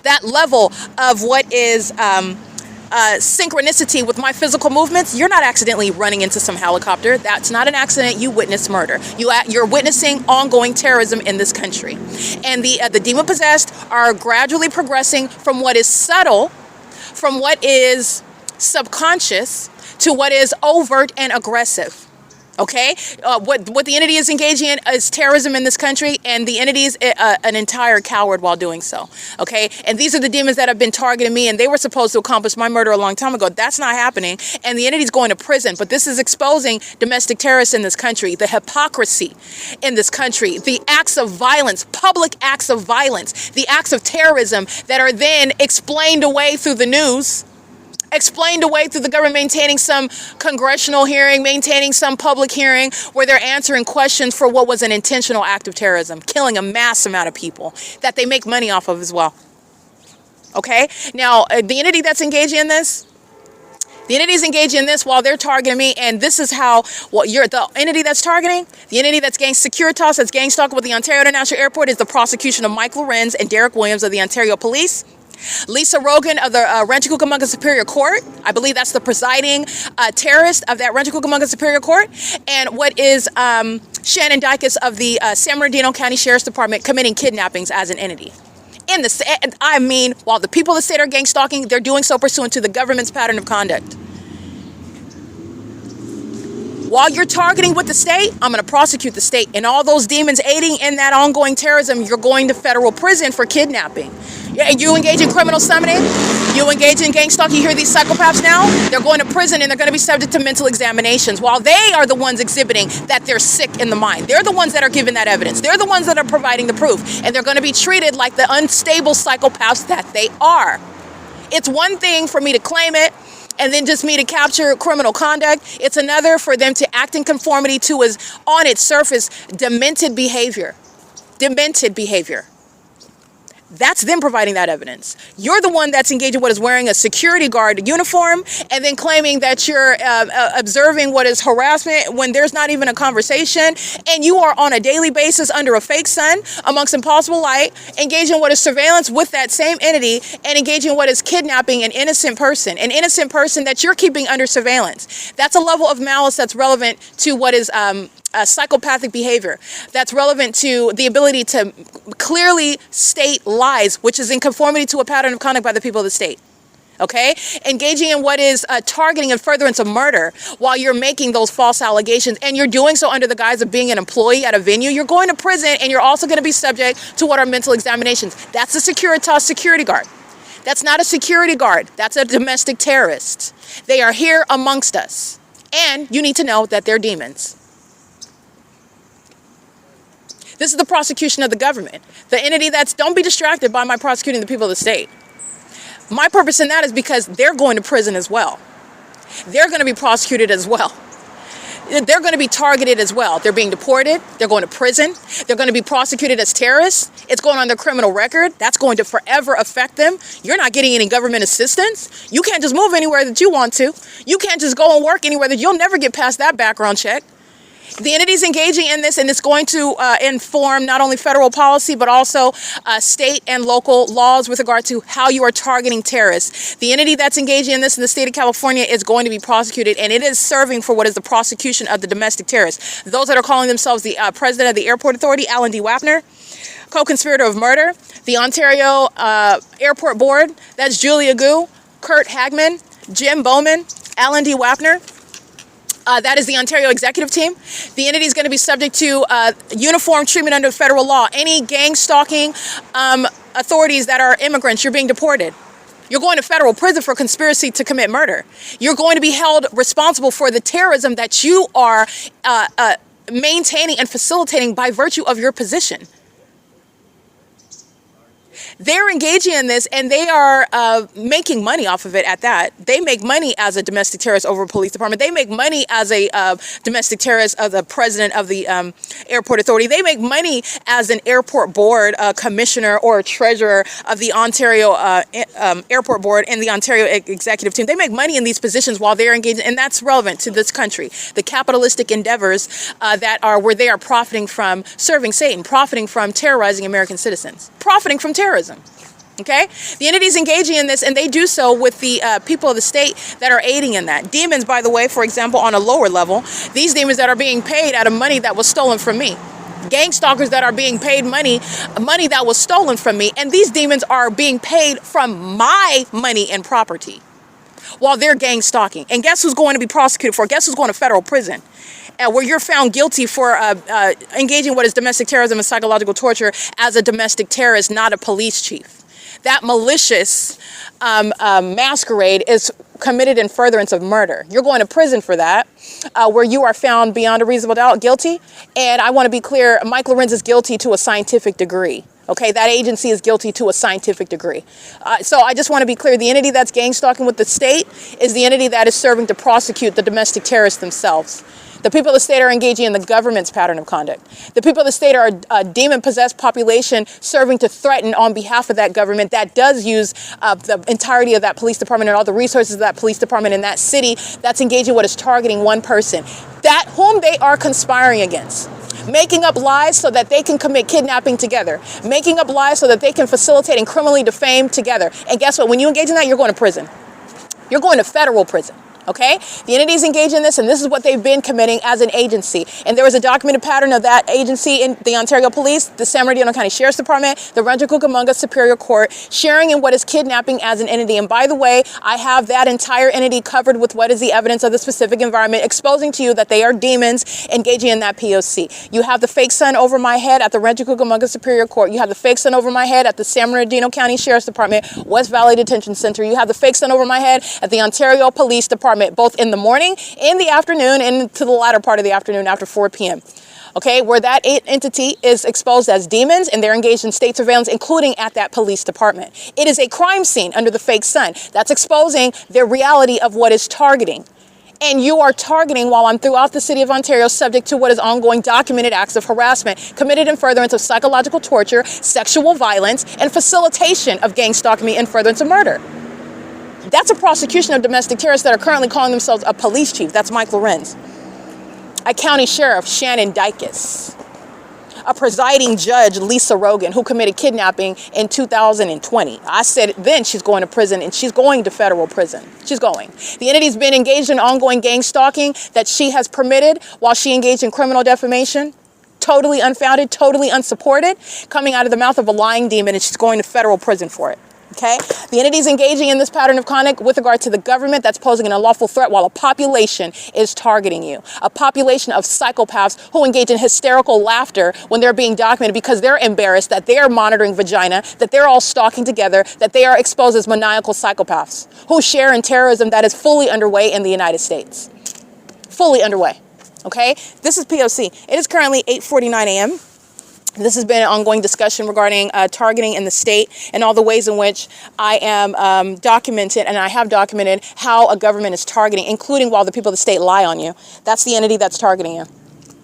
That level of what is synchronicity with my physical movements, you're not accidentally running into some helicopter. That's not an accident. You witnessed murder. You're witnessing ongoing terrorism in this country. And the demon-possessed are gradually progressing from what is subtle, from what is subconscious, to what is overt and aggressive. Okay, what the entity is engaging in is terrorism in this country, and the entity is an entire coward while doing so. Okay, and these are the demons that have been targeting me, and they were supposed to accomplish my murder a long time ago. That's not happening, and the entity's going to prison. But this is exposing domestic terrorists in this country, the hypocrisy in this country, the acts of violence, public acts of violence, the acts of terrorism that are then explained away through the news, explained away through the government maintaining some congressional hearing, maintaining some public hearing where they're answering questions for what was an intentional act of terrorism, killing a mass amount of people that they make money off of as well. Okay? Now, the entity that's engaging in this, the entity is engaging in this while they're targeting me, and this is how, the entity that's targeting, the entity that's gang Securitas, that's gang stalking with the Ontario International Airport, is the prosecution of Mike LORENZ and Derek Williams of the Ontario Police. Lisa Rogan of the Rancho Cucamonga Superior Court. I believe that's the presiding terrorist of that Rancho Cucamonga Superior Court. And what is Shannon Dykes of the San Bernardino County Sheriff's Department committing kidnappings as an entity. While the people of the state are gang stalking, they're doing so pursuant to the government's pattern of conduct. While you're targeting with the state, I'm going to prosecute the state. And all those demons aiding in that ongoing terrorism, you're going to federal prison for kidnapping. You engage in criminal summoning, you engage in gang stalking. You hear these psychopaths now? They're going to prison and they're going to be subject to mental examinations while they are the ones exhibiting that they're sick in the mind. They're the ones that are giving that evidence. They're the ones that are providing the proof. And they're going to be treated like the unstable psychopaths that they are. It's one thing for me to claim it and then just me to capture criminal conduct. It's another for them to act in conformity to is on its surface demented behavior. Demented behavior. That's them providing that evidence. You're the one that's engaging what is wearing a security guard uniform and then claiming that you're observing what is harassment when there's not even a conversation, and you are on a daily basis under a fake sun amongst impossible light, engaging what is surveillance with that same entity and engaging what is kidnapping an innocent person that you're keeping under surveillance. That's a level of malice that's relevant to what is psychopathic behavior. That's relevant to the ability to clearly state lies, which is in conformity to a pattern of conduct by the people of the state. Okay? Engaging in what is targeting and furtherance of murder while you're making those false allegations, and you're doing so under the guise of being an employee at a venue. You're going to prison, and you're also going to be subject to what are mental examinations. That's a Securitas security guard. That's not a security guard. That's a domestic terrorist. They are here amongst us. And you need to know that they're demons. This is the prosecution of the government. The entity don't be distracted by my prosecuting the people of the state. My purpose in that is because they're going to prison as well. They're going to be prosecuted as well. They're going to be targeted as well. They're being deported. They're going to prison. They're going to be prosecuted as terrorists. It's going on their criminal record. That's going to forever affect them. You're not getting any government assistance. You can't just move anywhere that you want to. You can't just go and work anywhere that you'll never get past that background check. The entity's engaging in this, and it's going to inform not only federal policy, but also state and local laws with regard to how you are targeting terrorists. The entity that's engaging in this in the state of California is going to be prosecuted, and it is serving for what is the prosecution of the domestic terrorists. Those that are calling themselves the president of the airport authority, Alan D. WAPNER, co-conspirator of murder, the Ontario Airport Board, that's Julia Gu, Kurt Hagman, Jim Bowman, Alan D. WAPNER. That is the Ontario executive team. The entity is going to be subject to uniform treatment under federal law. Any gang stalking authorities that are immigrants, you're being deported. You're going to federal prison for conspiracy to commit murder. You're going to be held responsible for the terrorism that you are maintaining and facilitating by virtue of your position. They're engaging in this, and they are making money off of it at that. They make money as a domestic terrorist over a police department. They make money as a domestic terrorist of the president of the airport authority. They make money as an airport board commissioner or treasurer of the Ontario airport board and the Ontario executive team. They make money in these positions while they're engaged, and that's relevant to this country. The capitalistic endeavors that are where they are profiting from serving Satan, profiting from terrorizing American citizens, profiting from terrorism. Okay? The entities engaging in this, and they do so with the people of the state that are aiding in that. Demons, by the way, for example, on a lower level, these demons that are being paid out of money that was stolen from me. Gang stalkers that are being paid money that was stolen from me, and these demons are being paid from my money and property. while they're gang stalking. And guess who's going to be prosecuted for? Guess who's going to federal prison? Where you're found guilty for engaging what is domestic terrorism and psychological torture as a domestic terrorist, not a police chief. That malicious masquerade is committed in furtherance of murder. You're going to prison for that, where you are found beyond a reasonable doubt guilty. And I want to be clear, Mike Lorenz is guilty to a scientific degree. Okay, that agency is guilty to a scientific degree. So I just want to be clear, the entity that's gang stalking with the state is the entity that is serving to prosecute the domestic terrorists themselves. The people of the state are engaging in the government's pattern of conduct. The people of the state are a demon-possessed population serving to threaten on behalf of that government that does use the entirety of that police department and all the resources of that police department in that city that's engaging what is targeting one person, that whom they are conspiring against. Making up lies so that they can commit kidnapping together. Making up lies so that they can facilitate and criminally defame together. And guess what? When you engage in that, you're going to prison. You're going to federal prison. Okay? The entities engaged in this, and this is what they've been committing as an agency. And there was a documented pattern of that agency in the Ontario Police, the San Bernardino County Sheriff's Department, the Rancho Cucamonga Superior Court, sharing in what is kidnapping as an entity. And by the way, I have that entire entity covered with what is the evidence of the specific environment, exposing to you that they are demons engaging in that P.O.C. You have the fake sun over my head at the Rancho Cucamonga Superior Court. You have the fake sun over my head at the San Bernardino County Sheriff's Department, West Valley Detention Center. You have the fake sun over my head at the Ontario Police Department, both in the morning, in the afternoon, and to the latter part of the afternoon after 4 p.m. Okay, where that entity is exposed as demons and they're engaged in state surveillance, including at that police department. It is a crime scene under the fake sun. That's exposing the reality of what is targeting. And you are targeting, while I'm throughout the city of Ontario, subject to what is ongoing documented acts of harassment committed in furtherance of psychological torture, sexual violence, and facilitation of gang stalking in furtherance of murder. That's a prosecution of domestic terrorists that are currently calling themselves a police chief. That's Mike Lorenz. A county sheriff, Shannon Dykes. A presiding judge, Lisa Rogan, who committed kidnapping in 2020. I said then she's going to prison, and she's going to federal prison. She's going. The entity's been engaged in ongoing gang stalking that she has permitted while she engaged in criminal defamation. Totally unfounded, totally unsupported, coming out of the mouth of a lying demon, and she's going to federal prison for it. Okay? The entities engaging in this pattern of conduct with regard to the government that's posing an unlawful threat while a population is targeting you. A population of psychopaths who engage in hysterical laughter when they're being documented because they're embarrassed that they're monitoring vagina, that they're all stalking together, that they are exposed as maniacal psychopaths who share in terrorism that is fully underway in the United States. Fully underway. Okay? This is P.O.C. It is currently 8:49 a.m. This has been an ongoing discussion regarding targeting in the state and all the ways in which I am documented, and I have documented how a government is targeting, including while the people of the state lie on you. That's the entity that's targeting you.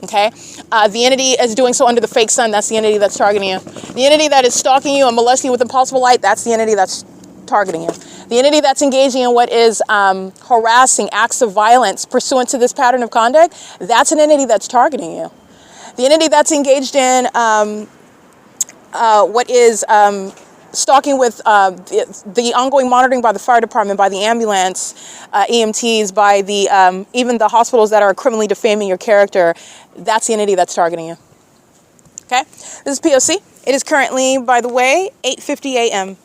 Okay? The entity is doing so under the fake sun. That's the entity that's targeting you. The entity that is stalking you and molesting you with impossible light, that's the entity that's targeting you. The entity that's engaging in what is harassing acts of violence pursuant to this pattern of conduct, that's an entity that's targeting you. The entity that's engaged in what is stalking with the ongoing monitoring by the fire department, by the ambulance, EMTs, by the even the hospitals that are criminally defaming your character, that's the entity that's targeting you. Okay? This is P.O.C. It is currently, by the way, 8:50 a.m.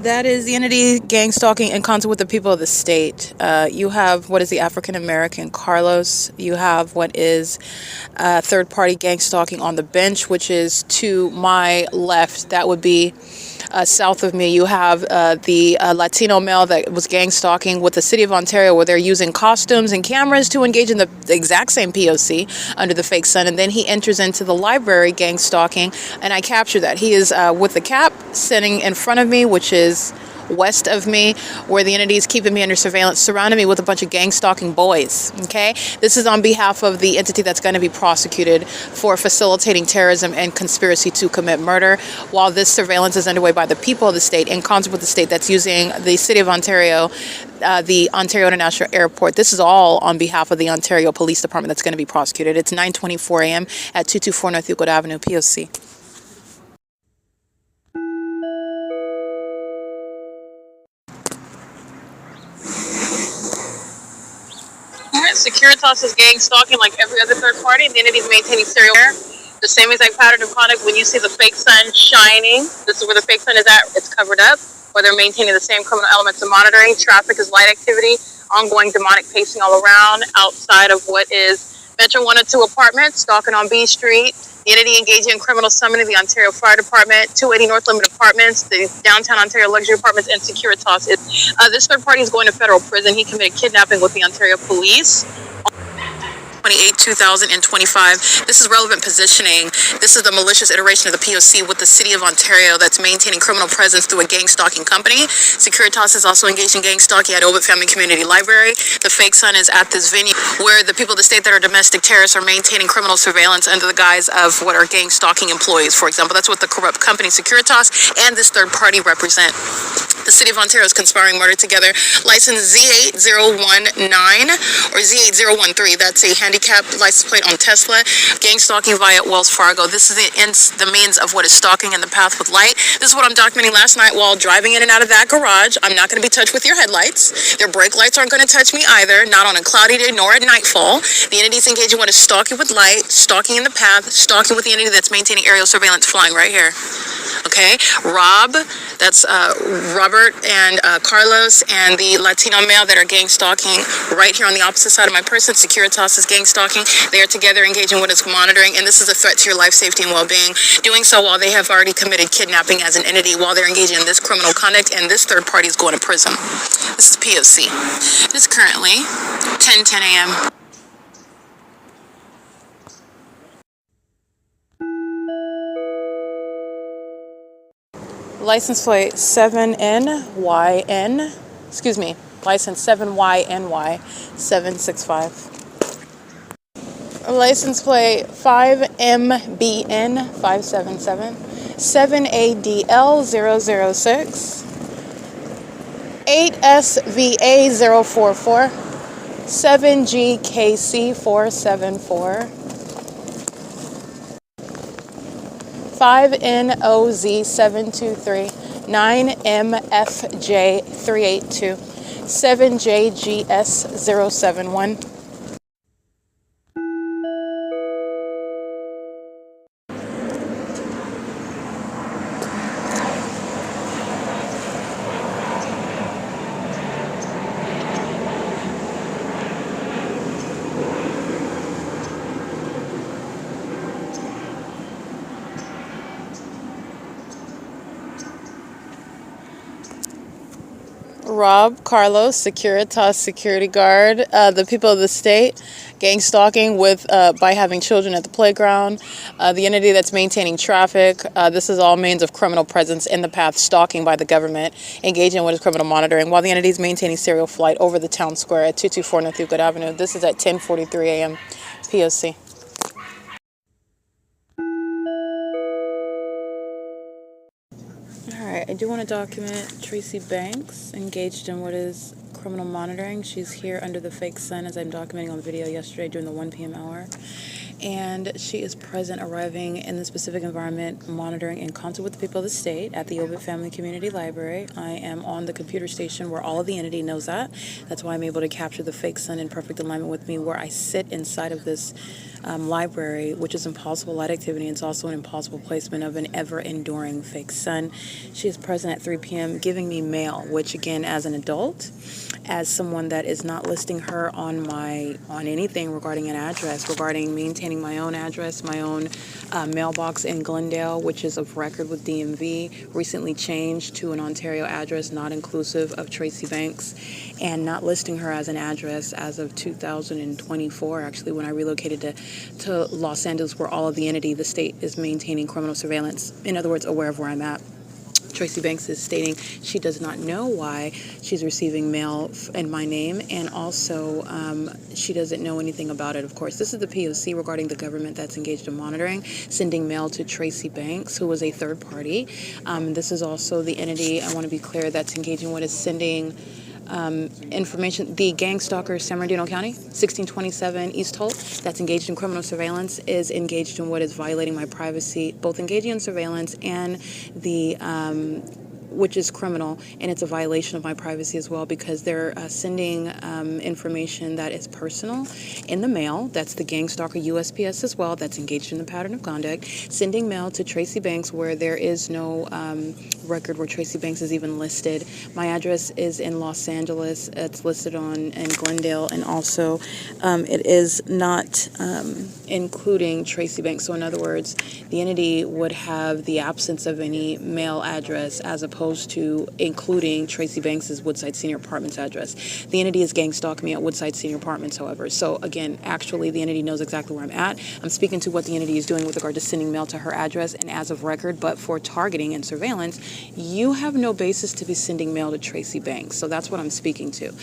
That is the entity gang stalking in concert with the people of the state. You have what is the African American Carlos. You have what is third party gang stalking on the bench, which is to my left. That would be south of me. You have the Latino male that was gang stalking with the city of Ontario, where they're using costumes and cameras to engage in the exact same P.O.C. under the fake sun. And then he enters into the library gang stalking, and I capture that. He is with the cap sitting in front of me, which is west of me, where the entity is keeping me under surveillance, surrounding me with a bunch of gang stalking boys. Okay, this is on behalf of the entity that's going to be prosecuted for facilitating terrorism and conspiracy to commit murder, while this surveillance is underway by the people of the state in concert with the state that's using the city of Ontario, the Ontario International Airport. This is all on behalf of the Ontario Police Department that's going to be prosecuted. It's 9:24 a.m. at 224 North Euclid Avenue, P.O.C. Securitas is gang stalking like every other third party. The entity is maintaining serial care. The same exact pattern of conduct. When you see the fake sun shining, this is where the fake sun is at. It's covered up. Or they're maintaining the same criminal elements of monitoring. Traffic is light activity. Ongoing demonic pacing all around outside of what is Metro 102 apartments. Stalking on B Street. The entity engaging in criminal summoning, the Ontario Fire Department, 280 North Limit Apartments, the Downtown Ontario Luxury Apartments, and Securitas. This third party is going to federal prison. He committed kidnapping with the Ontario Police. 28, 2025. This is relevant positioning. This is the malicious iteration of the P.O.C. with the City of Ontario that's maintaining criminal presence through a gang stalking company. Securitas is also engaged in gang stalking at OVITT Family Community Library. The fake sun is at this venue where the people of the state that are domestic terrorists are maintaining criminal surveillance under the guise of what are gang stalking employees, for example. That's what the corrupt company Securitas and this third party represent. The City of Ontario is conspiring murder together. License Z8019 or Z8013. That's a handicap license plate on Tesla. Gang stalking via Wells Fargo. This is the means of what is stalking in the path with light. This is what I'm documenting last night while driving in and out of that garage. I'm not going to be touched with your headlights. Their brake lights aren't going to touch me either, not on a cloudy day nor at nightfall. The entity's engaging what is stalking with light, stalking in the path, stalking with the entity that's maintaining aerial surveillance flying right here. Okay, Rob, that's Robert and Carlos and the Latino male that are gang stalking right here on the opposite side of my person. Securitas is gang stalking. They are together engaging what is monitoring, and this is a threat to your life, safety, and well-being. Doing so while they have already committed kidnapping as an entity, while they're engaging in this criminal conduct, and this third party is going to prison. This is P.O.C. It is currently 10:10 a.m. License plate 7NYN, license 7YNY 765. License plate 5MBN 577, 7ADL 006, 8SVA 044, 7GKC 474. 5NOZ723, 9MFJ382, 7JGS071. Rob, Carlos, Securitas security guard, the people of the state, gang stalking with by having children at the playground, the entity that's maintaining traffic. This is all means of criminal presence in the path, stalking by the government, engaging in what is criminal monitoring, while the entity is maintaining serial flight over the town square at 224 North Euclid Avenue. This is at 10:43 a.m. P.O.C. Alright, I do want to document Tracy Banks engaged in what is criminal monitoring. She's here under the fake sun as I'm documenting on the video yesterday during the 1 p.m. hour. And she is present, arriving in the specific environment, monitoring in concert with the people of the state at the OVITT Family Community Library. I am on the computer station where all of the entity knows that. That's why I'm able to capture the fake sun in perfect alignment with me, where I sit inside of this library, which is impossible light activity. It's also an impossible placement of an ever-enduring fake sun. She is present at 3 p.m. giving me mail, which again, as an adult, as someone that is not listing her on anything regarding an address, regarding maintaining my own address, my own mailbox in Glendale, which is of record with DMV, recently changed to an Ontario address not inclusive of Tracy Banks, and not listing her as an address as of 2024, actually, when I relocated to Los Angeles, where all of the entity, the state, is maintaining criminal surveillance. In other words, aware of where I'm at. Tracy Banks is stating she does not know why she's receiving mail in my name, and also she doesn't know anything about it, of course. This is the P.O.C. regarding the government that's engaged in monitoring, sending mail to Tracy Banks, who was a third party. This is also the entity, I want to be clear, that's engaging what is sending information. The gang stalker, San Bernardino County, 1627 East Holt, that's engaged in criminal surveillance, is engaged in what is violating my privacy, both engaging in surveillance and the which is criminal, and it's a violation of my privacy as well, because they're sending information that is personal in the mail. That's the gang stalker USPS as well, that's engaged in the pattern of conduct, sending mail to Tracy Banks where there is no record where Tracy Banks is even listed. My address is in Los Angeles. It's listed in Glendale, and also it is not including Tracy Banks. So in other words, the entity would have the absence of any mail address as opposed to including Tracy Banks's Woodside Senior Apartments address. The entity is gang stalking me at Woodside Senior Apartments, however. So again, actually the entity knows exactly where I'm at. I'm speaking to what the entity is doing with regard to sending mail to her address and as of record, but for targeting and surveillance, you have no basis to be sending mail to Tracy Banks. So that's what I'm speaking to.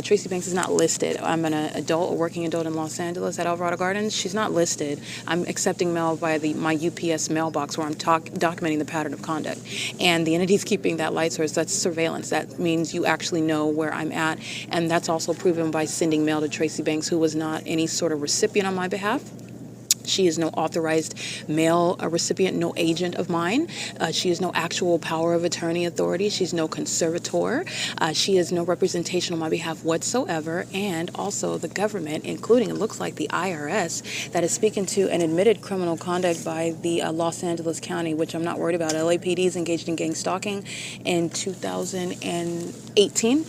Tracy Banks is not listed. I'm an adult, a working adult in Los Angeles at Alvarado Gardens. She's not listed. I'm accepting mail via my UPS mailbox where I'm documenting the pattern of conduct. And the entity's keeping that light source. That's surveillance. That means you actually know where I'm at. And that's also proven by sending mail to Tracy Banks, who was not any sort of recipient on my behalf. She is no authorized mail recipient, no agent of mine. She is no actual power of attorney authority. She's no conservator. She has no representation on my behalf whatsoever. And also the government, including, it looks like the IRS, that is speaking to an admitted criminal conduct by the Los Angeles County, which I'm not worried about. LAPD is engaged in gang stalking in 2018,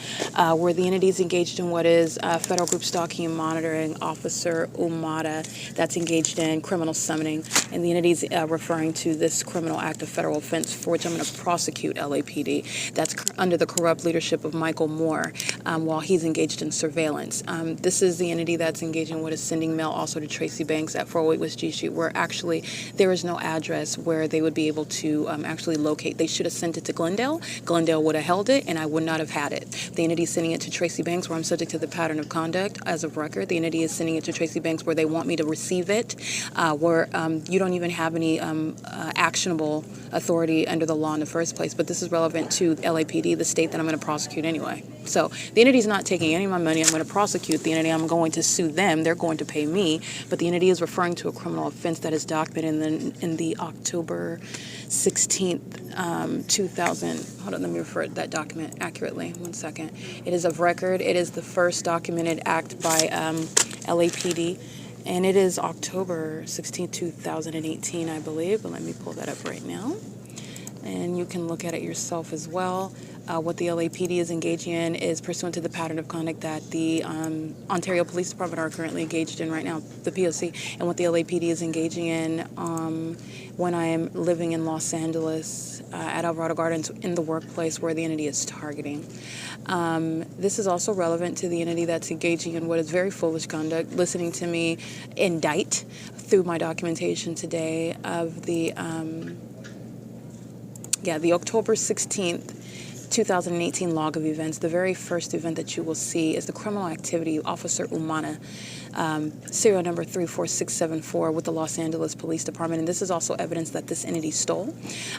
where the entity is engaged in what is Federal Group Stalking and Monitoring Officer Umada, that's engaged in criminal summoning, and the entity is referring to this criminal act of federal offense for which I'm going to prosecute LAPD. That's under the corrupt leadership of Michael Moore while he's engaged in surveillance. This is the entity that's engaging in what is sending mail also to Tracy Banks at 408 West G Street, where actually there is no address where they would be able to actually locate. They should have sent it to Glendale. Glendale would have held it, and I would not have had it. The entity is sending it to Tracy Banks, where I'm subject to the pattern of conduct as of record. The entity is sending it to Tracy Banks, where they want me to receive it, where you don't even have any actionable authority under the law in the first place. But this is relevant to LAPD, the state that I'm going to prosecute anyway. So the entity is not taking any of my money. I'm going to prosecute the entity. I'm going to sue them. They're going to pay me. But the entity is referring to a criminal offense that is documented in the October 16th, 2000. Hold on, let me refer to that document accurately. 1 second. It is of record. It is the first documented act by LAPD. And it is October 16, 2018, I believe. But let me pull that up right now. And you can look at it yourself as well. What the LAPD is engaging in is pursuant to the pattern of conduct that the Ontario Police Department are currently engaged in right now, the P.O.C., and what the LAPD is engaging in when I am living in Los Angeles at Alvarado Gardens in the workplace where the entity is targeting. This is also relevant to the entity that's engaging in what is very foolish conduct, listening to me indict through my documentation today of the October 16th, 2018 log of events. The very first event that you will see is the criminal activity Officer Umana, serial number 34674 with the Los Angeles Police Department. And this is also evidence that this entity stole.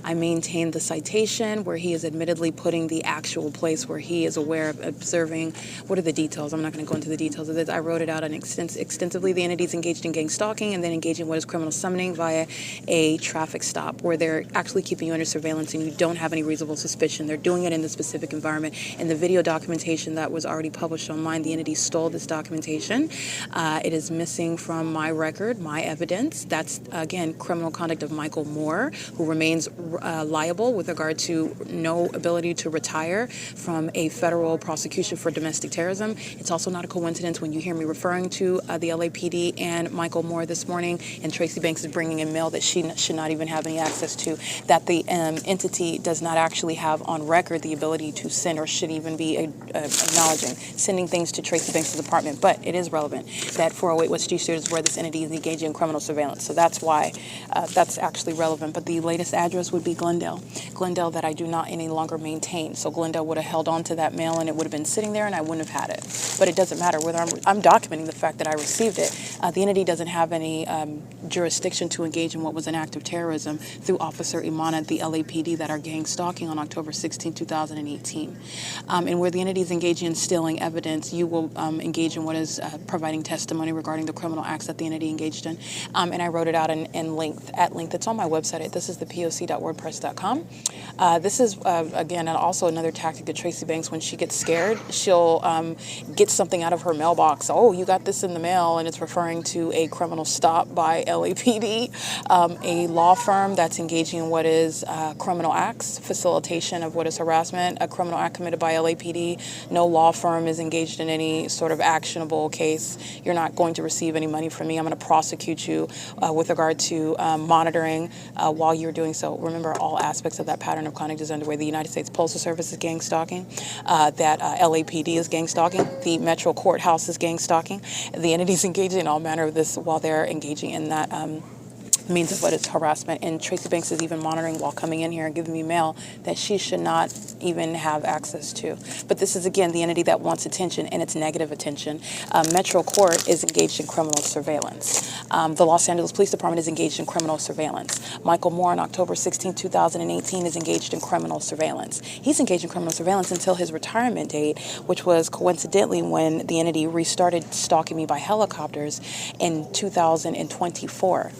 I maintained the citation where he is admittedly putting the actual place where he is aware of observing. What are the details? I'm not going to go into the details of this. I wrote it out extensively. The entity is engaged in gang stalking and then engaging in what is criminal summoning via a traffic stop where they're actually keeping you under surveillance and you don't have any reasonable suspicion. They're doing it in the specific environment. In the video documentation that was already published online, the entity stole this documentation. It is missing from my record, my evidence. That's, again, criminal conduct of Michael Moore, who remains liable with regard to no ability to retire from a federal prosecution for domestic terrorism. It's also not a coincidence when you hear me referring to the LAPD and Michael Moore this morning, and Tracy Banks is bringing in mail that she should not even have any access to, that the entity does not actually have on record the the ability to send or should even be acknowledging sending things to Tracy Banks' apartment. But it is relevant that 408 West G Street is where this entity is engaging in criminal surveillance. So that's why that's actually relevant. But the latest address would be Glendale. Glendale that I do not any longer maintain. So Glendale would have held on to that mail and it would have been sitting there and I wouldn't have had it. But it doesn't matter whether I'm documenting the fact that I received it. The entity doesn't have any jurisdiction to engage in what was an act of terrorism through Officer Iman at the LAPD that are gang stalking on October 16, 2018. And where the entity is engaging in stealing evidence, you will engage in what is providing testimony regarding the criminal acts that the entity engaged in. And I wrote it out in length, at length. It's on my website. This is the P.O.C.wordpress.com. This is, again, also another tactic of Tracy Banks. When she gets scared, she'll get something out of her mailbox. Oh, you got this in the mail, and it's referring to a criminal stop by LAPD, a law firm that's engaging in what is criminal acts, facilitation of what is harassment, a criminal act committed by LAPD. No law firm is engaged in any sort of actionable case. You're not going to receive any money from me. I'm going to prosecute you with regard to monitoring while you're doing so. Remember, all aspects of that pattern of conduct is underway. The United States Postal Service is gang stalking, that LAPD is gang stalking, the Metro Courthouse is gang stalking. The entities engaging in all manner of this while they're engaging in that means of what is harassment. And Tracy Banks is even monitoring while coming in here and giving me mail that she should not even have access to. But this is, again, the entity that wants attention, and it's negative attention. Metro Court is engaged in criminal surveillance. The Los Angeles Police Department is engaged in criminal surveillance. Michael Moore on October 16, 2018 is engaged in criminal surveillance. He's engaged in criminal surveillance until his retirement date, which was coincidentally when the entity restarted stalking me by helicopters in 2024.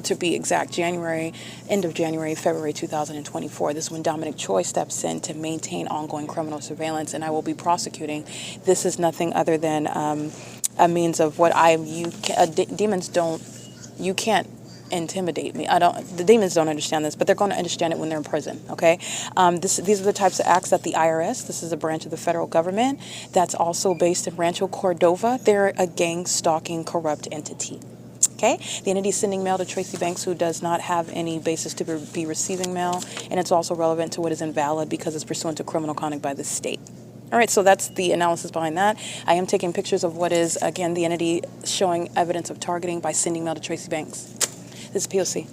To be exact, end of January, February 2024. This is when Dominic Choi steps in to maintain ongoing criminal surveillance, and I will be prosecuting. This is nothing other than a means of what demons don't, you can't intimidate me. The demons don't understand this, but they're going to understand it when they're in prison, okay? These are the types of acts that the I.R.S., this is a branch of the federal government that's also based in Rancho Cordova. They're a gang stalking corrupt entity. Okay, the entity is sending mail to Tracy Banks, who does not have any basis to be receiving mail, and it's also relevant to what is invalid because it's pursuant to criminal conduct by the state. All right, so that's the analysis behind that. I am taking pictures of what is, again, the entity showing evidence of targeting by sending mail to Tracy Banks. This is P.O.C.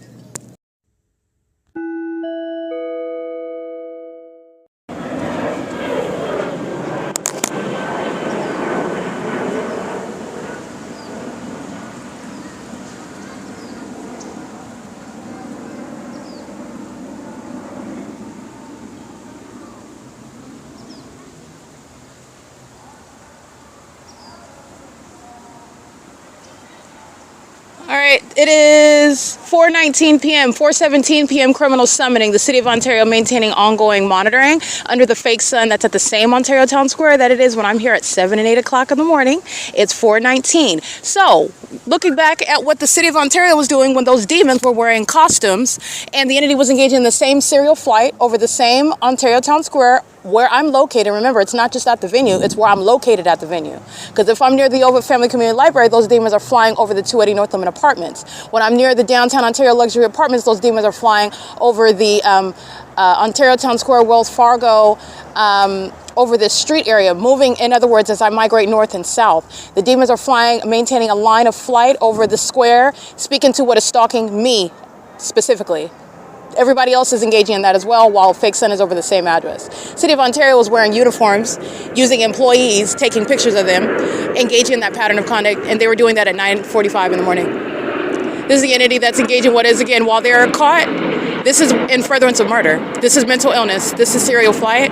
All right, it is 4:19 p.m., 4:17 p.m. criminal summoning. The City of Ontario maintaining ongoing monitoring under the fake sun that's at the same Ontario Town Square that it is when I'm here at 7 and 8 o'clock in the morning. It's 4:19. So, looking back at what the City of Ontario was doing when those demons were wearing costumes and the entity was engaging in the same serial flight over the same Ontario Town Square where I'm located. Remember, it's not just at the venue, it's where I'm located at the venue. Because if I'm near the OVITT Family Community Library, those demons are flying over the 280 North Limit Apartments. When I'm near the downtown Ontario Luxury Apartments, those demons are flying over the Ontario Town Square, Wells Fargo, over this street area, moving, in other words, as I migrate north and south. The demons are flying, maintaining a line of flight over the square, speaking to what is stalking me specifically. Everybody else is engaging in that as well, while fake sun is over the same address. City of Ontario was wearing uniforms, using employees, taking pictures of them, engaging in that pattern of conduct, and they were doing that at 9:45 in the morning. This is the entity that's engaging what is, again, while they're caught, this is in furtherance of murder. This is mental illness. This is serial flight.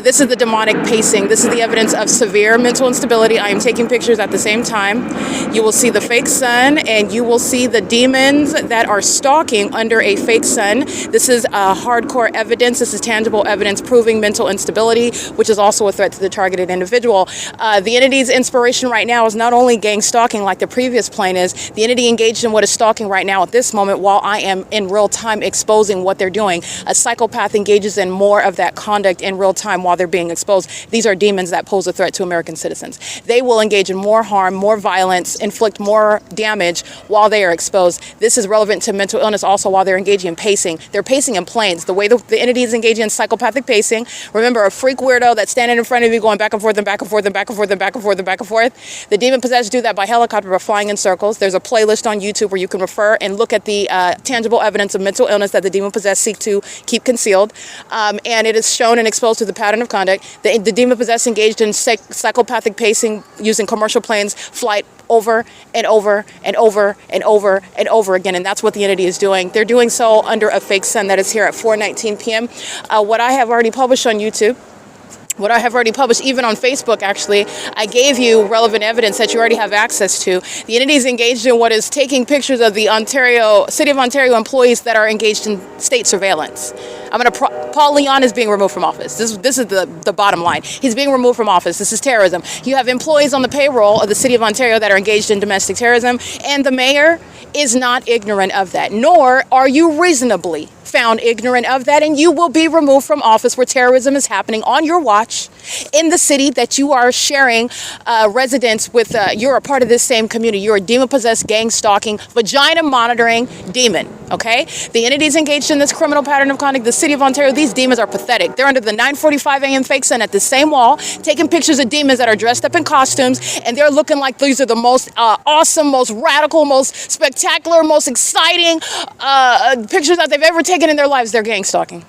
This is the demonic pacing. This is the evidence of severe mental instability. I am taking pictures at the same time. You will see the fake sun, and you will see the demons that are stalking under a fake sun. This is hardcore evidence. This is tangible evidence proving mental instability, which is also a threat to the targeted individual. The entity's inspiration right now is not only gang stalking like the previous plane is, the entity engaged in what is stalking right now at this moment while I am in real time exposing what they're doing. A psychopath engages in more of that conduct in real time while they're being exposed. These are demons that pose a threat to American citizens. They will engage in more harm, more violence, inflict more damage while they are exposed. This is relevant to mental illness also while they're engaging in pacing. They're pacing in planes. The way the entity is engaging in psychopathic pacing, remember, a freak weirdo that's standing in front of you going back and forth and back and forth and back and forth and back and forth and back and forth. The demon possessed do that by helicopter or flying in circles. There's a playlist on YouTube where you can refer and look at the tangible evidence of mental illness that the demon possessed seek to keep concealed. And it is shown and exposed to the pattern of conduct. The demon possessed engaged in psychopathic pacing using commercial planes, flight over and over and over and over and over again. And that's what the entity is doing. They're doing so under a fake sun that is here at 4:19 p.m. What I have already published on YouTube, what I have already published, even on Facebook, actually, I gave you relevant evidence that you already have access to. The entity is engaged in what is taking pictures of the City of Ontario employees that are engaged in state surveillance. Paul Leon is being removed from office. This is the bottom line. He's being removed from office. This is terrorism. You have employees on the payroll of the City of Ontario that are engaged in domestic terrorism, and the mayor is not ignorant of that, nor are you reasonably found ignorant of that, and you will be removed from office where terrorism is happening on your watch in the city that you are sharing residence with. You're a part of this same community. You're a demon-possessed, gang-stalking, vagina monitoring demon, okay? The entities engaged in this criminal pattern of conduct, the City of Ontario, these demons are pathetic. They're under the 9:45 a.m. fake sun at the same wall, taking pictures of demons that are dressed up in costumes, and they're looking like these are the most awesome, most radical, most spectacular, most exciting pictures that they've ever taken in their lives. They're gang stalking.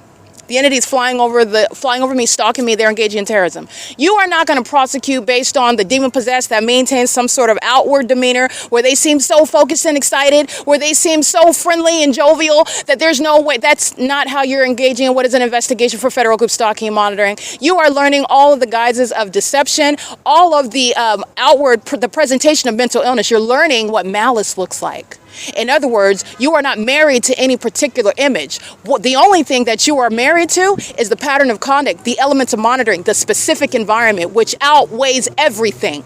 The entities flying over me, stalking me, they're engaging in terrorism. You are not going to prosecute based on the demon possessed that maintains some sort of outward demeanor where they seem so focused and excited, where they seem so friendly and jovial that there's no way. That's not how you're engaging in what is an investigation for federal group stalking and monitoring. You are learning all of the guises of deception, all of the the presentation of mental illness. You're learning what malice looks like. In other words, you are not married to any particular image. The only thing that you are married to is the pattern of conduct, the elements of monitoring, the specific environment, which outweighs everything.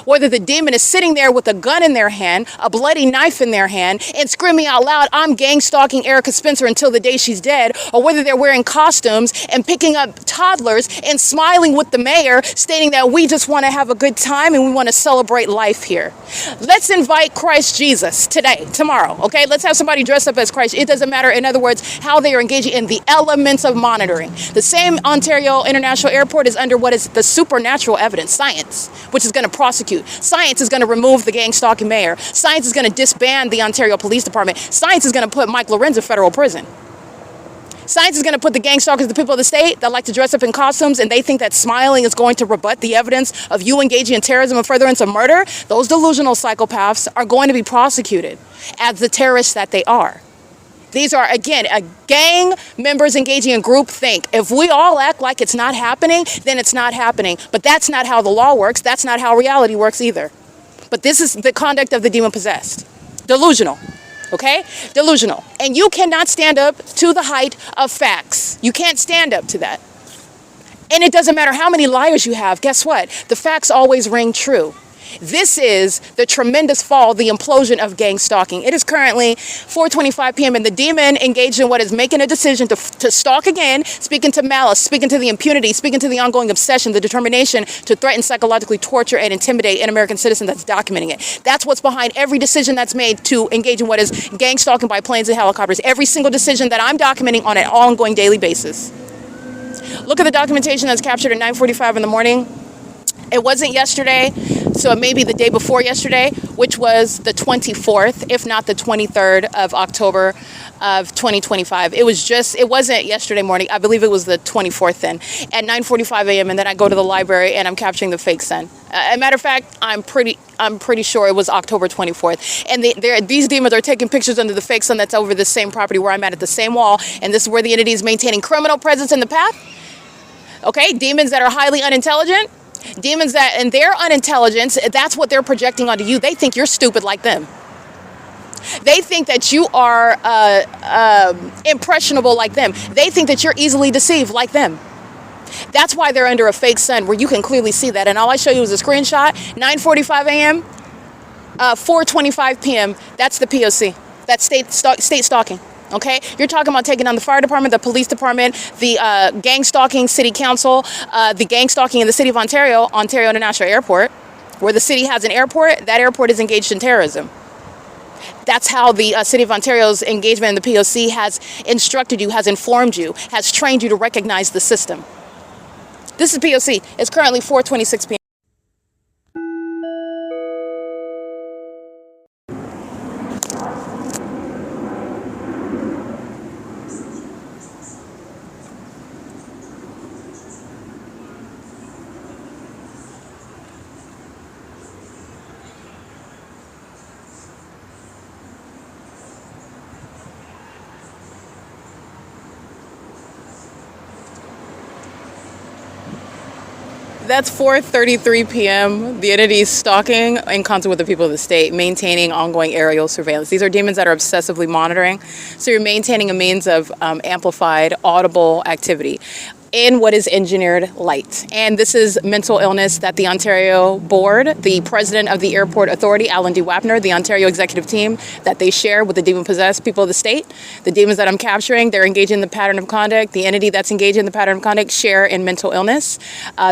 Whether the demon is sitting there with a gun in their hand, a bloody knife in their hand, and screaming out loud, "I'm gang stalking Erica Spencer until the day she's dead," or whether they're wearing costumes and picking up toddlers and smiling with the mayor, stating that we just want to have a good time and we want to celebrate life here. Let's invite Christ Jesus today, tomorrow, okay? Let's have somebody dress up as Christ. It doesn't matter, in other words, how they are engaging in the elements of monitoring. The same Ontario International Airport is under what is the supernatural evidence, science, which is going to prosecute. Science is going to remove the gang stalking mayor. Science is going to disband the Ontario Police Department. Science is going to put Mike LORENZ in federal prison. Science is going to put the gang stalkers, the people of the state that like to dress up in costumes, and they think that smiling is going to rebut the evidence of you engaging in terrorism and furtherance of murder. Those delusional psychopaths are going to be prosecuted as the terrorists that they are. These are, again, gang members engaging in groupthink. If we all act like it's not happening, then it's not happening. But that's not how the law works. That's not how reality works either. But this is the conduct of the demon-possessed. Delusional. Okay? Delusional. And you cannot stand up to the height of facts. You can't stand up to that. And it doesn't matter how many liars you have. Guess what? The facts always ring true. This is the tremendous fall, the implosion of gang stalking. It is currently 4:25 p.m. and the demon engaged in what is making a decision to stalk again, speaking to malice, speaking to the impunity, speaking to the ongoing obsession, the determination to threaten, psychologically torture, and intimidate an American citizen that's documenting it. That's what's behind every decision that's made to engage in what is gang stalking by planes and helicopters. Every single decision that I'm documenting on an ongoing daily basis. Look at the documentation that's captured at 9:45 in the morning. It wasn't yesterday, so it may be the day before yesterday, which was the 24th, if not the 23rd of October of 2025. It wasn't yesterday morning. I believe it was the 24th then, at 9:45 a.m. And then I go to the library and I'm capturing the fake sun. As a matter of fact, I'm pretty sure it was October 24th. And these demons are taking pictures under the fake sun that's over the same property where I'm at the same wall. And this is where the entity is maintaining criminal presence in the path. Okay, demons that are highly unintelligent. Demons that, in their unintelligence, that's what they're projecting onto you. They think you're stupid like them. They think that you are impressionable like them. They think that you're easily deceived like them. That's why they're under a fake sun where you can clearly see that. And all I show you is a screenshot, 9:45 a.m., 4:25 p.m. That's the P.O.C. That's state stalking. Okay, you're talking about taking on the fire department, the police department, the gang stalking city council, the gang stalking in the city of Ontario, Ontario International Airport, where the city has an airport. That airport is engaged in terrorism. That's how the city of Ontario's engagement in the P.O.C. has instructed you, has informed you, has trained you to recognize the system. This is P.O.C. It's currently 4:26 p.m. That's 4:33 p.m. The entity is stalking in concert with the people of the state, maintaining ongoing aerial surveillance. These are demons that are obsessively monitoring. So you're maintaining a means of amplified, audible activity in what is engineered light. And this is mental illness that the Ontario Board, the president of the Airport Authority, Alan D. WAPNER, the Ontario executive team, that they share with the demon-possessed people of the state. The demons that I'm capturing, they're engaging in the pattern of conduct. The entity that's engaging in the pattern of conduct share in mental illness.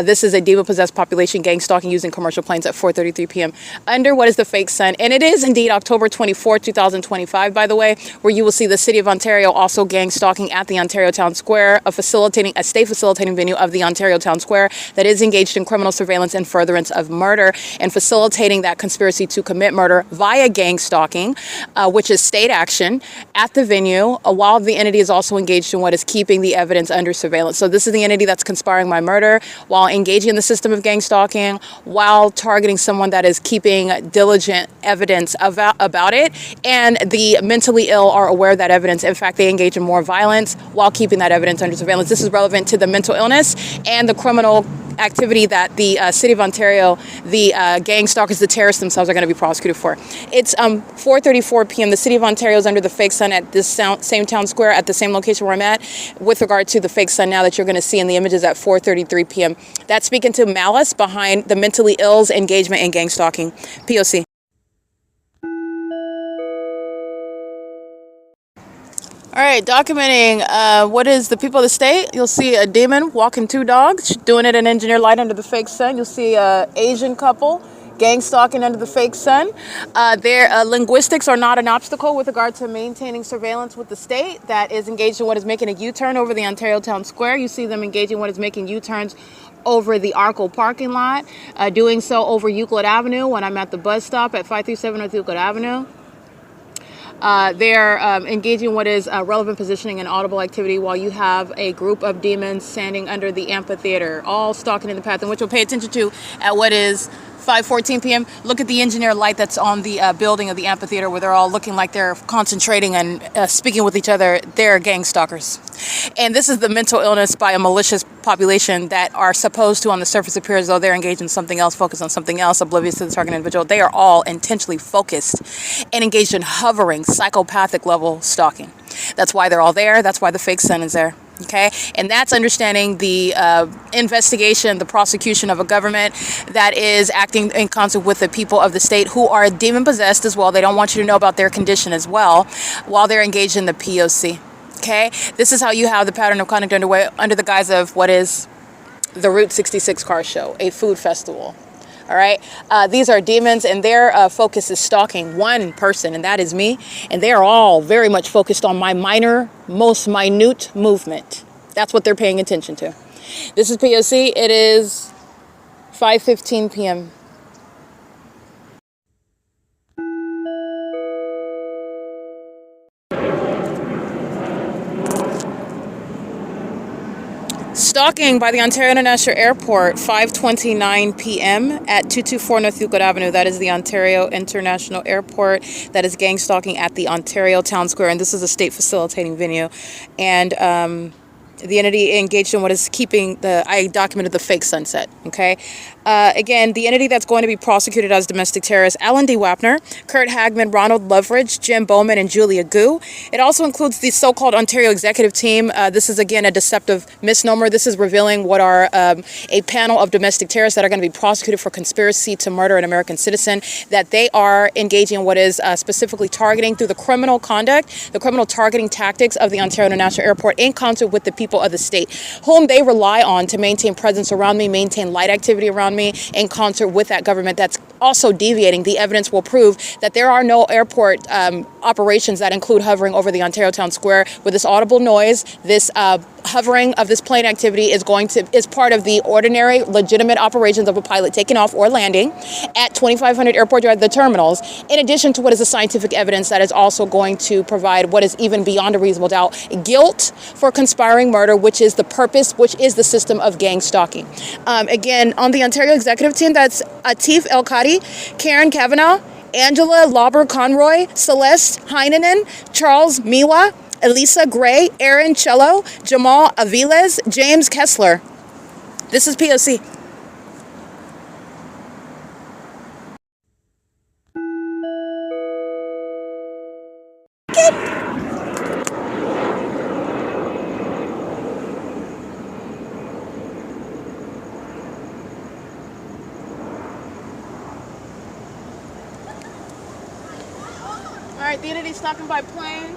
This is a demon-possessed population gang stalking using commercial planes at 4:33 p.m. under what is the fake sun. And it is indeed October 24, 2025, by the way, where you will see the city of Ontario also gang stalking at the Ontario Town Square, a state facilitating venue of the Ontario Town Square that is engaged in criminal surveillance and furtherance of murder and facilitating that conspiracy to commit murder via gang stalking, which is state action at the venue, while the entity is also engaged in what is keeping the evidence under surveillance. So this is the entity that's conspiring my murder while engaging in the system of gang stalking, while targeting someone that is keeping diligent evidence about it. And the mentally ill are aware of that evidence. In fact, they engage in more violence while keeping that evidence under surveillance. This is relevant to the mental illness and the criminal activity that the city of Ontario, the gang stalkers, the terrorists themselves are going to be prosecuted for. It's 4:34 p.m. The city of Ontario is under the fake sun at this same town square, at the same location where I'm at, with regard to the fake sun now that you're going to see in the images at 4:33 p.m. That's speaking to malice behind the mentally ill's engagement in gang stalking. P.O.C. All right, documenting what is the people of the state. You'll see a demon walking two dogs, doing it in engineer light under the fake sun. You'll see an Asian couple gang stalking under the fake sun. Their linguistics are not an obstacle with regard to maintaining surveillance with the state that is engaged in what is making a U-turn over the Ontario Town Square. You see them engaging in what is making U-turns over the ARCO parking lot, doing so over Euclid Avenue when I'm at the bus stop at 537 North Euclid Avenue. They're engaging in what is relevant positioning and audible activity while you have a group of demons standing under the amphitheater, all stalking in the path, and which you'll pay attention to at what is 5:14 p.m. Look at the engineer light that's on the building of the amphitheater where they're all looking like they're concentrating and speaking with each other. They're gang stalkers. And this is the mental illness by a malicious population that are supposed to on the surface appear as though they're engaged in something else, focused on something else, oblivious to the target individual. They are all intentionally focused and engaged in hovering psychopathic level stalking. That's why they're all there. That's why the fake sun is there. Okay, and that's understanding the investigation, the prosecution of a government that is acting in concert with the people of the state who are demon possessed as well. They don't want you to know about their condition as well while they're engaged in the P.O.C. Okay, this is how you have the pattern of conduct underway under the guise of what is the Route 66 car show, a food festival. All right, these are demons, and their focus is stalking one person, and that is me. And they are all very much focused on my most minute movement. That's what they're paying attention to. This is P.O.C. It is 5:15 p.m. Stalking by the Ontario International Airport, 5:29 p.m. at 224 North Euclid Avenue. That is the Ontario International Airport. That is gang stalking at the Ontario Town Square, and this is a state facilitating venue. And the entity engaged in what is keeping I documented the fake sunset, okay? Again, the entity that's going to be prosecuted as domestic terrorists: Alan D. Wapner, Kurt Hagman, Ronald Loveridge, Jim Bowman, and Julia Gu. It also includes the so-called Ontario executive team. This is, again, a deceptive misnomer. This is revealing what are a panel of domestic terrorists that are going to be prosecuted for conspiracy to murder an American citizen, that they are engaging in what is specifically targeting through the criminal conduct, the criminal targeting tactics of the Ontario International Airport in concert with the people of the state, whom they rely on to maintain presence around me, maintain light activity around me, in concert with that government that's also deviating. The evidence will prove that there are no airport operations that include hovering over the Ontario Town Square with this audible noise. This hovering of this plane activity is part of the ordinary, legitimate operations of a pilot taking off or landing at 2500 Airport Drive, the terminals, in addition to what is the scientific evidence that is also going to provide what is even beyond a reasonable doubt guilt for conspiring murder, which is the purpose, which is the system of gang stalking. Again, on the Ontario executive team, that's Atif El-Khadi, Karen Kavanagh, Angela Lauber-Conroy, Celeste Heinonen, Charles Miwa, Elisa Gray, Aaron Cello, Jamal Aviles, James Kessler. This is P.O.C. All right, the entity stalking by plane.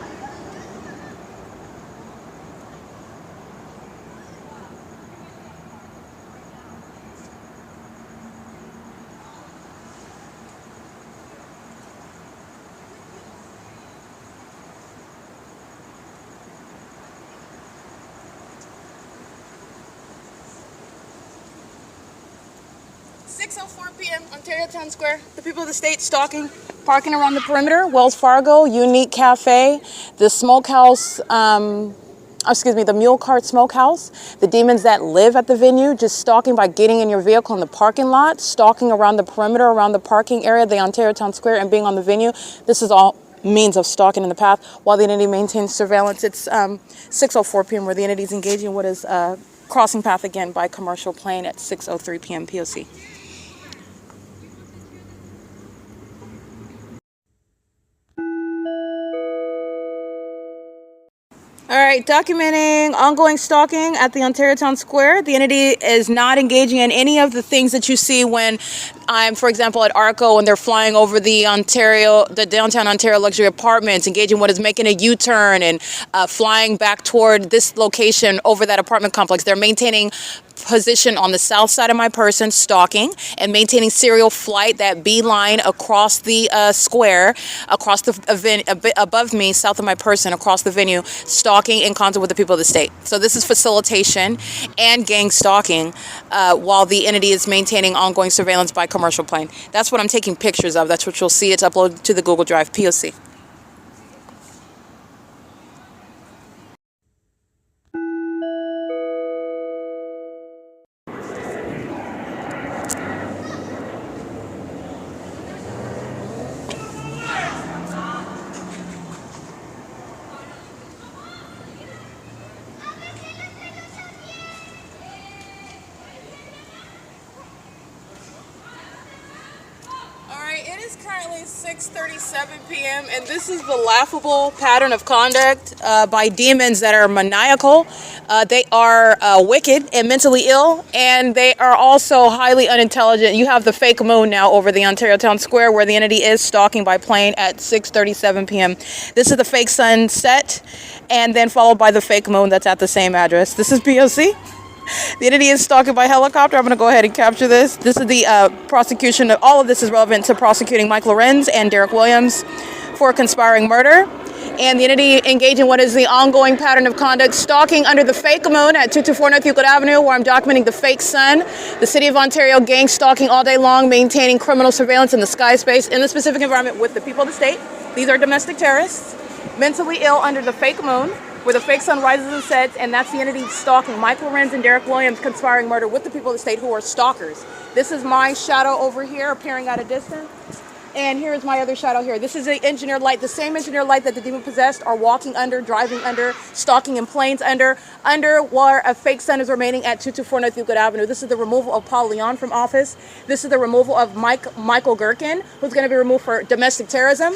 p.m. Ontario Town Square. The people of the state stalking, parking around the perimeter. Wells Fargo, Unique Cafe, the smokehouse, the Mule Cart Smokehouse. The demons that live at the venue, just stalking by getting in your vehicle in the parking lot, stalking around the perimeter, around the parking area, the Ontario Town Square, and being on the venue. This is all means of stalking in the path while the entity maintains surveillance. It's 6:04 p.m. where the entity is engaging what is crossing path again by commercial plane at 6:03 p.m. P.O.C. All right, documenting ongoing stalking at the Ontario Town Square. The entity is not engaging in any of the things that you see when I'm, for example, at ARCO and they're flying over the downtown Ontario luxury apartments, engaging what is making a U-turn and flying back toward this location over that apartment complex. They're maintaining position on the south side of my person, stalking, and maintaining serial flight, that beeline across the square, across the event, above me, south of my person, across the venue, stalking in concert with the people of the state. So this is facilitation and gang stalking while the entity is maintaining ongoing surveillance by commercial plane. That's what I'm taking pictures of. That's what you'll see. It's uploaded to the Google Drive, P.O.C. It is currently 6:37 p.m. and this is the laughable pattern of conduct by demons that are maniacal. They are wicked and mentally ill, and they are also highly unintelligent. You have the fake moon now over the Ontario Town Square where the entity is stalking by plane at 6:37 p.m. This is the fake sunset, and then followed by the fake moon that's at the same address. This is P.O.C. The entity is stalking by helicopter. I'm going to go ahead and capture this. This is the prosecution. All of this is relevant to prosecuting Mike Lorenz and Derek Williams for conspiring murder. And the entity engaging what is the ongoing pattern of conduct, stalking under the fake moon at 224 North Euclid Avenue, where I'm documenting the fake sun. The City of Ontario gang stalking all day long, maintaining criminal surveillance in the sky space in the specific environment with the people of the state. These are domestic terrorists, mentally ill under the fake moon, where the fake sun rises and sets, and that's the entity stalking Mike Lorenz and Derek Williams, conspiring murder with the people of the state who are stalkers. This is my shadow over here appearing at a distance. And here's my other shadow here. This is an engineered light, the same engineered light that the demon possessed are walking under, driving under, stalking in planes under where a fake sun is remaining at 224 North Euclid Avenue. This is the removal of Paul Leon from office. This is the removal of Michael GERKEN, who's going to be removed for domestic terrorism.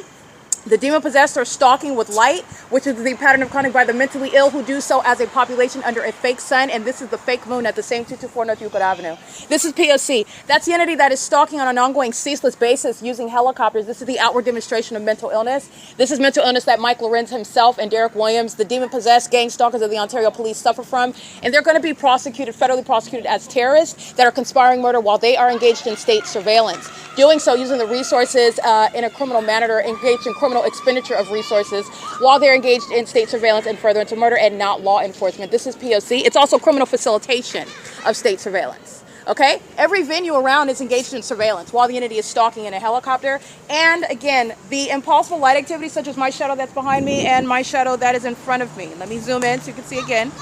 The demon-possessed are stalking with light, which is the pattern of conduct by the mentally ill who do so as a population under a fake sun, and this is the fake moon at the same 224 North Euclid Avenue. This is P.O.C. That's the entity that is stalking on an ongoing ceaseless basis using helicopters. This is the outward demonstration of mental illness. This is mental illness that Mike LORENZ himself and Derek Williams, the demon-possessed gang stalkers of the Ontario police, suffer from, and they're going to be prosecuted, federally prosecuted as terrorists that are conspiring murder while they are engaged in state surveillance. Doing so using the resources in a criminal manner, engaged in criminal expenditure of resources while they're engaged in state surveillance and furtherance of murder and not law enforcement. This is P.O.C. It's also criminal facilitation of state surveillance. Okay? Every venue around is engaged in surveillance while the entity is stalking in a helicopter. And again, the impossible light activity such as my shadow that's behind me and my shadow that is in front of me. Let me zoom in so you can see again.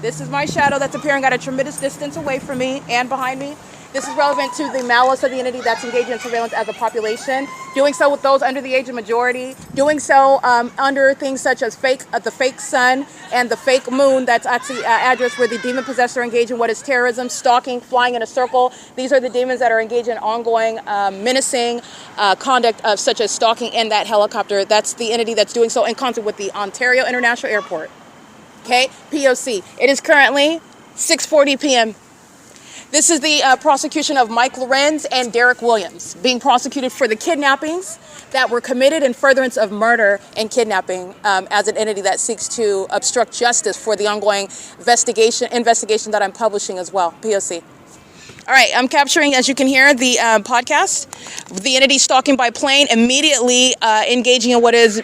This is my shadow that's appearing at a tremendous distance away from me and behind me. This is relevant to the malice of the entity that's engaged in surveillance as a population, doing so with those under the age of majority, doing so under things such as the fake sun and the fake moon that's actually address where the demon possessed are engaged in what is terrorism, stalking, flying in a circle. These are the demons that are engaged in ongoing menacing conduct of such as stalking in that helicopter. That's the entity that's doing so in concert with the Ontario International Airport. Okay, P.O.C. It is currently 6:40 p.m. This is the prosecution of Mike LORENZ and Derek Williams being prosecuted for the kidnappings that were committed in furtherance of murder and kidnapping as an entity that seeks to obstruct justice for the ongoing investigation that I'm publishing as well, P.O.C. All right, I'm capturing, as you can hear, the podcast. The entity stalking by plane, immediately engaging in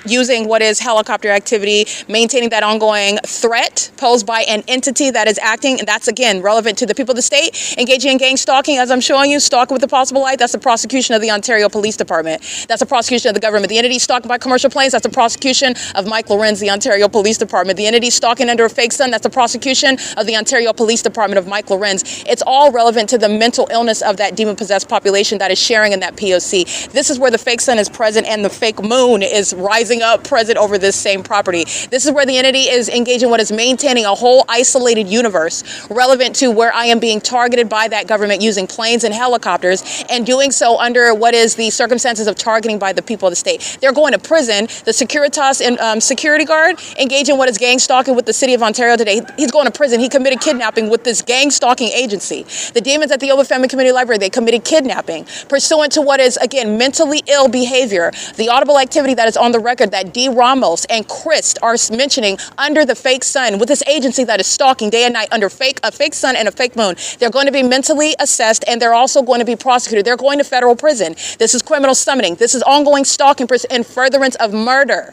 using what is helicopter activity, maintaining that ongoing threat posed by an entity that is acting, and that's, again, relevant to the people of the state. Engaging in gang stalking, as I'm showing you, stalking with the possible light, that's the prosecution of the Ontario Police Department. That's a prosecution of the government. The entity stalking by commercial planes, that's a prosecution of Mike LORENZ, the Ontario Police Department. The entity stalking under a fake sun, that's a prosecution of the Ontario Police Department of Mike LORENZ. It's all relevant to the mental illness of that demon-possessed population that is sharing in that P.O.C. This is where the fake sun is present and the fake moon is rising up present over this same property. This is where the entity is engaging in what is maintaining a whole isolated universe relevant to where I am being targeted by that government using planes and helicopters, and doing so under what is the circumstances of targeting by the people of the state. They're going to prison. The Securitas and security guard engaging in what is gang stalking with the city of Ontario today. He's going to prison. He committed kidnapping with this gang stalking agency. The demons at the OVITT Family Community Library, they committed kidnapping pursuant to what is, again, mentally ill behavior. The audible activity that is on the record that D. Ramos and Chris are mentioning under the fake sun with this agency that is stalking day and night under a fake sun and a fake moon. They're going to be mentally assessed, and they're also going to be prosecuted. They're going to federal prison. This is criminal summoning. This is ongoing stalking in furtherance of murder.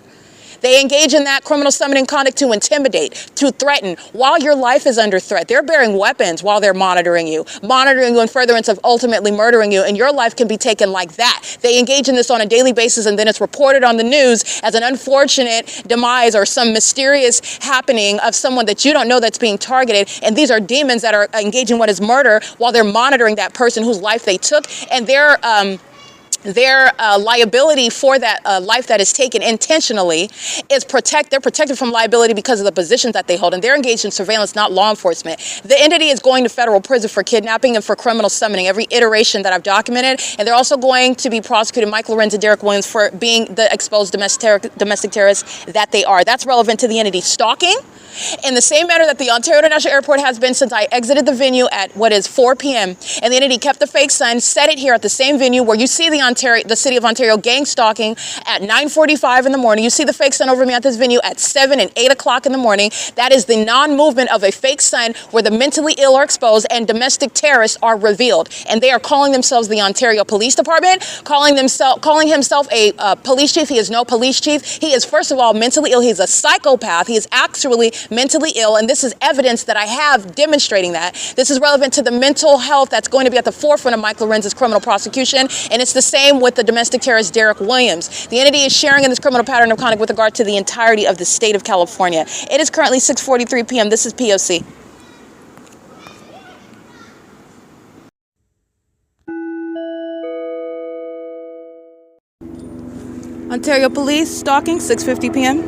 They engage in that criminal summoning conduct to intimidate, to threaten, while your life is under threat. They're bearing weapons while they're monitoring you in furtherance of ultimately murdering you, and your life can be taken like that. They engage in this on a daily basis, and then it's reported on the news as an unfortunate demise or some mysterious happening of someone that you don't know that's being targeted, and these are demons that are engaging in what is murder while they're monitoring that person whose life they took, and their liability for that life that is taken intentionally is they're protected from liability because of the positions that they hold, and they're engaged in surveillance, not law enforcement. The entity is going to federal prison for kidnapping and for criminal summoning, every iteration that I've documented, and they're also going to be prosecuted, Mike LORENZ and Derek Williams, for being the exposed domestic terrorists that they are. That's relevant to the entity stalking. In the same manner that the Ontario International Airport has been since I exited the venue at what is 4 p.m. and the entity kept the fake sign, set it here at the same venue where you see the city of Ontario gang stalking at 9:45 in the morning. You see the fake sign over me at this venue at 7 and 8 o'clock in the morning. That is the non-movement of a fake sign where the mentally ill are exposed and domestic terrorists are revealed. And they are calling themselves the Ontario Police Department, calling himself a police chief. He is no police chief. He is, first of all, mentally ill. He's a psychopath. He is actually mentally ill, and this is evidence that I have demonstrating that. This is relevant to the mental health that's going to be at the forefront of Mike LORENZ's criminal prosecution, and it's the same with the domestic terrorist Derek Williams. The entity is sharing in this criminal pattern of conduct with regard to the entirety of the state of California. It is currently 6:43 p.m. This is P.O.C. Ontario Police, stalking, 6:50 p.m.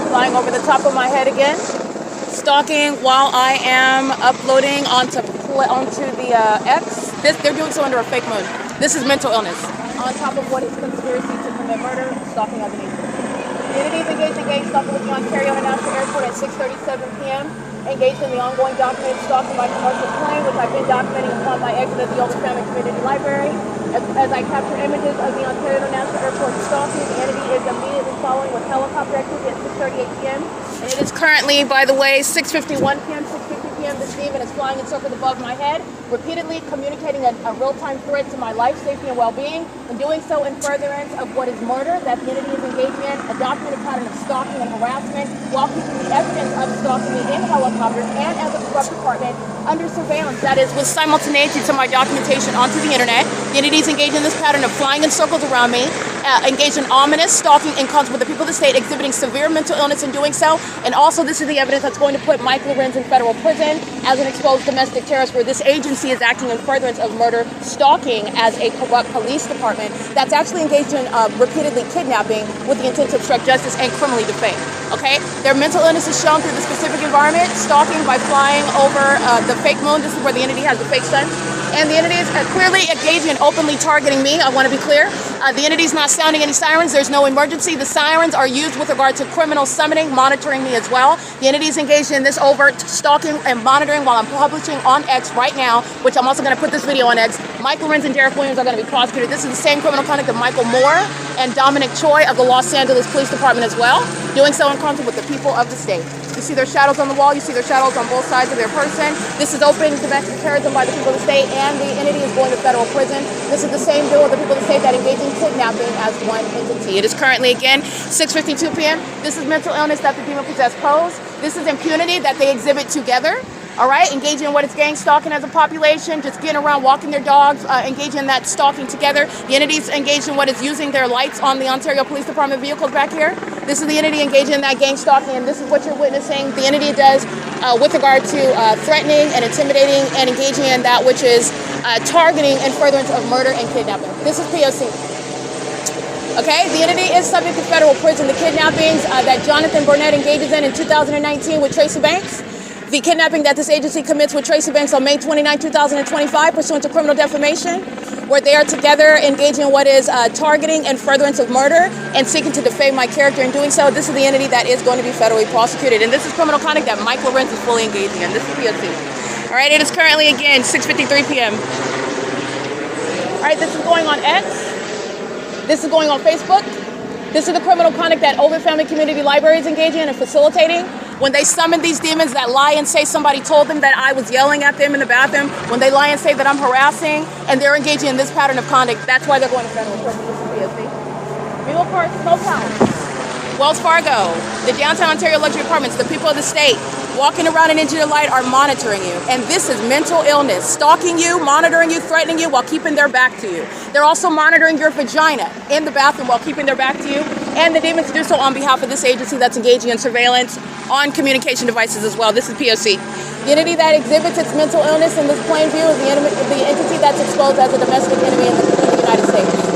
Flying over the top of my head again. Stalking while I am uploading onto the X. They're doing so under a fake moon. This is mental illness. On top of what is conspiracy to commit murder, stalking as an agent. Communities engaged in gang stalking with the Ontario International Airport at 6:37 p.m. Engaged in the ongoing documented stalking by commercial plane, which I've been documenting upon my exit at the OVITT Family Community Library. As I capture images of the Ontario International Airport stalking, the entity is immediately following with helicopter activity at 6:38 p.m. And it is currently, by the way, 6:51 p.m., 6:50 p.m. This demon is flying in circles above my head, repeatedly communicating a real-time threat to my life, safety, and well-being, and doing so in furtherance of what is murder that the entity is engaging in, a documented pattern of stalking and harassment, while keeping the evidence of stalking me in helicopters and as a corrupt department under surveillance. That is, with simultaneity to my documentation onto the internet. The entity is engaged in this pattern of flying in circles around me, engaged in ominous stalking in concert with the people of the state, exhibiting severe mental illness in doing so. And also, this is the evidence that's going to put Mike LORENZ in federal prison as an exposed domestic terrorist, where this agency is acting in furtherance of murder, stalking as a corrupt police department that's actually engaged in repeatedly kidnapping with the intent to obstruct justice and criminally defame. Okay? Their mental illness is shown through the specific environment, stalking by flying over the fake moon. This is where the entity has the fake sun. And the entity is clearly engaging and openly targeting me. I want to be clear. The entity is not sounding any sirens. There's no emergency. The sirens are used with regard to criminal summoning, monitoring me as well. The entity is engaged in this overt stalking and monitoring while I'm publishing on X right now, which I'm also going to put this video on X. Mike LORENZ and Derek Williams are going to be prosecuted. This is the same criminal conduct of Michael Moore and Dominic Choi of the Los Angeles Police Department as well, doing so in concert with the people of the state. You see their shadows on the wall. You see their shadows on both sides of their person. This is open domestic terrorism by the people of the state, and the entity is going to federal prison. This is the same deal with the people of the state that engage in kidnapping as one entity. It is currently, again, 6:52 p.m. This is mental illness that the demon-possessed pose. This is impunity that they exhibit together. All right, engaging in what is gang stalking as a population, just getting around, walking their dogs, engaging in that stalking together. The entity's engaged in what is using their lights on the Ontario Police Department vehicles back here. This is the entity engaging in that gang stalking, and this is what you're witnessing. The entity does with regard to threatening and intimidating and engaging in that which is targeting and furtherance of murder and kidnapping. This is P.O.C. Okay, the entity is subject to federal prison. The kidnappings that Jonathan Burnett engages in 2019 with Tracy Banks. The kidnapping that this agency commits with Tracy Banks on May 29, 2025, pursuant to criminal defamation, where they are together engaging in what is targeting and furtherance of murder and seeking to defame my character in doing so. This is the entity that is going to be federally prosecuted. And this is criminal conduct that Mike LORENZ is fully engaging in. This is P.O.C. All right, it is currently, again, 6:53 p.m. All right, this is going on X. This is going on Facebook. This is the criminal conduct that OVITT Family Community Library is engaging in and facilitating. When they summon these demons that lie and say somebody told them that I was yelling at them in the bathroom, when they lie and say that I'm harassing, and they're engaging in this pattern of conduct, that's why they're going to federal prison. This is P.O.C. Middle Park Smokehouse, Wells Fargo, the downtown Ontario luxury apartments, the people of the state, walking around in Engineer Light are monitoring you. And this is mental illness, stalking you, monitoring you, threatening you while keeping their back to you. They're also monitoring your vagina in the bathroom while keeping their back to you. And the demons do so on behalf of this agency that's engaging in surveillance on communication devices as well. This is P.O.C. The entity that exhibits its mental illness in this plain view is the entity that's exposed as a domestic enemy in the United States.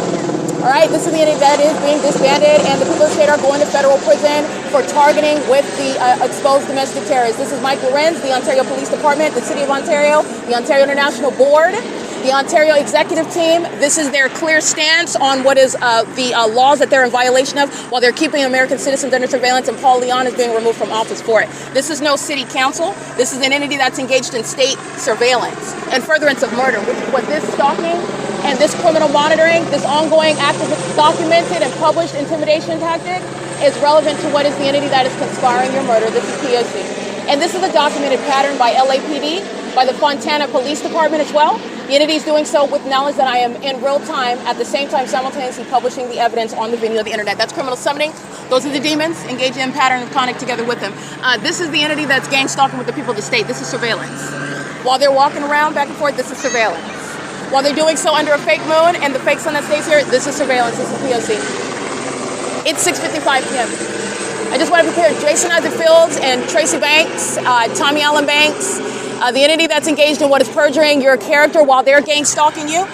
All right, this is the entity that is being disbanded, and the people of the state are going to federal prison for targeting with the exposed domestic terrorists. This is Mike LORENZ, the Ontario Police Department, the City of Ontario, the Ontario International Board, the Ontario Executive Team. This is their clear stance on what is the laws that they're in violation of while they're keeping American citizens under surveillance, and Paul Leon is being removed from office for it. This is no city council. This is an entity that's engaged in state surveillance and furtherance of murder, which is what this stalking and this criminal monitoring, this ongoing active documented and published intimidation tactic is relevant to what is the entity that is conspiring your murder. This is P.O.C. And this is a documented pattern by LAPD, by the Fontana Police Department as well. The entity is doing so with knowledge that I am in real time, at the same time simultaneously publishing the evidence on the video of the internet. That's criminal summoning. Those are the demons engaging in pattern of conduct together with them. This is the entity that's gang stalking with the people of the state. This is surveillance. While they're walking around back and forth, this is surveillance. While they're doing so under a fake moon and the fake sun that stays here, this is surveillance. This is P.O.C. It's 6:55 p.m. I just want to prepare Jason Isaac Fields and Tracy Banks, Tommy Allen Banks, the entity that's engaged in what is perjuring your character while they're gang stalking you.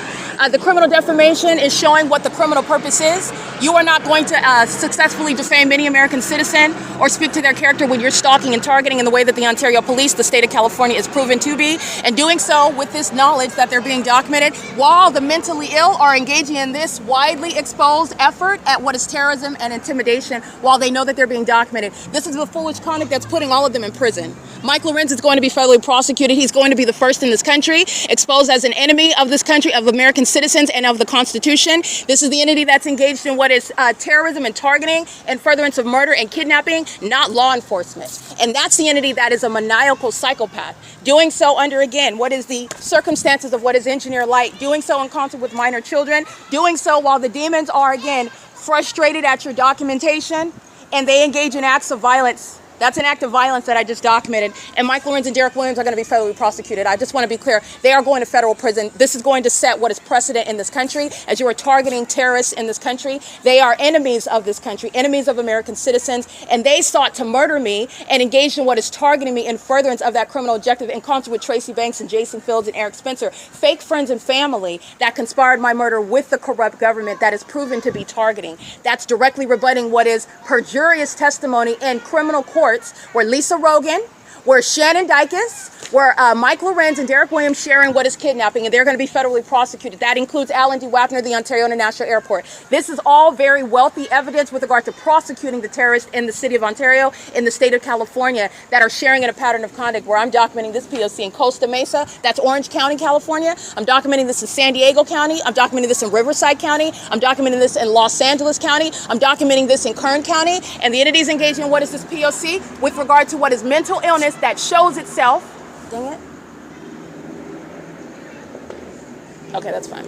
The criminal defamation is showing what the criminal purpose is. You are not going to successfully defame any American citizen or speak to their character when you're stalking and targeting in the way that the Ontario Police, the state of California, is proven to be, and doing so with this knowledge that they're being documented while the mentally ill are engaging in this widely exposed effort at what is terrorism and intimidation while they know that they're being documented. This is the foolish conduct that's putting all of them in prison. Mike LORENZ is going to be federally prosecuted. He's going to be the first in this country, exposed as an enemy of this country, of American citizens, and of the Constitution. This is the entity that's engaged in what is terrorism and targeting and furtherance of murder and kidnapping, not law enforcement. And that's the entity that is a maniacal psychopath, doing so under, again, what is the circumstances of what is engineer light, doing so in concert with minor children, doing so while the demons are, again, frustrated at your documentation, and they engage in acts of violence. That's an act of violence that I just documented. And Mike LORENZ and Derek Williams are going to be federally prosecuted. I just want to be clear. They are going to federal prison. This is going to set what is precedent in this country as you are targeting terrorists in this country. They are enemies of this country, enemies of American citizens, and they sought to murder me and engaged in what is targeting me in furtherance of that criminal objective in concert with Tracy Banks and Jason Fields and Eric Spencer, fake friends and family that conspired my murder with the corrupt government that is proven to be targeting. That's directly rebutting what is perjurious testimony in criminal courts where Lisa Rogan, where Shannon Dykes, where Mike LORENZ and Derek Williams sharing what is kidnapping, and they're going to be federally prosecuted. That includes Alan D. WAPNER, the Ontario International Airport. This is all very wealthy evidence with regard to prosecuting the terrorists in the city of Ontario, in the state of California, that are sharing in a pattern of conduct where I'm documenting this P.O.C. in Costa Mesa, that's Orange County, California. I'm documenting this in San Diego County. I'm documenting this in Riverside County. I'm documenting this in Los Angeles County. I'm documenting this in Kern County. And the entities engaged in what is this P.O.C. with regard to what is mental illness that shows itself. Dang it. Okay, that's fine.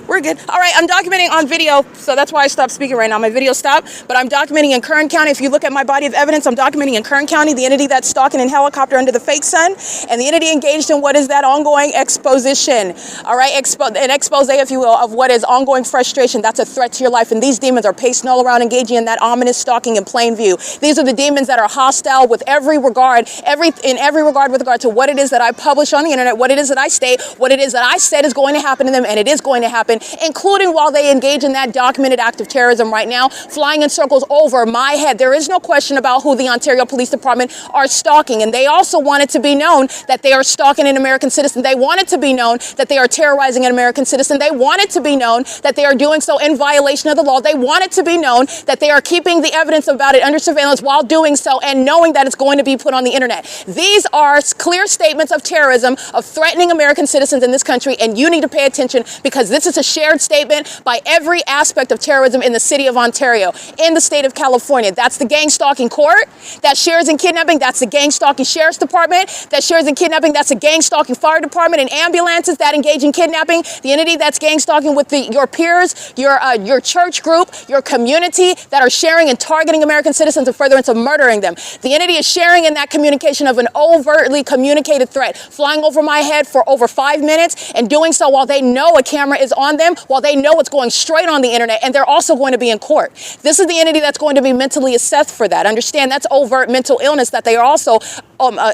We're good. All right, I'm documenting on video, so that's why I stopped speaking right now. My video stopped, but I'm documenting in Kern County. If you look at my body of evidence, I'm documenting in Kern County the entity that's stalking in helicopter under the fake sun, and the entity engaged in what is that ongoing exposition. All right, an expose, if you will, of what is ongoing frustration. That's a threat to your life, and these demons are pacing all around, engaging in that ominous stalking in plain view. These are the demons that are hostile with every regard, in every regard with regard to what it is that I publish on the internet, what it is that I state, what it is that I said is going to happen to them, and it is going to happen, including while they engage in that documented act of terrorism right now, flying in circles over my head. There is no question about who the Ontario Police Department are stalking, and they also want it to be known that they are stalking an American citizen. They want it to be known that they are terrorizing an American citizen. They want it to be known that they are doing so in violation of the law. They want it to be known that they are keeping the evidence about it under surveillance while doing so and knowing that it's going to be put on the internet. These are clear statements of terrorism, of threatening American citizens in this country, and you need to pay attention because this is a shared statement by every aspect of terrorism in the city of Ontario, in the state of California. That's the gang stalking court that shares in kidnapping. That's the gang stalking sheriff's department that shares in kidnapping. That's the gang stalking fire department and ambulances that engage in kidnapping. The entity that's gang stalking with your peers, your church group, your community that are sharing and targeting American citizens in furtherance of murdering them. The entity is sharing in that communication of an overtly communicated threat, flying over my head for over 5 minutes and doing so while they know a camera is on them, while they know it's going straight on the internet, and they're also going to be in court. This is the entity that's going to be mentally assessed for that. Understand that's overt mental illness that they are also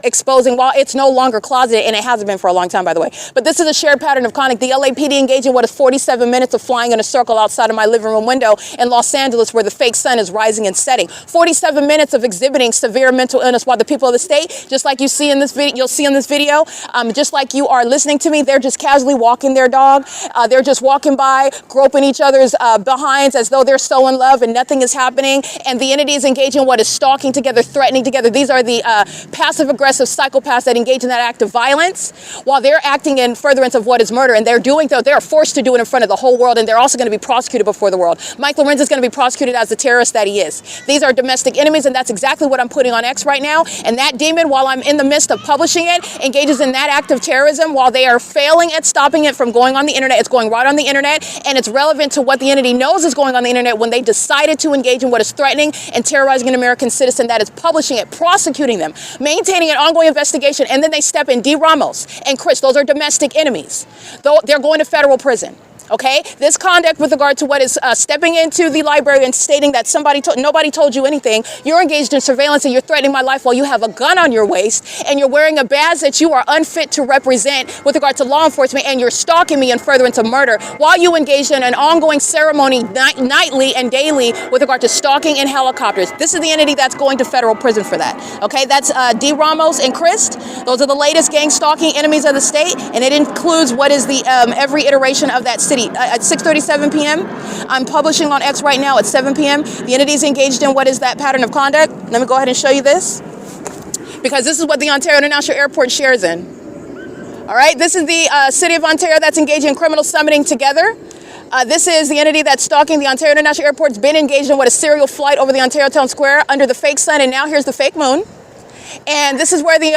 exposing while it's no longer closeted, and it hasn't been for a long time, by the way. But this is a shared pattern of conduct. The LAPD engaged in what is 47 minutes of flying in a circle outside of my living room window in Los Angeles where the fake sun is rising and setting. 47 minutes of exhibiting severe mental illness while the people of the state, just like you see in this video, you'll see in this video, just like you are listening to me, they're just casually walking their dog. They're just walking by, groping each other's behinds as though they're so in love and nothing is happening. And the entity is engaging in what is stalking together, threatening together. These are the passive-aggressive psychopaths that engage in that act of violence while they're acting in furtherance of what is murder. And they're doing, though, they're forced to do it in front of the whole world, and they're also going to be prosecuted before the world. Mike LORENZ is going to be prosecuted as the terrorist that he is. These are domestic enemies, and that's exactly what I'm putting on X right now. And that demon, while I'm in the midst of publishing it, engages in that act of terrorism while they are failing at stopping it from going on the internet. It's going right on the internet, and it's relevant to what the entity knows is going on the internet when they decided to engage in what is threatening and terrorizing an American citizen that is publishing it, prosecuting them, maintaining an ongoing investigation, and then they step in. D. Ramos and Chris, those are domestic enemies. Though they're going to federal prison. Okay, this conduct with regard to what is stepping into the library and stating that nobody told you anything. You're engaged in surveillance and you're threatening my life while you have a gun on your waist and you're wearing a badge that you are unfit to represent with regard to law enforcement, and you're stalking me in furtherance of murder while you engaged in an ongoing ceremony nightly and daily with regard to stalking in helicopters. This is the entity that's going to federal prison for that. Okay, that's D. Ramos and Christ. Those are the latest gang stalking enemies of the state, and it includes what is the every iteration of that city. At 6:37 p.m. I'm publishing on X right now at 7 p.m. The entity is engaged in what is that pattern of conduct. Let me go ahead and show you this, because this is what the Ontario International Airport shares in. All right, this is the city of Ontario that's engaged in criminal summoning together. This is the entity that's stalking the Ontario International Airport's been engaged in what a serial flight over the Ontario Town Square under the fake sun, and now here's the fake moon. And this is where the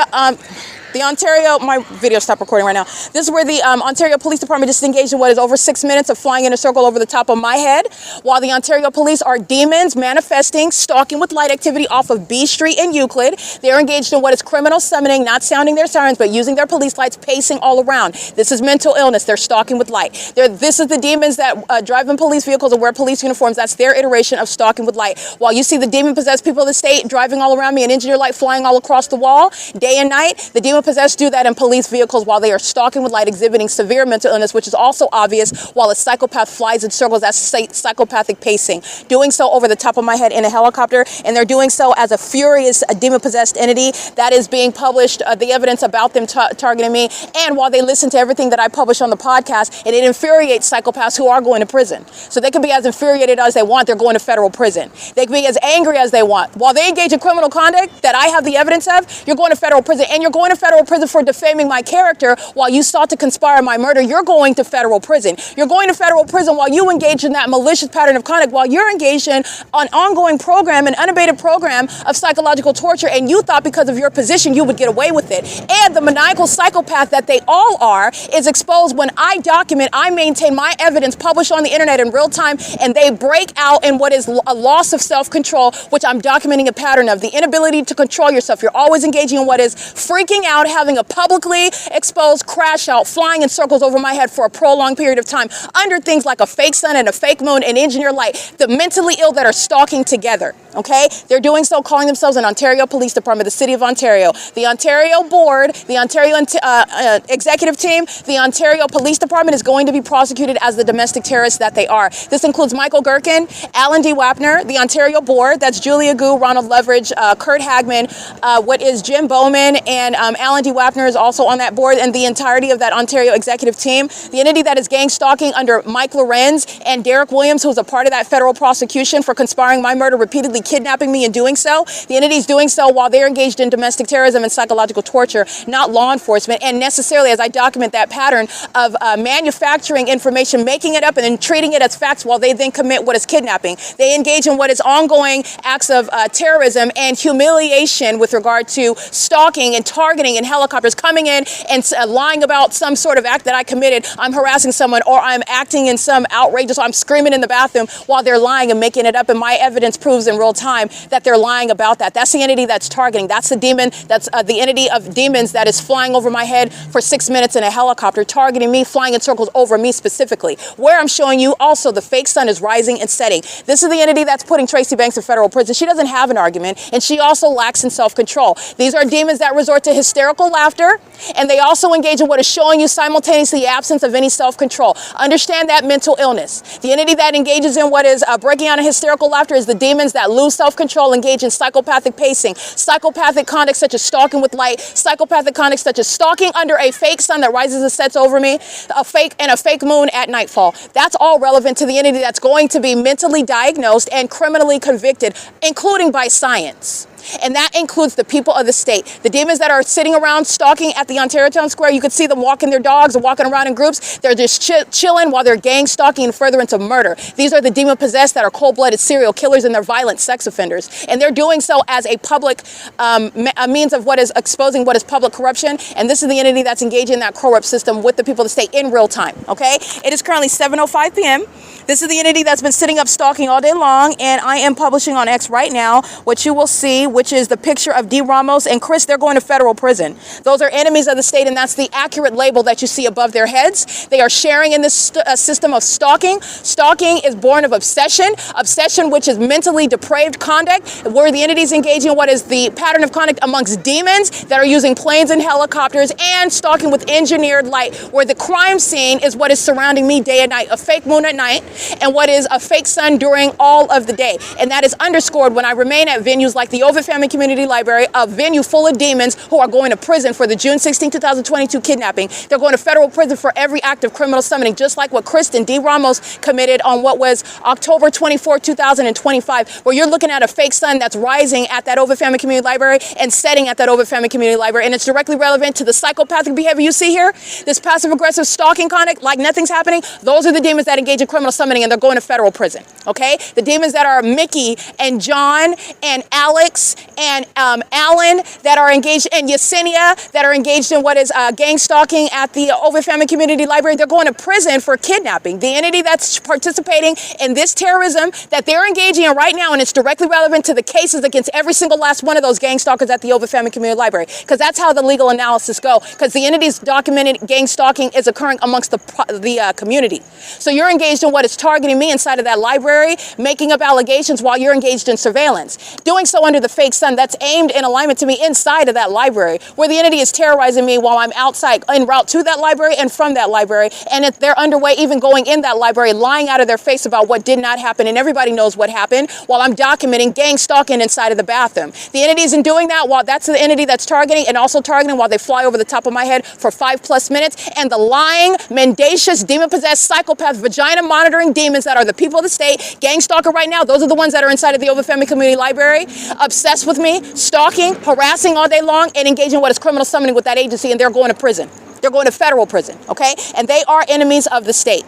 Ontario, my video stopped recording right now. This is where the Ontario Police Department just engaged in what is over 6 minutes of flying in a circle over the top of my head, while the Ontario Police are demons manifesting, stalking with light activity off of B Street and Euclid. They're engaged in what is criminal summoning, not sounding their sirens, but using their police lights, pacing all around. This is mental illness. They're stalking with light. This is the demons that drive in police vehicles and wear police uniforms. That's their iteration of stalking with light. While you see the demon-possessed people of the state driving all around me and engineer light flying all across the wall, day and night, the demon-possessed do that in police vehicles while they are stalking with light, exhibiting severe mental illness, which is also obvious while a psychopath flies in circles. That's psychopathic pacing. Doing so over the top of my head in a helicopter, and they're doing so as a furious demon-possessed entity that is being published, the evidence about them targeting me, and while they listen to everything that I publish on the podcast, and it infuriates psychopaths who are going to prison. So they can be as infuriated as they want. They're going to federal prison. They can be as angry as they want. While they engage in criminal conduct that I have the evidence of, you're going to federal prison, and you're going to federal prison for defaming my character while you sought to conspire my murder. You're going to federal prison. You're going to federal prison while you engage in that malicious pattern of conduct, while you're engaged in an ongoing program, an unabated program of psychological torture, and you thought because of your position you would get away with it. And the maniacal psychopath that they all are is exposed when I document, I maintain my evidence published on the internet in real time, and they break out in what is a loss of self-control, which I'm documenting a pattern of. The inability to control yourself. You're always engaging in what is freaking out, having a publicly exposed crash out, flying in circles over my head for a prolonged period of time under things like a fake sun and a fake moon and engineer light. The mentally ill that are stalking together, okay? They're doing so, calling themselves an Ontario Police Department, the City of Ontario, the Ontario Board, the Ontario Executive Team, the Ontario Police Department is going to be prosecuted as the domestic terrorists that they are. This includes Michael Gerken, Alan D. Wapner, the Ontario Board, that's Julia Gu, Ronald Leverage, Kurt Hagman, what is Jim Bowman, and Alan D. Wapner is also on that board, and the entirety of that Ontario executive team. The entity that is gang stalking under Mike Lorenz and Derek Williams, who's a part of that federal prosecution for conspiring my murder, repeatedly kidnapping me and doing so. The entity is doing so while they're engaged in domestic terrorism and psychological torture, not law enforcement, and necessarily, as I document that pattern of manufacturing information, making it up and then treating it as facts while they then commit what is kidnapping. They engage in what is ongoing acts of terrorism and humiliation with regard to stalking and targeting in helicopters, coming in and lying about some sort of act that I committed. I'm harassing someone, or I'm acting in some outrageous, I'm screaming in the bathroom while they're lying and making it up, and my evidence proves in real time that they're lying about that. That's the entity that's targeting. That's the demon, that's the entity of demons that is flying over my head for 6 minutes in a helicopter, targeting me, flying in circles over me specifically. Where I'm showing you also the fake sun is rising and setting. This is the entity that's putting Tracy Banks in federal prison. She doesn't have an argument, and she also lacks in self-control. These are demons that resort to hysterical laughter, and they also engage in what is showing you simultaneously the absence of any self-control. Understand that mental illness. The entity that engages in what is breaking out in hysterical laughter is the demons that lose self-control, engage in psychopathic pacing, psychopathic conduct such as stalking with light, psychopathic conduct such as stalking under a fake sun that rises and sets over me, a fake moon at nightfall. That's all relevant to the entity that's going to be mentally diagnosed and criminally convicted, including by science. And that includes the people of the state. The demons that are sitting around stalking at the Ontario Town Square, you could see them walking their dogs or walking around in groups. They're just chilling while they're gang stalking in furtherance of murder. These are the demon-possessed that are cold-blooded serial killers and they're violent sex offenders. And they're doing so as a public a means of what is exposing what is public corruption. And this is the entity that's engaging in that corrupt system with the people of the state in real time, okay? It is currently 7:05 p.m. This is the entity that's been sitting up stalking all day long, and I am publishing on X right now what you will see which is the picture of D. Ramos and Chris, they're going to federal prison. Those are enemies of the state, and that's the accurate label that you see above their heads. They are sharing in this system of stalking. Stalking is born of obsession, which is mentally depraved conduct, where the entity is engaging in what is the pattern of conduct amongst demons that are using planes and helicopters, and stalking with engineered light, where the crime scene is what is surrounding me day and night, a fake moon at night, and what is a fake sun during all of the day. And that is underscored when I remain at venues like the OVITT Family Community Library, a venue full of demons who are going to prison for the June 16, 2022 kidnapping. They're going to federal prison for every act of criminal summoning, just like what Kristen D. Ramos committed on what was October 24, 2025, where you're looking at a fake sun that's rising at that OVITT Family Community Library and setting at that OVITT Family Community Library. And it's directly relevant to the psychopathic behavior you see here, this passive-aggressive stalking conduct, like nothing's happening. Those are the demons that engage in criminal summoning, and they're going to federal prison, okay? The demons that are Mickey and John and Alex and Alan that are engaged, and Yesenia that are engaged in what is gang stalking at the OVITT Family Community Library, they're going to prison for kidnapping. The entity that's participating in this terrorism that they're engaging in right now, and it's directly relevant to the cases against every single last one of those gang stalkers at the OVITT Family Community Library, because that's how the legal analysis go, because the entity's documented gang stalking is occurring amongst the community. So you're engaged in what is targeting me inside of that library, making up allegations while you're engaged in surveillance, doing so under the fake sun that's aimed in alignment to me inside of that library, where the entity is terrorizing me while I'm outside en route to that library and from that library, and if they're underway even going in that library, lying out of their face about what did not happen, and everybody knows what happened, while I'm documenting gang stalking inside of the bathroom. The entity isn't doing that while that's the entity that's targeting, and also targeting while they fly over the top of my head for 5+ minutes, and the lying, mendacious, demon-possessed, psychopath, vagina-monitoring demons that are the people of the state, gang stalker right now, those are the ones that are inside of the OVITT Family Community Library, obsessed with me, stalking, harassing all day long, and engaging in what is criminal summoning with that agency, and they're going to prison. They're going to federal prison, okay? And they are enemies of the state,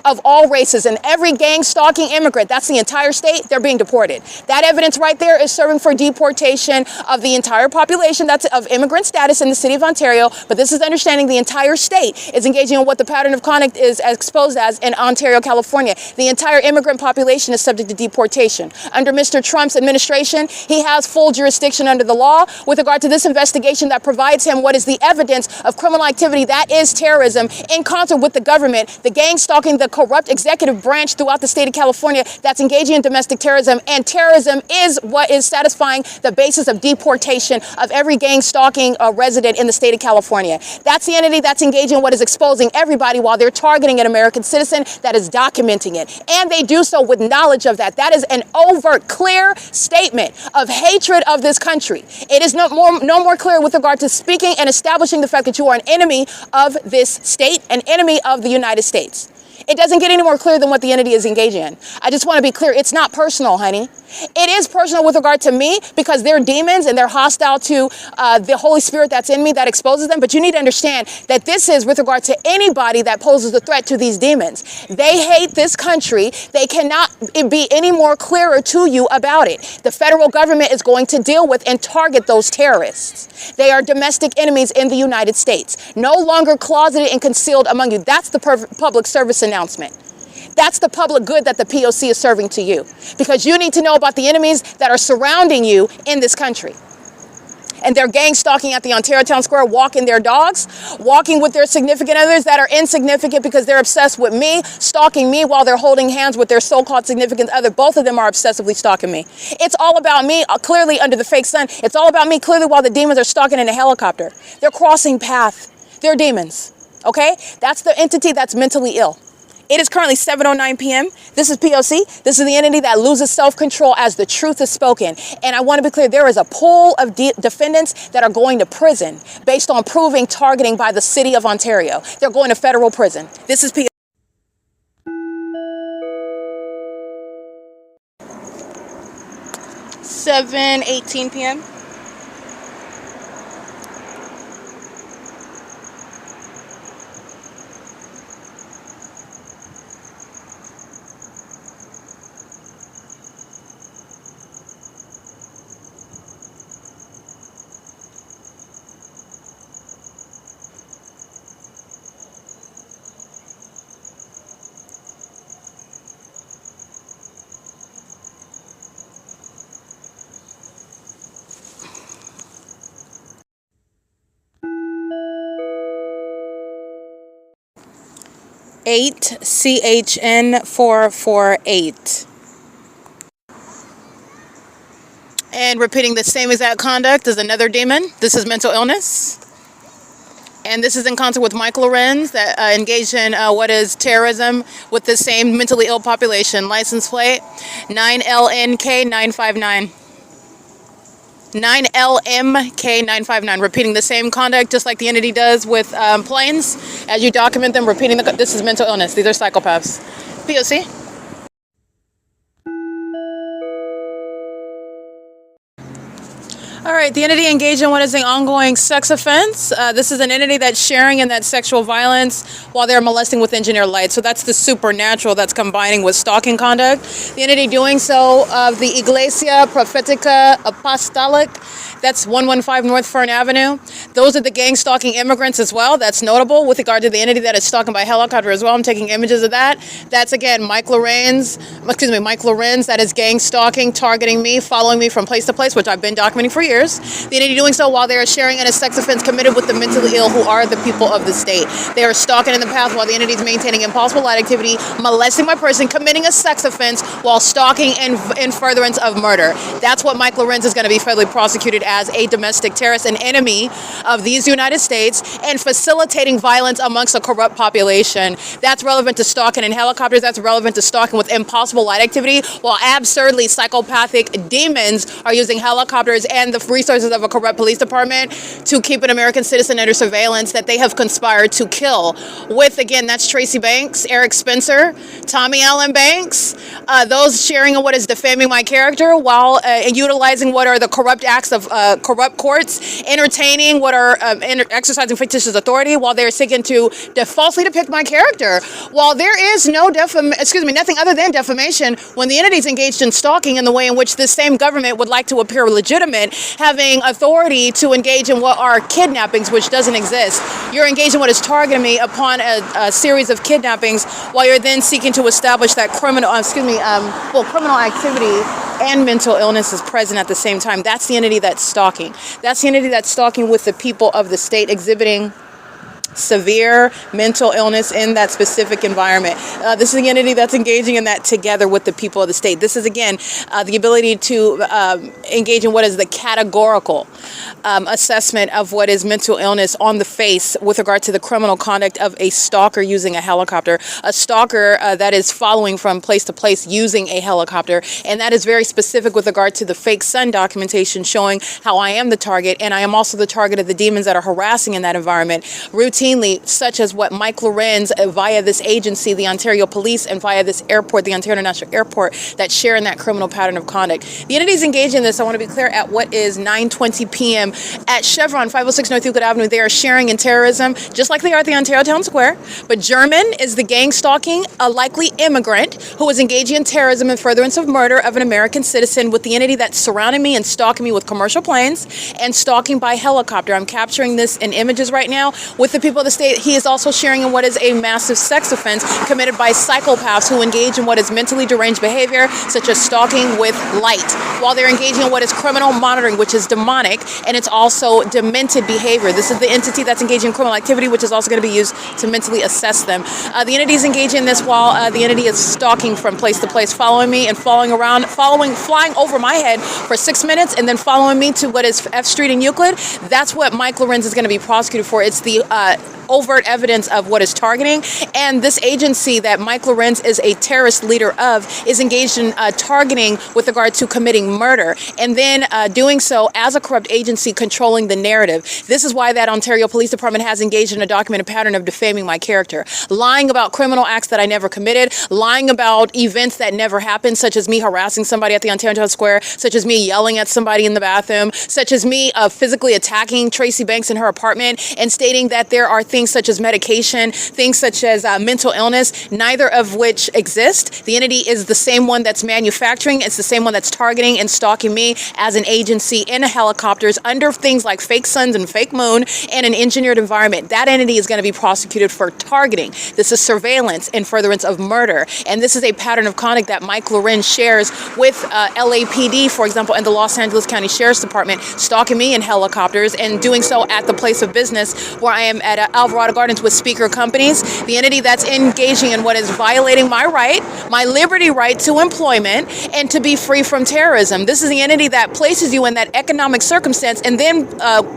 of all races, and every gang stalking immigrant, that's the entire state, they're being deported. That evidence right there is serving for deportation of the entire population that's of immigrant status in the city of Ontario, but this is understanding the entire state is engaging in what the pattern of conduct is exposed as in Ontario, California. The entire immigrant population is subject to deportation. Under Mr. Trump's administration, he has full jurisdiction under the law with regard to this investigation that provides him what is the evidence of criminal activity that is terrorism in concert with the government, the gang stalking, the corrupt executive branch throughout the state of California that's engaging in domestic terrorism, and terrorism is what is satisfying the basis of deportation of every gang stalking resident in the state of California. That's the entity that's engaging in what is exposing everybody while they're targeting an American citizen that is documenting it. And they do so with knowledge of that. That is an overt, clear statement of hatred of this country. It is no more clear with regard to speaking and establishing the fact that you are an enemy of this state, an enemy of the United States. It doesn't get any more clear than what the entity is engaging in. I just want to be clear. It's not personal, honey. It is personal with regard to me because they're demons and they're hostile to the Holy Spirit that's in me that exposes them. But you need to understand that this is with regard to anybody that poses a threat to these demons. They hate this country. They cannot be any more clearer to you about it. The federal government is going to deal with and target those terrorists. They are domestic enemies in the United States, no longer closeted and concealed among you. That's the public service announcement. That's the public good that the P.O.C. is serving to you, because you need to know about the enemies that are surrounding you in this country. And they're gang stalking at the Ontario Town Square, walking their dogs, walking with their significant others that are insignificant because they're obsessed with me, stalking me while they're holding hands with their so-called significant other. Both of them are obsessively stalking me. It's all about me, clearly under the fake sun. It's all about me, clearly, while the demons are stalking in a helicopter. They're crossing path. They're demons, okay? That's the entity that's mentally ill. It is currently 7:09 p.m. This is P.O.C. This is the entity that loses self-control as the truth is spoken. And I want to be clear, there is a pool of defendants that are going to prison based on proving targeting by the city of Ontario. They're going to federal prison. This is P.O.C. 7:18 p.m. 8CHN448. And repeating the same exact conduct as another demon. This is mental illness. And this is in concert with Mike LORENZ that engaged in what is terrorism with the same mentally ill population. License plate 9LNK959. 9LMK959. Repeating the same conduct just like the entity does with planes. As you document them, repeating this is mental illness. These are psychopaths. P.O.C. All right, the entity engaged in what is an ongoing sex offense. This is an entity that's sharing in that sexual violence while they're molesting with engineered light. So that's the supernatural that's combining with stalking conduct. The entity doing so of the Iglesia Profetica Apostolic. That's 115 North Fern Avenue. Those are the gang stalking immigrants as well. That's notable with regard to the entity that is stalking by helicopter as well. I'm taking images of that. That's again Mike LORENZ. That is gang stalking, targeting me, following me from place to place, which I've been documenting for years. The entity doing so while they are sharing in a sex offense committed with the mentally ill who are the people of the state. They are stalking in the path while the entity is maintaining impossible light activity, molesting my person, committing a sex offense while stalking in furtherance of murder. That's what Mike LORENZ is going to be federally prosecuted as, a domestic terrorist, an enemy of these United States, and facilitating violence amongst a corrupt population. That's relevant to stalking in helicopters. That's relevant to stalking with impossible light activity, while absurdly psychopathic demons are using helicopters and the resources of a corrupt police department to keep an American citizen under surveillance that they have conspired to kill. With, again, that's Tracy Banks, Eric Spencer, Tommy Allen Banks, those sharing in what is defaming my character while utilizing what are the corrupt acts of corrupt courts, entertaining what are exercising fictitious authority while they're seeking to falsely depict my character. While there is nothing other than defamation when the entities engaged in stalking in the way in which this same government would like to appear legitimate, having authority to engage in what are kidnappings, which doesn't exist. You're engaged in what is targeting me upon a series of kidnappings while you're then seeking to establish that criminal activity and mental illness is present at the same time. That's the entity that's stalking. That's the entity that's stalking with the people of the state exhibiting severe mental illness in that specific environment. This is the entity that's engaging in that together with the people of the state. This is, again, the ability to engage in what is the categorical assessment of what is mental illness on the face with regard to the criminal conduct of a stalker using a helicopter. A stalker that is following from place to place using a helicopter. And that is very specific with regard to the fake sun documentation showing how I am the target, and I am also the target of the demons that are harassing in that environment. Routinely, such as what Mike LORENZ via this agency, the Ontario Police, and via this airport, the Ontario International Airport, that share in that criminal pattern of conduct. The entities engaged in this, I want to be clear, at what is 9:20 p.m. at Chevron, 506 North Euclid Avenue. They are sharing in terrorism, just like they are at the Ontario Town Square. But German is the gang stalking a likely immigrant who is engaging in terrorism and furtherance of murder of an American citizen with the entity that's surrounding me and stalking me with commercial planes and stalking by helicopter. I'm capturing this in images right now with the people of the state. He is also sharing in what is a massive sex offense committed by psychopaths who engage in what is mentally deranged behavior, such as stalking with light, while they're engaging in what is criminal monitoring, which is demonic, and it's also demented behavior. This is the entity that's engaging in criminal activity, which is also going to be used to mentally assess them. The entity is engaging in this while the entity is stalking from place to place, following me and flying over my head for 6 minutes, and then following me to what is F Street in Euclid. That's what Mike LORENZ is going to be prosecuted for. It's the overt evidence of what is targeting, and this agency that Mike LORENZ is a terrorist leader of is engaged in targeting with regard to committing murder, and then doing so as a corrupt agency controlling the narrative. This is why that Ontario Police Department has engaged in a documented pattern of defaming my character, lying about criminal acts that I never committed, lying about events that never happened, such as me harassing somebody at the Ontario Town Square, such as me yelling at somebody in the bathroom, such as me physically attacking Tracy Banks in her apartment, and stating that there are things such as medication, things such as mental illness, neither of which exist. The entity is the same one that's manufacturing. It's the same one that's targeting and stalking me as an agency in helicopters under things like fake suns and fake moon and an engineered environment. That entity is going to be prosecuted for targeting. This is surveillance and furtherance of murder. And this is a pattern of conduct that Mike LORENZ shares with LAPD, for example, and the Los Angeles County Sheriff's Department, stalking me in helicopters and doing so at the place of business where I am at Alvarado Gardens with speaker companies, the entity that's engaging in what is violating my right, my liberty right to employment, and to be free from terrorism. This is the entity that places you in that economic circumstance and then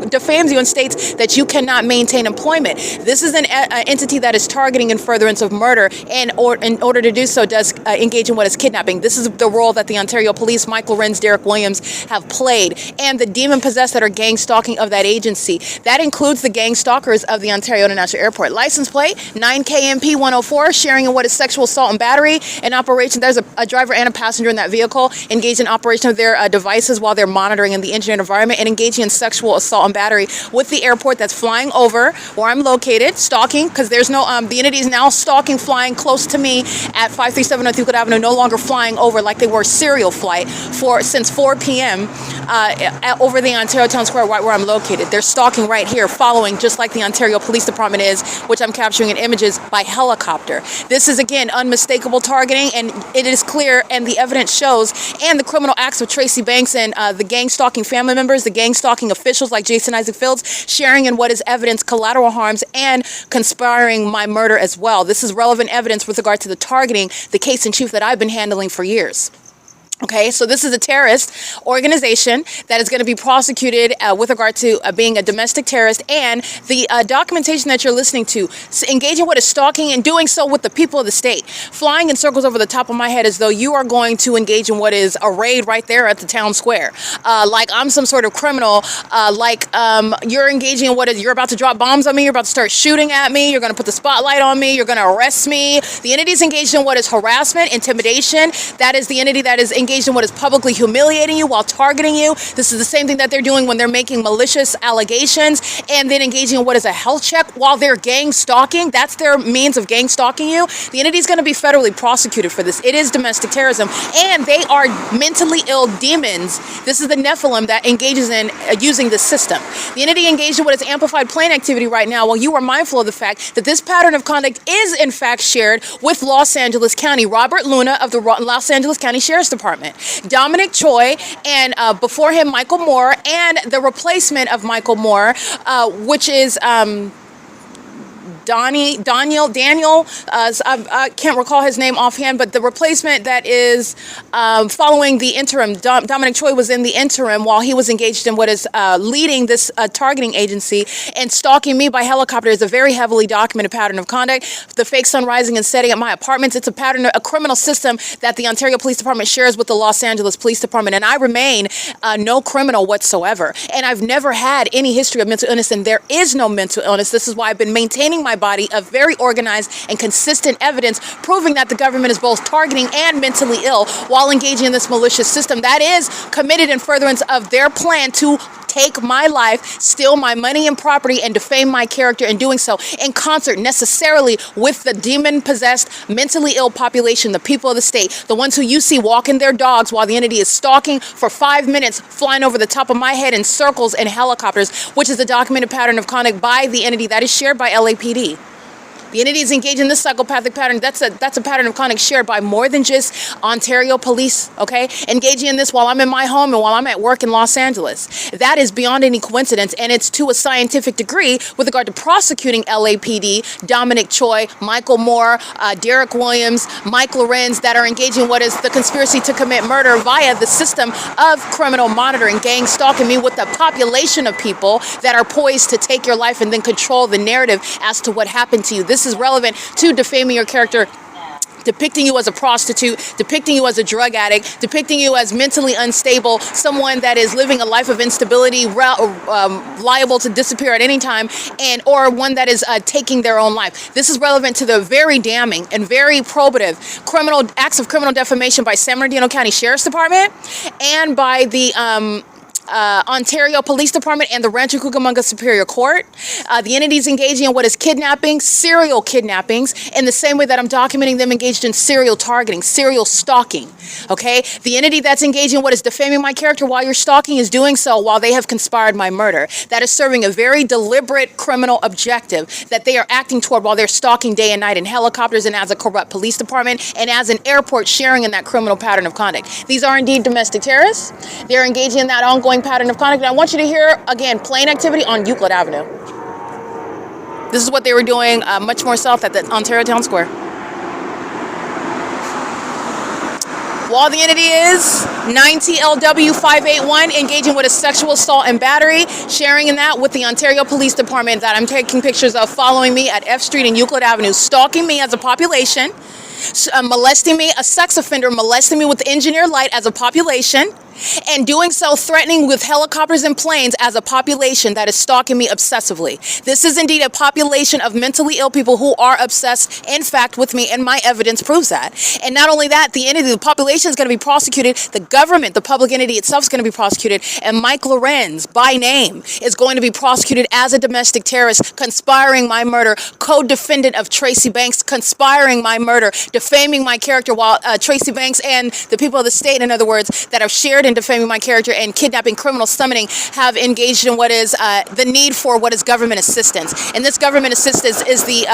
defames you and states that you cannot maintain employment. This is an entity that is targeting in furtherance of murder, and in order to do so does engage in what is kidnapping. This is the role that the Ontario Police, Mike Lorenz, Derek Williams have played, and the demon-possessed that are gang stalking of that agency. That includes the gang stalkers of the Ontario International Airport. License plate 9KMP 104, sharing in what is sexual assault and battery, and operation. There's a driver and a passenger in that vehicle engaged in operation of their devices while they're monitoring in the engineered environment and engaging in sexual assault and battery with the airport that's flying over where I'm located, stalking, because there's no, the entity is now stalking, flying close to me at 537 North Euclid Avenue, no longer flying over like they were serial flight since 4 p.m. Over the Ontario Town Square, right where I'm located. They're stalking right here, following just like the Ontario Police Department is, which I'm capturing in images by helicopter. This is, again, unmistakable targeting, and it is clear, and the evidence shows, and the criminal acts of Tracy Banks and the gang stalking family members, the gang stalking officials like Jason Isaac Fields, sharing in what is evidence collateral harms and conspiring my murder as well. This is relevant evidence with regard to the targeting, the case in chief that I've been handling for years. Okay, so this is a terrorist organization that is going to be prosecuted with regard to being a domestic terrorist, and the documentation that you're listening to, engaging with a stalking and doing so with the people of the state, flying in circles over the top of my head as though you are going to engage in what is a raid right there at the town square. Like I'm some sort of criminal, you're engaging in what is, you're about to drop bombs on me, you're about to start shooting at me, you're going to put the spotlight on me, you're going to arrest me. The entity is engaged in what is harassment, intimidation. That is the entity that is engaged in what is publicly humiliating you while targeting you. This is the same thing that they're doing when they're making malicious allegations and then engaging in what is a health check while they're gang stalking. That's their means of gang stalking you. The entity is going to be federally prosecuted for this. It is domestic terrorism, and they are mentally ill demons. This is the Nephilim that engages in using this system. The entity engaged in what is amplified plane activity right now, while you are mindful of the fact that this pattern of conduct is in fact shared with Los Angeles County. Robert Luna of the Los Angeles County Sheriff's Department, Dominic Choi, and before him Michael Moore, and the replacement of Michael Moore, which is Daniel, I can't recall his name offhand, but the replacement that is following the interim. Dominic Choi was in the interim while he was engaged in what is leading this targeting agency and stalking me by helicopter. Is a very heavily documented pattern of conduct. The fake sun rising and setting at my apartments, it's a pattern, a criminal system that the Ontario Police Department shares with the Los Angeles Police Department, and I remain no criminal whatsoever. And I've never had any history of mental illness, and there is no mental illness. This is why I've been maintaining my body of very organized and consistent evidence proving that the government is both targeting and mentally ill while engaging in this malicious system that is committed in furtherance of their plan to take my life, steal my money and property, and defame my character, and doing so in concert necessarily with the demon-possessed, mentally ill population, the people of the state, the ones who you see walking their dogs while the entity is stalking for 5 minutes, flying over the top of my head in circles and helicopters, which is a documented pattern of conduct by the entity that is shared by LAPD. The entity is engaged in this psychopathic pattern. That's a pattern of conduct shared by more than just Ontario police, okay? Engaging in this while I'm in my home and while I'm at work in Los Angeles. That is beyond any coincidence, and it's to a scientific degree with regard to prosecuting LAPD, Dominic Choi, Michael Moore, Derek Williams, Mike Lorenz, that are engaging in what is the conspiracy to commit murder via the system of criminal monitoring, gang stalking me with a population of people that are poised to take your life and then control the narrative as to what happened to you. This is relevant to defaming your character, depicting you as a prostitute, depicting you as a drug addict, depicting you as mentally unstable, someone that is living a life of instability, liable to disappear at any time, and or one that is taking their own life. This is relevant to the very damning and very probative criminal acts of criminal defamation by San Bernardino County Sheriff's Department and by the Ontario Police Department and the Rancho Cucamonga Superior Court. The entities engaging in what is kidnapping, serial kidnappings, in the same way that I'm documenting them engaged in serial targeting, serial stalking, okay? The entity that's engaging in what is defaming my character while you're stalking is doing so while they have conspired my murder. That is serving a very deliberate criminal objective that they are acting toward while they're stalking day and night in helicopters and as a corrupt police department and as an airport sharing in that criminal pattern of conduct. These are indeed domestic terrorists. They're engaging in that ongoing pattern of conduct. And I want you to hear, again, plane activity on Euclid Avenue. This is what they were doing much more south at the Ontario Town Square. While the entity is 9TLW581, engaging with a sexual assault and battery, sharing in that with the Ontario Police Department that I'm taking pictures of, following me at F Street and Euclid Avenue, stalking me as a population, molesting me, a sex offender, molesting me with engineered light as a population, and doing so threatening with helicopters and planes as a population that is stalking me obsessively. This is indeed a population of mentally ill people who are obsessed, in fact, with me, and my evidence proves that. And not only that, the entity, the population is going to be prosecuted, the government, the public entity itself is going to be prosecuted, and Mike LORENZ, by name, is going to be prosecuted as a domestic terrorist, conspiring my murder, co-defendant of Tracy Banks, conspiring my murder, defaming my character, while Tracy Banks and the people of the state, in other words, that have shared in defaming my character and kidnapping, criminal summoning, have engaged in what is the need for what is government assistance. And this government assistance is the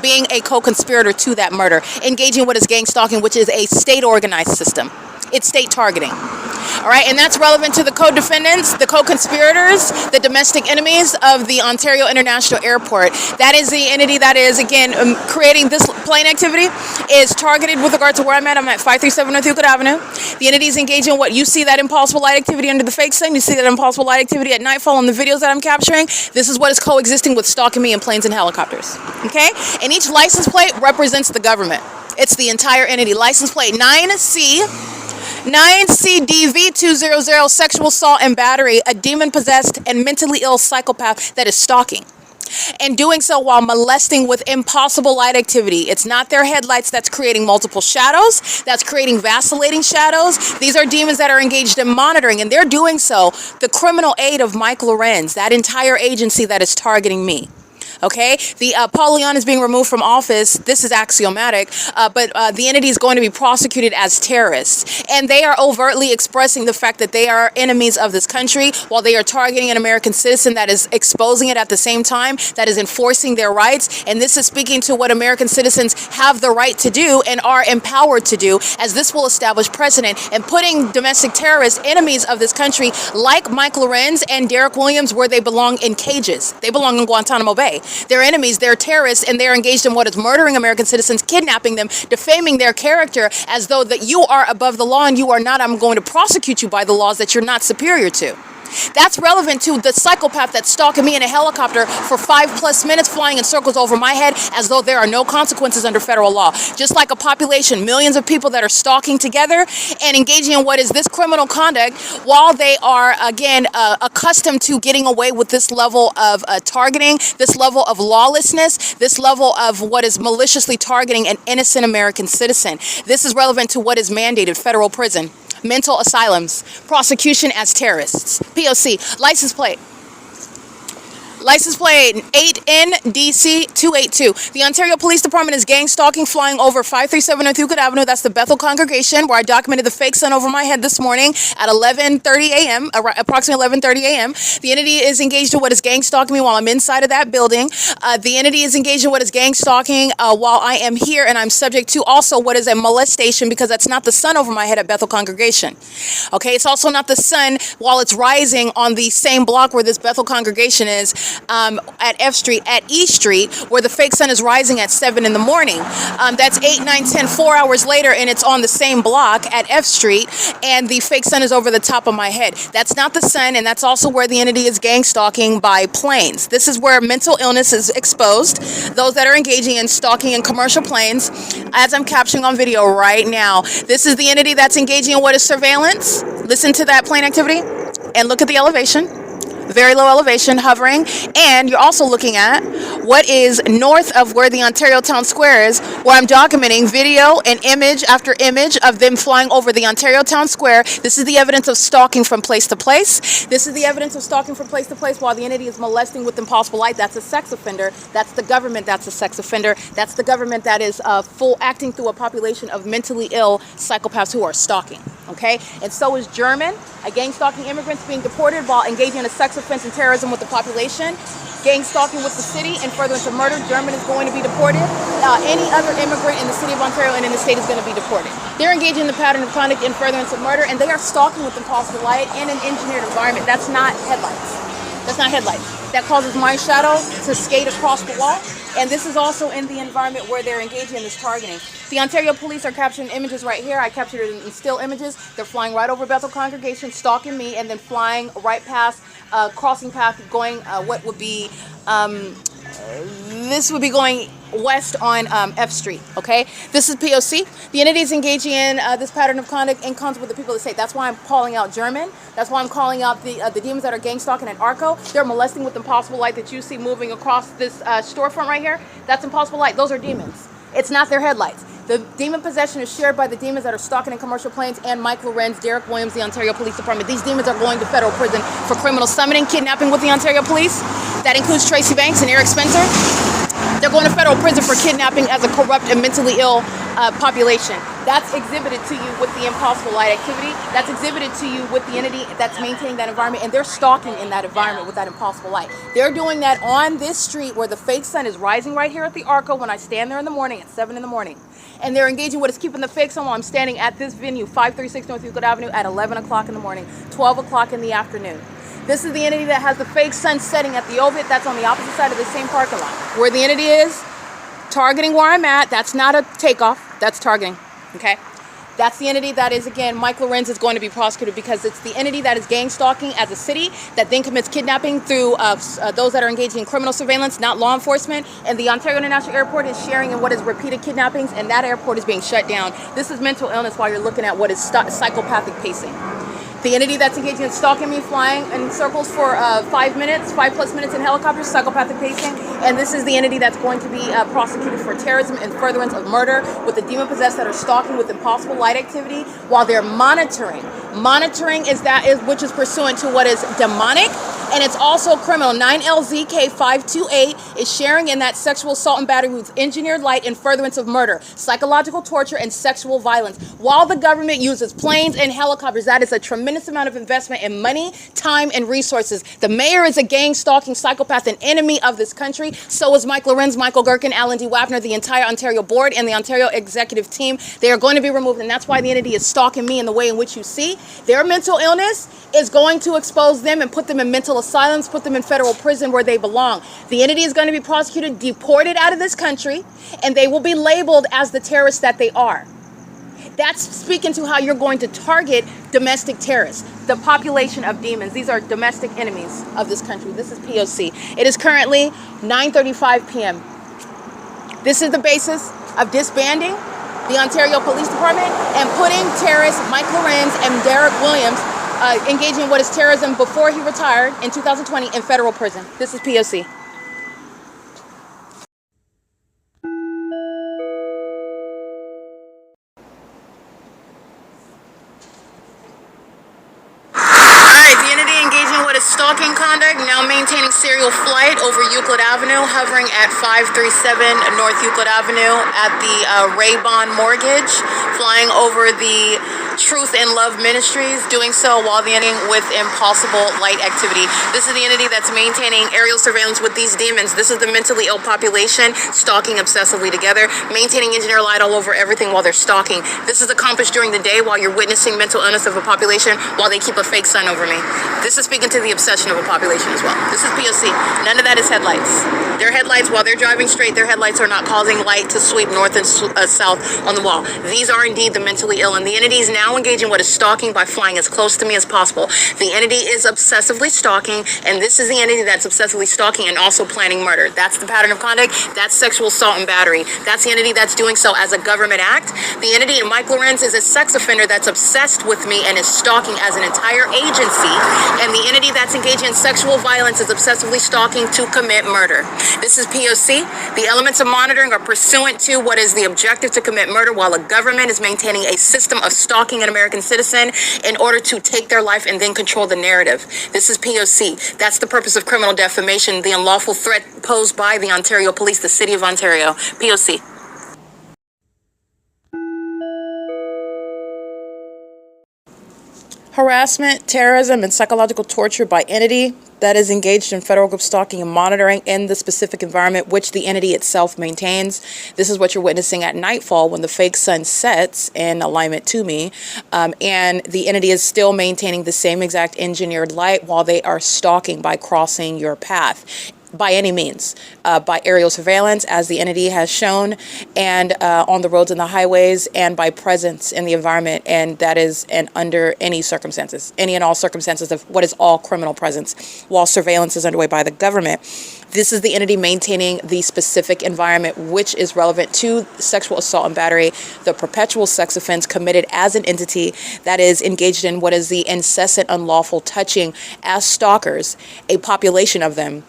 being a co-conspirator to that murder, engaging what is gang stalking, which is a state-organized system. It's state targeting. All right, and that's relevant to the co-defendants, the co-conspirators, the domestic enemies of the Ontario International Airport. That is the entity that is, again, creating this plane activity, is targeted with regard to where I'm at. I'm at 537 North Euclid Avenue. The entity is engaging in what you see, that impossible light activity under the fake sun. You see that impossible light activity at nightfall in the videos that I'm capturing. This is what is coexisting with stalking me in planes and helicopters. Okay? And each license plate represents the government. It's the entire entity. License plate 9CDV200, sexual assault and battery, a demon-possessed and mentally ill psychopath that is stalking. And doing so while molesting with impossible light activity. It's not their headlights that's creating multiple shadows, that's creating vacillating shadows. These are demons that are engaged in monitoring, and they're doing so the criminal aid of Mike LORENZ, that entire agency that is targeting me. Okay, the Paul Leon is being removed from office. This is axiomatic, but the entity is going to be prosecuted as terrorists, and they are overtly expressing the fact that they are enemies of this country, while they are targeting an American citizen that is exposing it at the same time, that is enforcing their rights. And this is speaking to what American citizens have the right to do and are empowered to do, as this will establish precedent and putting domestic terrorists, enemies of this country, like Mike LORENZ and Derek Williams, where they belong, in cages. They belong in Guantanamo Bay. They're enemies, they're terrorists, and they're engaged in what is murdering American citizens, kidnapping them, defaming their character as though that you are above the law and you are not. I'm going to prosecute you by the laws that you're not superior to. That's relevant to the psychopath that's stalking me in a helicopter for 5+ minutes, flying in circles over my head as though there are no consequences under federal law. Just like a population, millions of people that are stalking together and engaging in what is this criminal conduct, while they are, again, accustomed to getting away with this level of targeting, this level of lawlessness, this level of what is maliciously targeting an innocent American citizen. This is relevant to what is mandated: federal prison, mental asylums, prosecution as terrorists. P.O.C. License plate 8NDC282. The Ontario Police Department is gang stalking, flying over 537 North Euclid Avenue. That's the Bethel congregation, where I documented the fake sun over my head this morning at 11:30 a.m., approximately 11:30 a.m. The entity is engaged in what is gang stalking me while I'm inside of that building. The entity is engaged in what is gang stalking while I am here, and I'm subject to also what is a molestation, because that's not the sun over my head at Bethel congregation. Okay, it's also not the sun while it's rising on the same block where this Bethel congregation is, at F Street, at E Street, where the fake sun is rising at 7 in the morning. That's 8, 9, 10, 4 hours later, and it's on the same block at F Street, and the fake sun is over the top of my head. That's not the sun, and that's also where the entity is gang stalking by planes. This is where mental illness is exposed, those that are engaging in stalking in commercial planes, as I'm capturing on video right now. This is the entity that's engaging in what is surveillance. Listen to that plane activity, and look at the elevation. Very low elevation, hovering, and you're also looking at what is north of where the Ontario Town Square is, where I'm documenting video and image after image of them flying over the Ontario Town Square. This is the evidence of stalking from place to place. This is the evidence of stalking from place to place while the entity is molesting with impossible light. That's a sex offender. That's the government that's a sex offender. That's the government that is acting through a population of mentally ill psychopaths who are stalking. Okay, and so is German, a gang stalking immigrants being deported while engaging in a sex offense and terrorism with the population. Gang stalking with the city and furtherance of murder. German is going to be deported. Any other immigrant in the city of Ontario and in the state is going to be deported. They're engaging in the pattern of conduct in furtherance of murder, and they are stalking with impossible light in an engineered environment. That's not headlights. That's not headlights. that causes my shadow to skate across the wall. And this is also in the environment where they're engaging in this targeting. The Ontario police are capturing images right here. I captured it in still images. They're flying right over Bethel Congregation, stalking me, and then flying right past crossing path, going what would be this would be going west on F Street, okay? This is P.O.C. The entity is engaging in this pattern of conduct in concert with the people of the state. That's why I'm calling out German. That's why I'm calling out the demons that are gang stalking at ARCO. They're molesting with impossible light that you see moving across this storefront right here. That's impossible light. Those are demons. It's not their headlights. The demon possession is shared by the demons that are stalking in commercial planes and Mike Lorenz, Derek Williams, the Ontario Police Department. These demons are going to federal prison for criminal summoning, kidnapping with the Ontario Police. That includes Tracy Banks and Eric Spencer. They're going to federal prison for kidnapping as a corrupt and mentally ill population. That's exhibited to you with the impossible light activity. That's exhibited to you with the entity that's maintaining that environment, and they're stalking in that environment with that impossible light. They're doing that on this street where the fake sun is rising right here at the ARCO when I stand there in the morning at 7 in the morning. And they're engaging what is keeping the fake sun while I'm standing at this venue, 536 North Euclid Avenue at 11 o'clock in the morning, 12 o'clock in the afternoon. This is the entity that has the fake sun setting at the OVITT. That's on the opposite side of the same parking lot. Where the entity is targeting where I'm at, that's not a takeoff, that's targeting, okay? That's the entity that is, again, Mike Lorenz is going to be prosecuted because it's the entity that is gang stalking as a city that then commits kidnapping through those that are engaged in criminal surveillance, not law enforcement. And the Ontario International Airport is sharing in what is repeated kidnappings, and that airport is being shut down. This is mental illness while you're looking at what is psychopathic pacing. The entity that's engaging in stalking me, flying in circles for 5 minutes, 5+ minutes in helicopters, psychopathic pacing. And this is the entity that's going to be prosecuted for terrorism and furtherance of murder with the demon possessed that are stalking with impossible light activity while they're monitoring. Monitoring which is pursuant to what is demonic, and it's also criminal. 9LZK528 is sharing in that sexual assault and battery with engineered light and furtherance of murder, psychological torture, and sexual violence. While the government uses planes and helicopters, that is a tremendous amount of investment in money, time, and resources. The mayor is a gang stalking psychopath and enemy of this country. So is Mike Lorenz, Michael GERKEN, Alan D. WAPNER, the entire Ontario board, and the Ontario executive team. They are going to be removed, and that's why the entity is stalking me in the way in which you see. Their mental illness is going to expose them and put them in mental asylums, put them in federal prison where they belong. The entity is going to be prosecuted, deported out of this country, and they will be labeled as the terrorists that they are. That's speaking to how you're going to target domestic terrorists, the population of demons. These are domestic enemies of this country. This is P.O.C. It is currently 9:35 p.m. This is the basis of disbanding the Ontario Police Department and putting terrorists Mike Lorenz and Derek Williams engaging in what is terrorism before he retired in 2020 in federal prison. This is P.O.C. Stalking conduct, now maintaining serial flight over Euclid Avenue, hovering at 537 North Euclid Avenue at the RAYBON mortgage, flying over the Truth and Love Ministries, doing so while the entity with impossible light activity. This is the entity that's maintaining aerial surveillance with these demons. This is the mentally ill population stalking obsessively together, maintaining engineer light all over everything while they're stalking. This is accomplished during the day while you're witnessing mental illness of a population while they keep a fake sun over me. This is speaking to the obsession of a population as well. This is P.O.C. None of that is headlights. Their headlights, while they're driving straight, their headlights are not causing light to sweep north and south on the wall. These are indeed the mentally ill, and the entity is now engaging what is stalking by flying as close to me as possible. The entity is obsessively stalking, and this is the entity that's obsessively stalking and also planning murder. That's the pattern of conduct. That's sexual assault and battery. That's the entity that's doing so as a government act. The entity, Mike Lorenz, is a sex offender that's obsessed with me and is stalking as an entire agency, and the entity that's engaging in sexual violence is obsessively stalking to commit murder. This is P.O.C. The elements of monitoring are pursuant to what is the objective to commit murder, while a government is maintaining a system of stalking an American citizen in order to take their life and then control the narrative. This is P.O.C. That's the purpose of criminal defamation, the unlawful threat posed by the Ontario Police, the City of Ontario. P.O.C. Harassment, terrorism, and psychological torture by entity that is engaged in federal group stalking and monitoring in the specific environment which the entity itself maintains. This is what you're witnessing at nightfall when the fake sun sets in alignment to me, and the entity is still maintaining the same exact engineered light while they are stalking by crossing your path. By any means, by aerial surveillance, as the entity has shown, and on the roads and the highways, and by presence in the environment, and that is under any circumstances, any and all circumstances of what is all criminal presence, while surveillance is underway by the government. This is the entity maintaining the specific environment which is relevant to sexual assault and battery, the perpetual sex offense committed as an entity that is engaged in what is the incessant unlawful touching as stalkers, a population of them,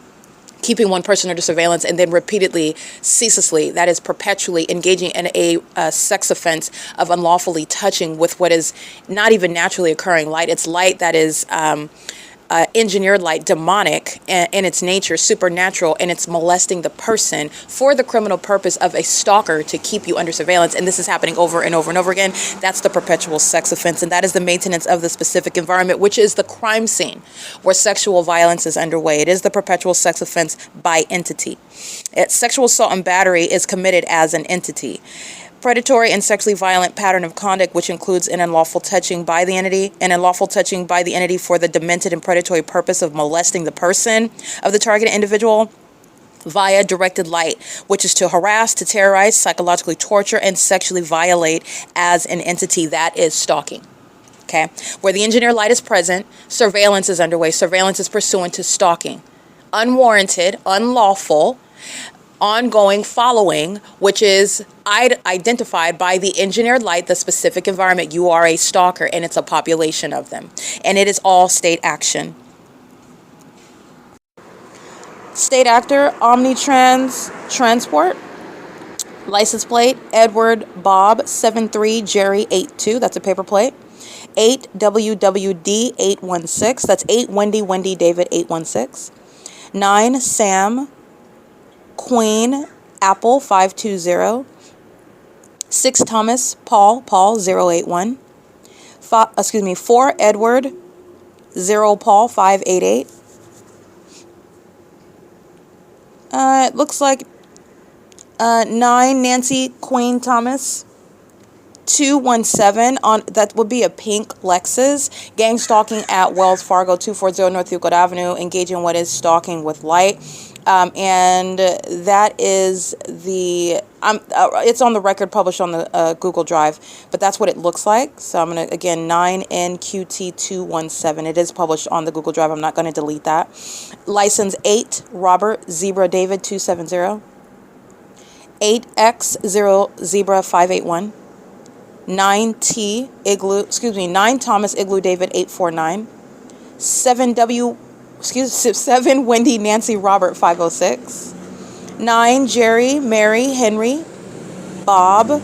keeping one person under surveillance and then repeatedly, ceaselessly, that is perpetually engaging in a sex offense of unlawfully touching with what is not even naturally occurring light. It's light that is engineered light, demonic in its nature, supernatural, and it's molesting the person for the criminal purpose of a stalker to keep you under surveillance. And this is happening over and over and over again. That's the perpetual sex offense, and that is the maintenance of the specific environment, which is the crime scene where sexual violence is underway. It is the perpetual sex offense by entity. Sexual assault and battery is committed as an entity. Predatory and sexually violent pattern of conduct, which includes an unlawful touching by the entity, and unlawful touching by the entity for the demented and predatory purpose of molesting the person of the targeted individual via directed light, which is to harass, to terrorize, psychologically torture, and sexually violate as an entity. That is stalking. Okay? Where the engineer light is present, surveillance is underway. Surveillance is pursuant to stalking. Unwarranted, unlawful, ongoing following, which is identified by the engineered light, the specific environment. You are a stalker, and it's a population of them. And it is all state action. State actor, Omnitrans Transport. License plate, Edward Bob 73 Jerry 82. That's a paper plate. 8 WWD 816. That's 8 Wendy David 816. 9 Sam Queen Apple 520. 6 Thomas Paul 081. 4 Edward 0 Paul 588. It looks like 9 Nancy Queen Thomas 217 on that would be a pink Lexus. Gang stalking at Wells Fargo 240 North Euclid Avenue, engaging what is stalking with light. And that is the it's on the record, published on the Google Drive, but that's what it looks like. So I'm going to, again, 9NQT217. It is published on the Google Drive. I'm not going to delete that. License 8 Robert Zebra David 270. 8X0 Zebra 581. 9 Thomas Igloo David 849. 7 Wendy Nancy Robert 506. 9 Jerry Mary Henry Bob.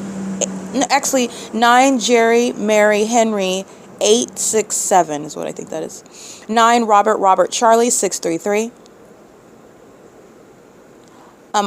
Actually, 9 Jerry Mary Henry 867 is what I think that is. 9 Robert Charlie 633.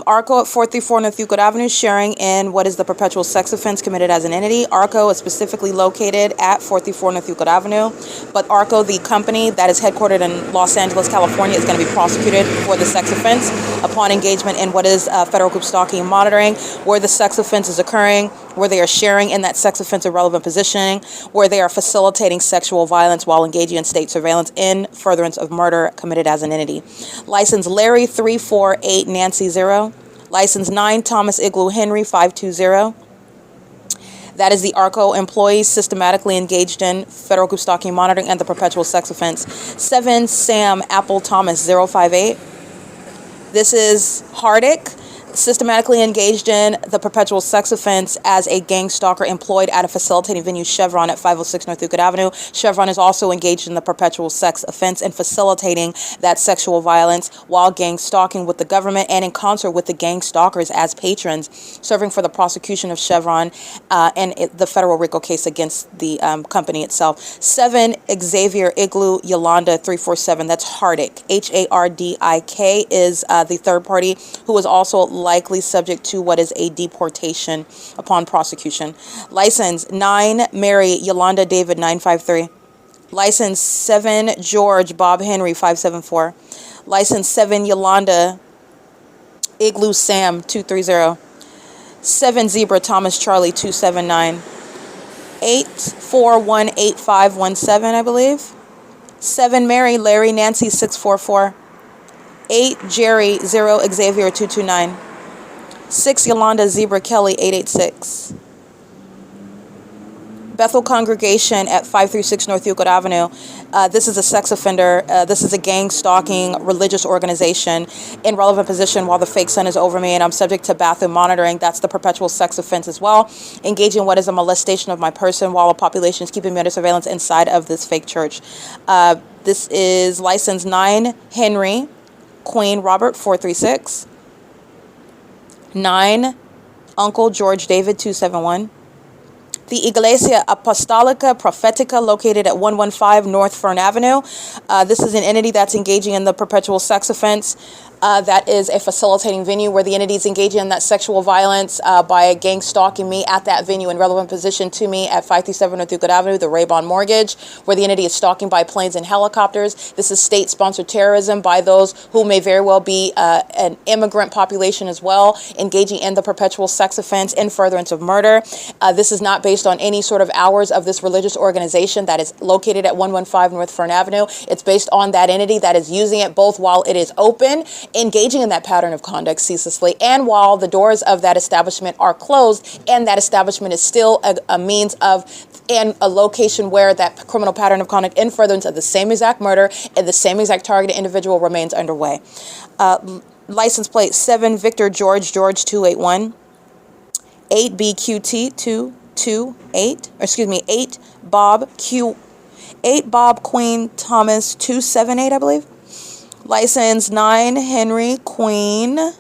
ARCO at 434 North Euclid Avenue, sharing in what is the perpetual sex offense committed as an entity. ARCO is specifically located at 434 North Euclid Avenue, but ARCO, the company that is headquartered in Los Angeles, California, is going to be prosecuted for the sex offense upon engagement in what is federal group stalking and monitoring, where the sex offense is occurring, where they are sharing in that sex offense irrelevant positioning, where they are facilitating sexual violence while engaging in state surveillance in furtherance of murder committed as an entity. License Larry 348 Nancy 0. License 9 Thomas Igloo Henry 520. That is the ARCO employees systematically engaged in federal group stalking and monitoring and the perpetual sex offense. 7 Sam Apple Thomas 058. This is Hardick, systematically engaged in the perpetual sex offense as a gang stalker employed at a facilitating venue, Chevron, at 506 North Euclid Avenue. Chevron is also engaged in the perpetual sex offense and facilitating that sexual violence while gang stalking with the government and in concert with the gang stalkers as patrons, serving for the prosecution of Chevron and the federal RICO case against the company itself. 7 Xavier Igloo Yolanda 347. That's Hardick. Hardik is the third party who is also likely subject to what is a deportation upon prosecution. License 9 Mary Yolanda David 953. License 7 George Bob Henry 574. License 7 Yolanda Igloo Sam 230. 7 Zebra Thomas Charlie 279. 8418517, I believe. 7 Mary Larry Nancy 644. 8 Jerry 0 Xavier 229. 6 Yolanda Zebra Kelly 886. Bethel Congregation at 536 North Euclid Avenue. This is a sex offender. This is a gang stalking religious organization in relevant position while the fake sun is over me and I'm subject to bathroom monitoring. That's the perpetual sex offense as well. Engaging in what is a molestation of my person while a population is keeping me under surveillance inside of this fake church. This is license 9 Henry Queen Robert 436. 9 Uncle George David 271. The Iglesia Apostolica Profetica, located at 115 North Fern Avenue. This is an entity that's engaging in the perpetual sex offense. That is a facilitating venue where the entity is engaging in that sexual violence by a gang stalking me at that venue in relevant position to me at 537 North Euclid Avenue, the RAYBON Mortgage, where the entity is stalking by planes and helicopters. This is state-sponsored terrorism by those who may very well be an immigrant population as well, engaging in the perpetual sex offense in furtherance of murder. This is not based on any sort of hours of this religious organization that is located at 115 North Fern Avenue. It's based on that entity that is using it both while it is open, engaging in that pattern of conduct ceaselessly, and while the doors of that establishment are closed and that establishment is still a means of and a location where that criminal pattern of conduct in furtherance of the same exact murder and the same exact targeted individual remains underway. License plate 7 Victor George 281. 8 BQT 228, or excuse me, 8 Bob Queen Thomas 278, I believe. License 9 Henry Queen. I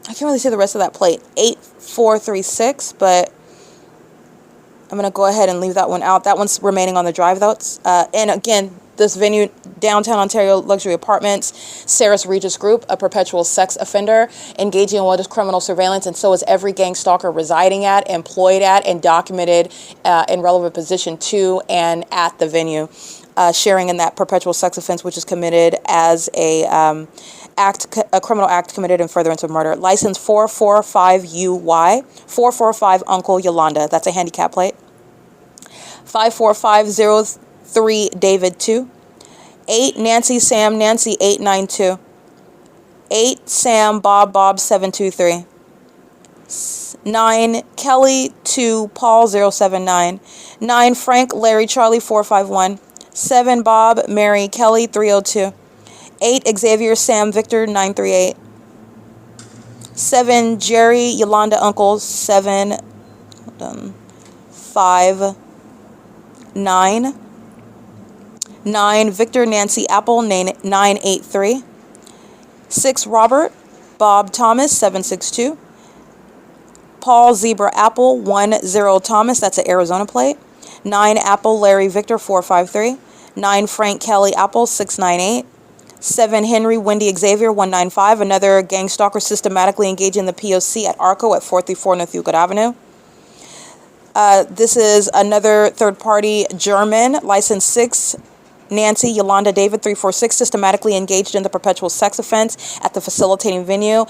can't really see the rest of that plate. 8436, but I'm going to go ahead and leave that one out. That one's remaining on the drive, though. And again, this venue, Downtown Ontario Luxury Apartments, Sarah's Regis Group, a perpetual sex offender, engaging in what is criminal surveillance, and so is every gang stalker residing at, employed at, and documented in relevant position to and at the venue. Sharing in that perpetual sex offense, which is committed as a criminal act committed in furtherance of murder. License 445UY, 445 Uncle Yolanda. That's a handicap plate. 54503 David 2. 8 Nancy Sam Nancy 892. 8 Sam Bob 723. 9 Kelly 2 Paul 079. 9 Frank Larry Charlie 451. 7 Bob Mary Kelly 302. 8 Xavier Sam Victor 938. 7 Jerry Yolanda Uncle 7 5 9. 9 Victor Nancy Apple 983. 6 Robert Bob Thomas 762. Paul Zebra Apple 10 Thomas, that's an Arizona plate. 9 Apple Larry Victor 453. 9 Frank Kelly Apple 698. 7 Henry Wendy Xavier 195, another gang stalker systematically engaging the P.O.C. at ARCO at 434 North Euclid Avenue. This is another third party German, license 6 Nancy Yolanda David 346, systematically engaged in the perpetual sex offense at the facilitating venue,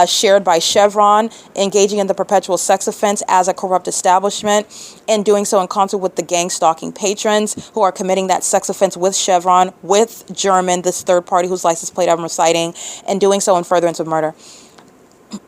shared by Chevron, engaging in the perpetual sex offense as a corrupt establishment, and doing so in concert with the gang stalking patrons who are committing that sex offense with Chevron, with German, this third party whose license plate I'm reciting, and doing so in furtherance of murder.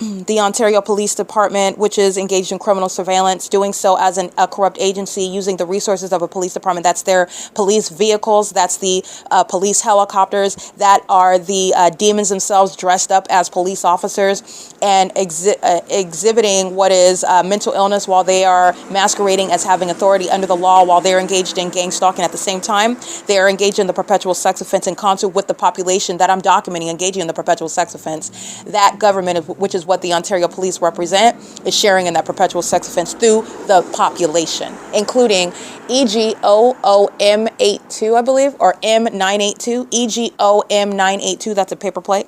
The Ontario Police Department, which is engaged in criminal surveillance, doing so as a corrupt agency, using the resources of a police department. That's their police vehicles, that's the police helicopters, that are the demons themselves dressed up as police officers and exhibiting what is mental illness while they are masquerading as having authority under the law while they're engaged in gang stalking. At the same time, they are engaged in the perpetual sex offense in concert with the population that I'm documenting engaging in the perpetual sex offense. That government, which is what the Ontario Police represent, is sharing in that perpetual sex offense through the population, including EGOOM82, I believe, or M982, EGOM982, that's a paper plate.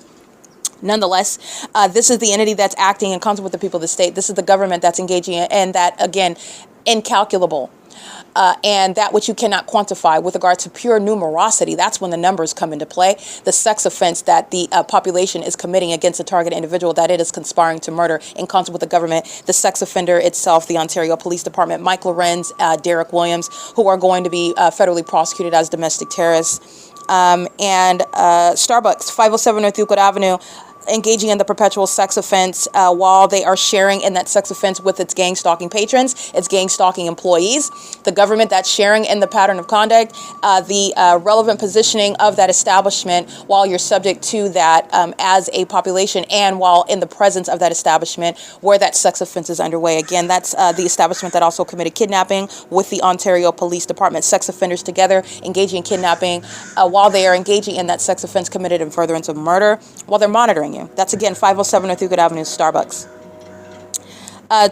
Nonetheless, this is the entity that's acting in concert with the people of the state. This is the government that's engaging in, and that, again, incalculable and that which you cannot quantify with regard to pure numerosity. That's when the numbers come into play. The sex offense that the population is committing against a target individual, that it is conspiring to murder in concert with the government, the sex offender itself, the Ontario Police Department, Mike LORENZ, Derek Williams, who are going to be federally prosecuted as domestic terrorists. And Starbucks, 507 North Euclid Avenue, engaging in the perpetual sex offense while they are sharing in that sex offense with its gang stalking patrons, its gang stalking employees, the government that's sharing in the pattern of conduct, the relevant positioning of that establishment while you're subject to that as a population, and while in the presence of that establishment where that sex offense is underway. Again, that's the establishment that also committed kidnapping with the Ontario Police Department. Sex offenders together engaging in kidnapping while they are engaging in that sex offense committed in furtherance of murder while they're monitoring you. That's again 507 North Euclid Avenue, Starbucks.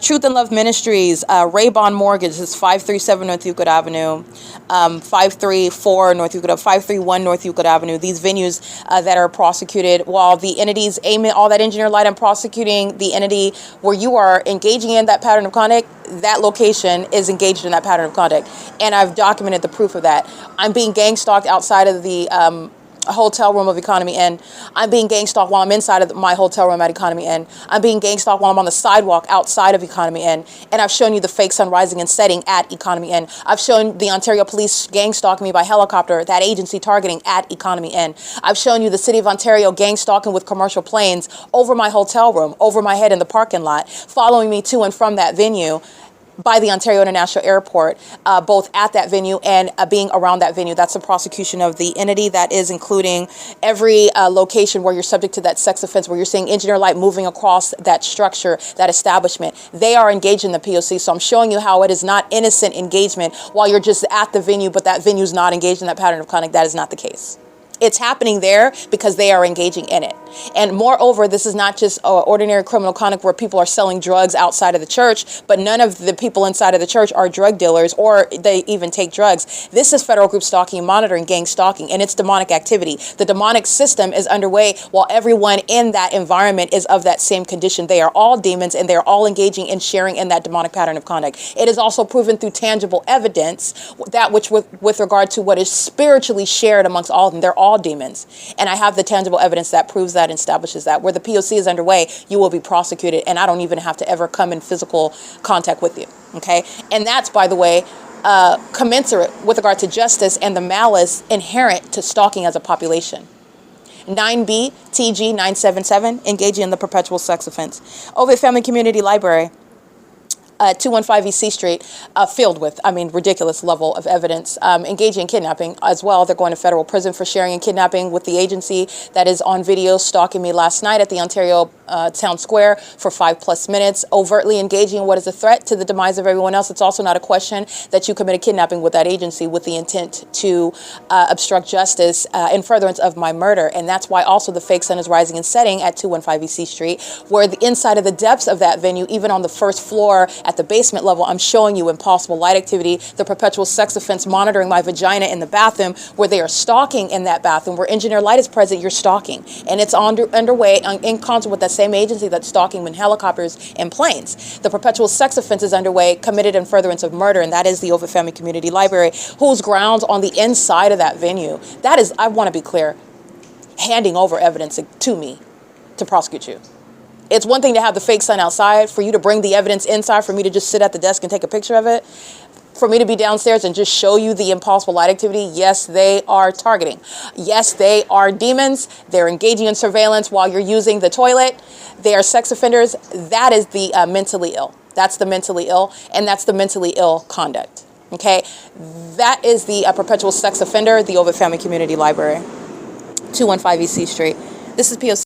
Truth and Love Ministries, RAYBON Mortgage is 537 North Euclid Avenue, 534 North Euclid, 531 North Euclid Avenue. These venues that are prosecuted while the entities aiming all that engineer light and prosecuting the entity where you are engaging in that pattern of conduct, that location is engaged in that pattern of conduct. And I've documented the proof of that. I'm being gang stalked outside of the hotel room of Economy Inn. I'm being gang stalked while I'm inside of my hotel room at Economy Inn. I'm being gang stalked while I'm on the sidewalk outside of Economy Inn. And I've shown you the fake sun rising and setting at Economy Inn. I've shown the Ontario Police gang stalking me by helicopter, that agency targeting at Economy Inn. I've shown you the City of Ontario gang stalking with commercial planes over my hotel room, over my head in the parking lot, following me to and from that venue by the Ontario International Airport, both at that venue and being around that venue. That's the prosecution of the entity. That is including every location where you're subject to that sex offense, where you're seeing engineer light moving across that structure, that establishment. They are engaged in the P.O.C. So I'm showing you how it is not innocent engagement while you're just at the venue, but that venue is not engaged in that pattern of conduct. That is not the case. It's happening there because they are engaging in it. And moreover, this is not just ordinary criminal conduct where people are selling drugs outside of the church, but none of the people inside of the church are drug dealers or they even take drugs. This is federal group stalking, monitoring, gang stalking, and it's demonic activity. The demonic system is underway while everyone in that environment is of that same condition. They are all demons and they're all engaging in sharing in that demonic pattern of conduct. It is also proven through tangible evidence, that which with regard to what is spiritually shared amongst all of them. They're all demons. And I have the tangible evidence that proves that and establishes that. Where the P.O.C. is underway, you will be prosecuted, and I don't even have to ever come in physical contact with you. Okay? And that's, by the way, commensurate with regard to justice and the malice inherent to stalking as a population. 9B TG 977, engaging in the perpetual sex offense. OVITT Family Community Library, 215 E.C. Street, filled with, ridiculous level of evidence, engaging in kidnapping as well. They're going to federal prison for sharing and kidnapping with the agency that is on video stalking me last night at the Ontario Town Square for 5+ minutes, overtly engaging in what is a threat to the demise of everyone else. It's also not a question that you committed kidnapping with that agency with the intent to obstruct justice in furtherance of my murder. And that's why also the fake sun is rising and setting at 215 E.C. Street, where the inside of the depths of that venue, even on the first floor, at the basement level, I'm showing you impossible light activity, the perpetual sex offense, monitoring my vagina in the bathroom, where they are stalking in that bathroom, where engineer light is present, you're stalking. And it's underway in concert with that same agency that's stalking in helicopters and planes. The perpetual sex offense is underway, committed in furtherance of murder, and that is the OVITT Family Community Library, whose grounds on the inside of that venue. That is, I want to be clear, handing over evidence to me to prosecute you. It's one thing to have the fake sun outside, for you to bring the evidence inside, for me to just sit at the desk and take a picture of it, for me to be downstairs and just show you the impossible light activity. Yes, they are targeting. Yes, they are demons. They're engaging in surveillance while you're using the toilet. They are sex offenders. That is the mentally ill. That's the mentally ill, and that's the mentally ill conduct. Okay? That is the perpetual sex offender, the OVITT Family Community Library, 215 E.C. Street. This is P.O.C.